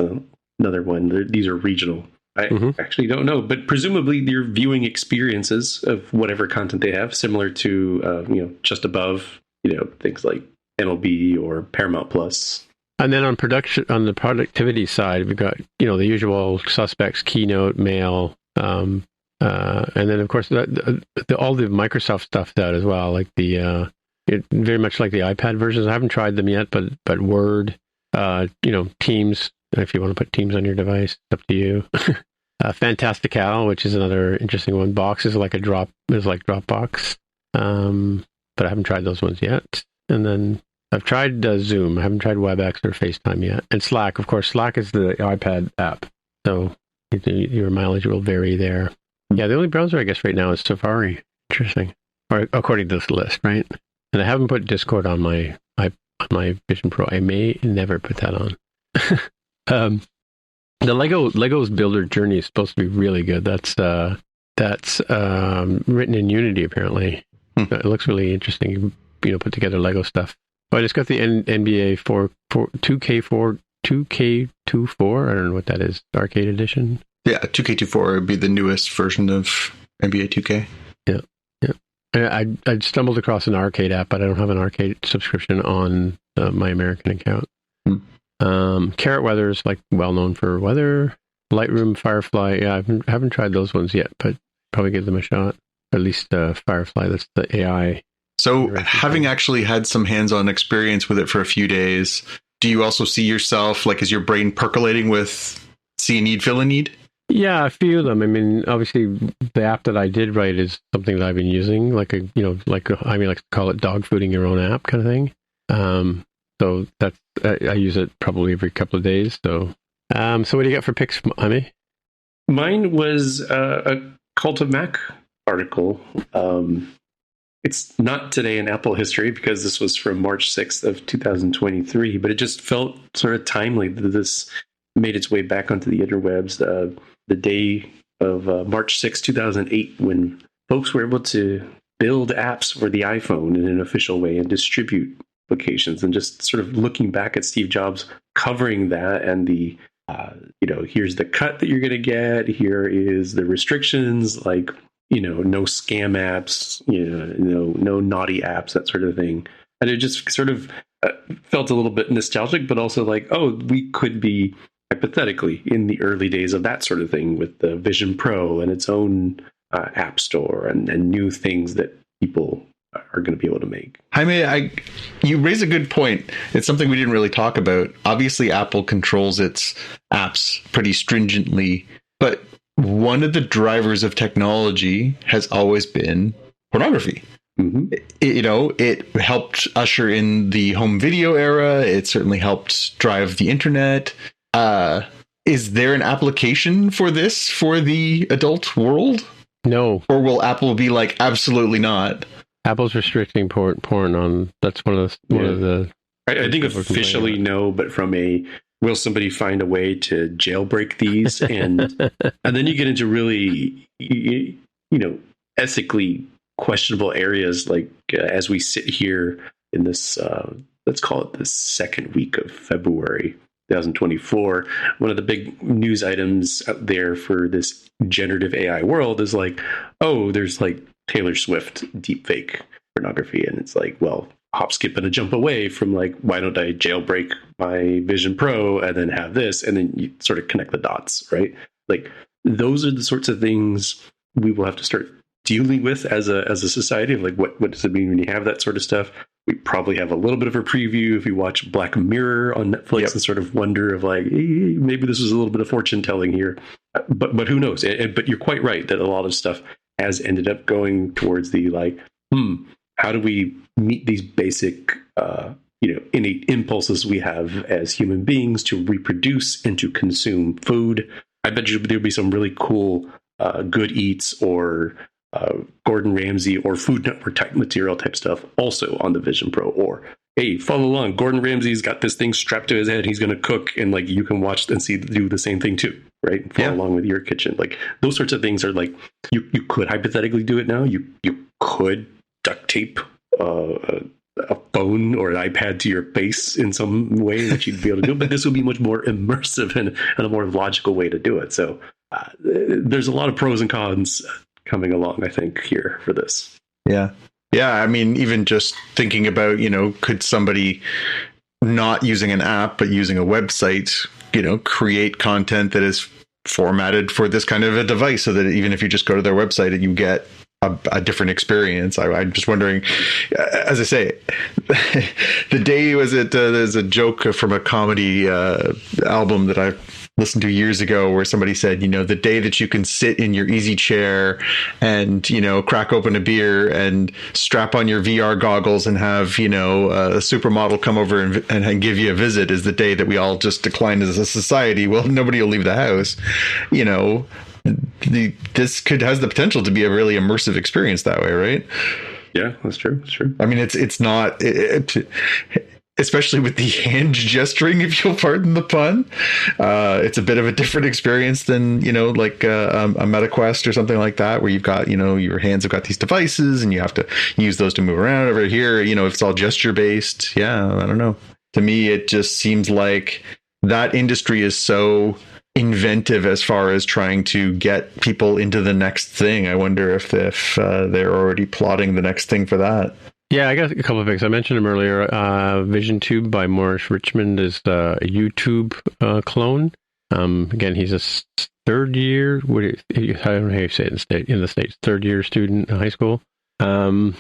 another one. These are regional. I actually don't know, but presumably your viewing experiences of whatever content they have, similar to just above, things like MLB or Paramount Plus. And then on the productivity side, we've got the usual suspects: Keynote, Mail, and then of course all the Microsoft stuff out as well, like very much like the iPad versions. I haven't tried them yet, but Word, Teams. If you want to put Teams on your device, it's up to you. Fantastical, which is another interesting one. Box is like Dropbox, but I haven't tried those ones yet. And then I've tried Zoom. I haven't tried WebEx or FaceTime yet. And Slack, of course. Slack is the iPad app, so your mileage will vary there. Yeah, the only browser I guess right now is Safari. Interesting, or according to this list, right? And I haven't put Discord on my Vision Pro. I may never put that on. The Lego's Builder Journey is supposed to be really good. That's written in Unity apparently. It looks really interesting. Put together Lego stuff. Oh, I just got the NBA 2K24. I don't know what that is. Arcade edition. Yeah, 2K24 would be the newest version of NBA 2K. Yeah. I stumbled across an arcade app, but I don't have an arcade subscription on my American account. Carrot Weather is well known for weather. Lightroom, Firefly. Yeah, I haven't tried those ones yet, but probably give them a shot. At least Firefly. That's the AI. So, having actually had some hands-on experience with it for a few days, do you also see yourself is your brain percolating with see a need, fill a need? Yeah, a few of them. I mean, obviously, the app that I did write is something that I've been using, like to call it dog fooding your own app kind of thing. So that's I use it probably every couple of days. So, so what do you got for picks, Jaime? Mine was a Cult of Mac article. It's not today in Apple history because this was from March 6th of 2023, but it just felt sort of timely that this made its way back onto the interwebs. The day of March 6, 2008, when folks were able to build apps for the iPhone in an official way and distribute applications, and just sort of looking back at Steve Jobs covering that and the, here's the cut that you're going to get. Here is the restrictions, no scam apps, no naughty apps, that sort of thing. And it just sort of felt a little bit nostalgic, but also we could be hypothetically in the early days of that sort of thing with the Vision Pro and its own app store and new things that people are going to be able to make. Jaime, you raise a good point. It's something we didn't really talk about. Obviously, Apple controls its apps pretty stringently, but one of the drivers of technology has always been pornography. Mm-hmm. It helped usher in the home video era. It certainly helped drive the internet. Is there an application for this for the adult world? No. Or will Apple be absolutely not? Apple's restricting porn on. That's one of the. I think officially no, but from will somebody find a way to jailbreak these? And then you get into really, ethically questionable areas, as we sit here in this, let's call it the second week of February 2024. One of the big news items out there for this generative AI world is there's Taylor Swift deepfake pornography. And it's hop, skip, and a jump away from why don't I jailbreak my Vision Pro and then have this, and then you sort of connect the dots, right? Those are the sorts of things we will have to start dealing with as a society. What does it mean when you have that sort of stuff? We probably have a little bit of a preview if you watch Black Mirror on Netflix. Yep. And sort of wonder of maybe this was a little bit of fortune telling here, but who knows? But you're quite right that a lot of stuff has ended up going towards the how do we meet these basic innate impulses we have as human beings to reproduce and to consume food. I bet you there'd be some really cool Good Eats or Gordon Ramsay or Food Network type material type stuff also on the Vision Pro. Or, hey, follow along, Gordon Ramsay's got this thing strapped to his head, he's going to cook, and like you can watch and do the same thing too, right? Follow along with your kitchen. Like those sorts of things are like, you could hypothetically do it now. You could duct tape a phone or an iPad to your face in some way that you'd be able to do it, but this would be much more immersive and a more logical way to do it. So there's a lot of pros and cons coming along, I think, here for this. Yeah. I mean, even just thinking about, could somebody not using an app, but using a website, create content that is formatted for this kind of a device so that even if you just go to their website, you get a different experience. I'm just wondering, as I say, the day there's a joke from a comedy album that I listened to years ago where somebody said, the day that you can sit in your easy chair and, crack open a beer and strap on your VR goggles and have, a supermodel come over and give you a visit is the day that we all just decline as a society. Well, nobody will leave the house, this has the potential to be a really immersive experience that way, right? Yeah, that's true. I mean, it's not, especially with the hand gesturing, if you'll pardon the pun. It's a bit of a different experience than, like a MetaQuest or something like that, where you've got, your hands have got these devices and you have to use those to move around. Over here, if it's all gesture based, yeah, I don't know. To me, it just seems like that industry is so inventive as far as trying to get people into the next thing. I wonder if they're already plotting the next thing for that. Yeah, I got a couple of things. I mentioned them earlier. Vision Tube by Morris Richmond is a YouTube clone. Again, he's a third year. I don't know how you say it in the States. Third year student in high school. And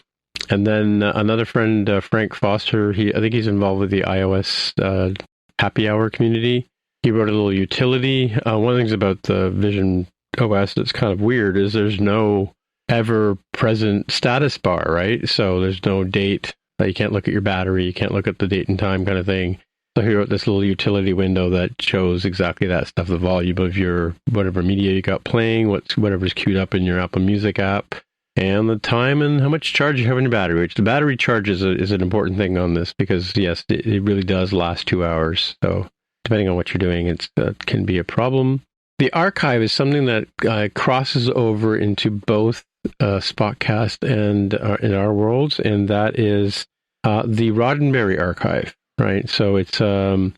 then another friend, Frank Foster. I think he's involved with the iOS happy hour community. He wrote a little utility. One of the things about the Vision OS that's kind of weird is there's no ever-present status bar, right? So there's no date. You can't look at your battery. You can't look at the date and time kind of thing. So he wrote this little utility window that shows exactly that stuff, the volume of your whatever media you got playing, whatever's queued up in your Apple Music app, and the time and how much charge you have in your battery, which the battery charge is an important thing on this because, yes, it really does last 2 hours. So depending on what you're doing, it can be a problem. The archive is something that crosses over into both Spotcast and in our worlds, and that is the Roddenberry archive, right? So it's a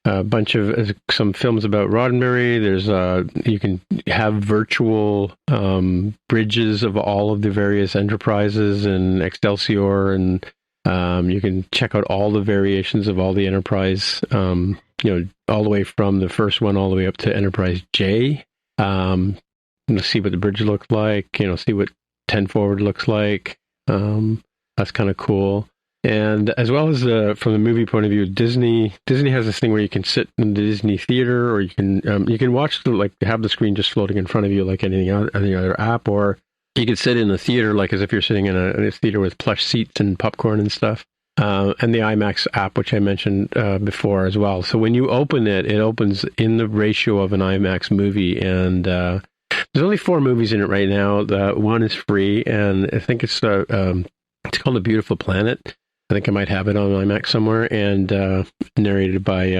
bunch of some films about Roddenberry. There's you can have virtual bridges of all of the various enterprises and Excelsior, and you can check out all the variations of all the Enterprise. All the way from the first one all the way up to Enterprise J. See what the bridge looks like, see what 10 forward looks like. That's kind of cool. And as well as from the movie point of view, Disney has this thing where you can sit in the Disney theater, or you can watch have the screen just floating in front of you like any other app, or you could sit in the theater like as if you're sitting in a theater with plush seats and popcorn and stuff. And the IMAX app, which I mentioned before as well. So when you open it, it opens in the ratio of an IMAX movie. And there's only 4 movies in it right now. One is free, and I think it's called A Beautiful Planet. I think I might have it on IMAX somewhere, and narrated by,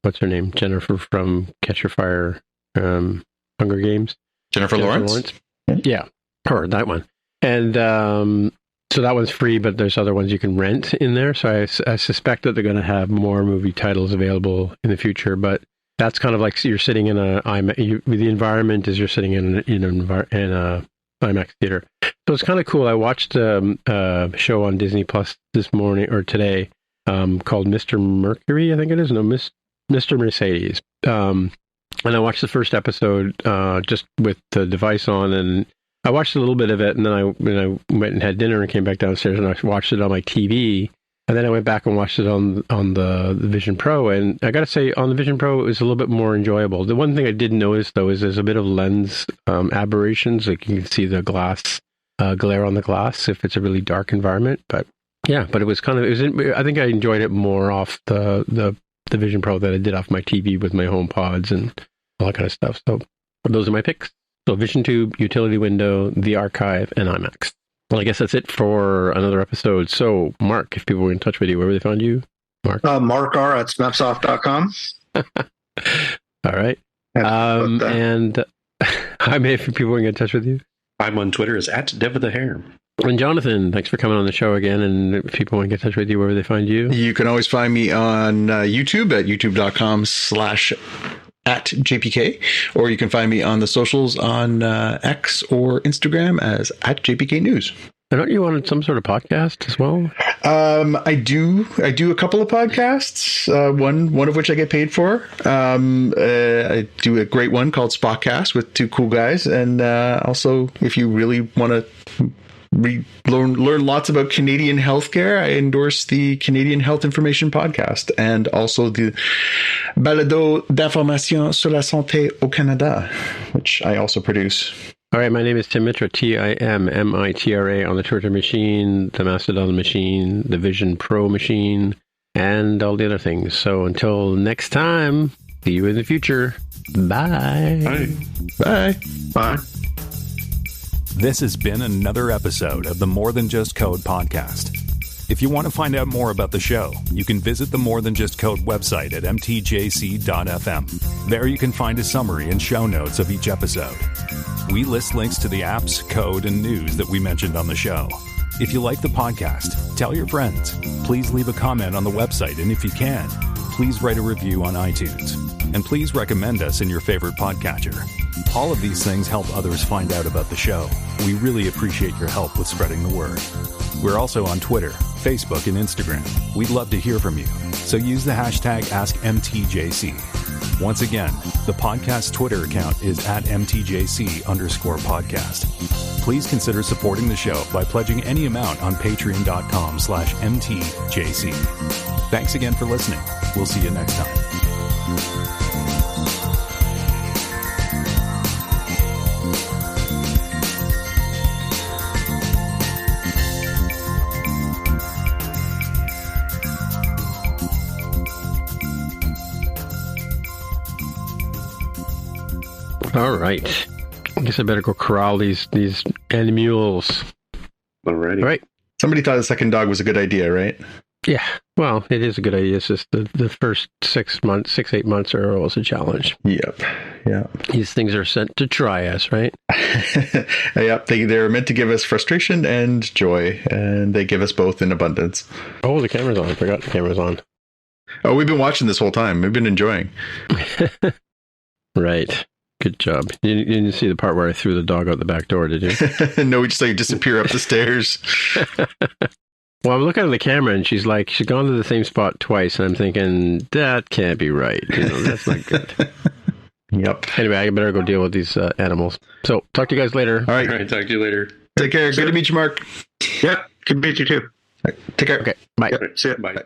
what's her name? Jennifer from Catch Your Fire, Hunger Games. Jennifer Lawrence? Yeah, her, that one. And so that one's free, but there's other ones you can rent in there. So I suspect that they're going to have more movie titles available in the future. But that's kind of like you're sitting in the environment is you're sitting in a IMAX theater. So it's kind of cool. I watched a show on Disney Plus this morning or today called Mr. Mercury, I think it is. No, Mr. Mercedes. And I watched the first episode just with the device on, and I watched a little bit of it, and then I went and had dinner and came back downstairs and I watched it on my TV. And then I went back and watched it on the Vision Pro. And I got to say, on the Vision Pro, it was a little bit more enjoyable. The one thing I did notice, though, is there's a bit of lens aberrations. Like you can see the glass, glare on the glass if it's a really dark environment. But Yeah, but it was I think I enjoyed it more off the Vision Pro than I did off my TV with my home pods and all that kind of stuff. So those are my picks. So Vision Tube, Utility Window, the Archive, and IMAX. Well, I guess that's it for another episode. So, Mark, if people were in touch with you, where would they find you? Mark? Mark R at smapsoft.com. All right. And Jaime, if people want to get in touch with you. I'm on Twitter as @DevWithAHair. And Jonathan, thanks for coming on the show again. And if people want to get in touch with you, where would they find you? You can always find me on YouTube at youtube.com/@JPK, or you can find me on the socials on X or Instagram as @JPK News. And aren't you on some sort of podcast as well? I do a couple of podcasts. One of which I get paid for. I do a great one called Spotcast with two cool guys, and also if you really want to learn lots about Canadian healthcare, I endorse the Canadian Health Information Podcast and also the Balado d'information sur la santé au Canada, which I also produce. All right, my name is Tim Mitra, TIMMITRA, on the Twitter machine, the Mastodon machine, the Vision Pro machine, and all the other things. So until next time, see you in the future. Bye. Bye. Bye. Bye. This has been another episode of the More Than Just Code podcast. If you want to find out more about the show, you can visit the More Than Just Code website at mtjc.fm. There you can find a summary and show notes of each episode. We list links to the apps, code, and news that we mentioned on the show. If you like the podcast, tell your friends. Please leave a comment on the website, and if you can, please write a review on iTunes. And please recommend us in your favorite podcatcher. All of these things help others find out about the show. We really appreciate your help with spreading the word. We're also on Twitter, Facebook, and Instagram. We'd love to hear from you, so use the hashtag AskMTJC. Once again, the podcast Twitter account is @MTJC_podcast. Please consider supporting the show by pledging any amount on patreon.com/MTJC. Thanks again for listening. We'll see you next time. All right. I guess I better go corral these animals. Alrighty. All right. Somebody thought a second dog was a good idea, right? Yeah. Well, it is a good idea. It's just the first 8 months are always a challenge. Yep. Yeah. These things are sent to try us, right? Yep. They're meant to give us frustration and joy, and they give us both in abundance. Oh, the camera's on. I forgot the camera's on. Oh, we've been watching this whole time. We've been enjoying. Right. Good job. You didn't see the part where I threw the dog out the back door, did you? No, we just saw you disappear up the stairs. Well, I'm looking at the camera, and she's gone to the same spot twice, and I'm thinking, that can't be right. That's not good. Yep. Anyway, I better go deal with these animals. So, talk to you guys later. All right. All right. Talk to you later. Take care. Good to meet you, Mark. Yeah, good to meet you too. All right. Take care. Okay, bye. Yep, see ya. Bye.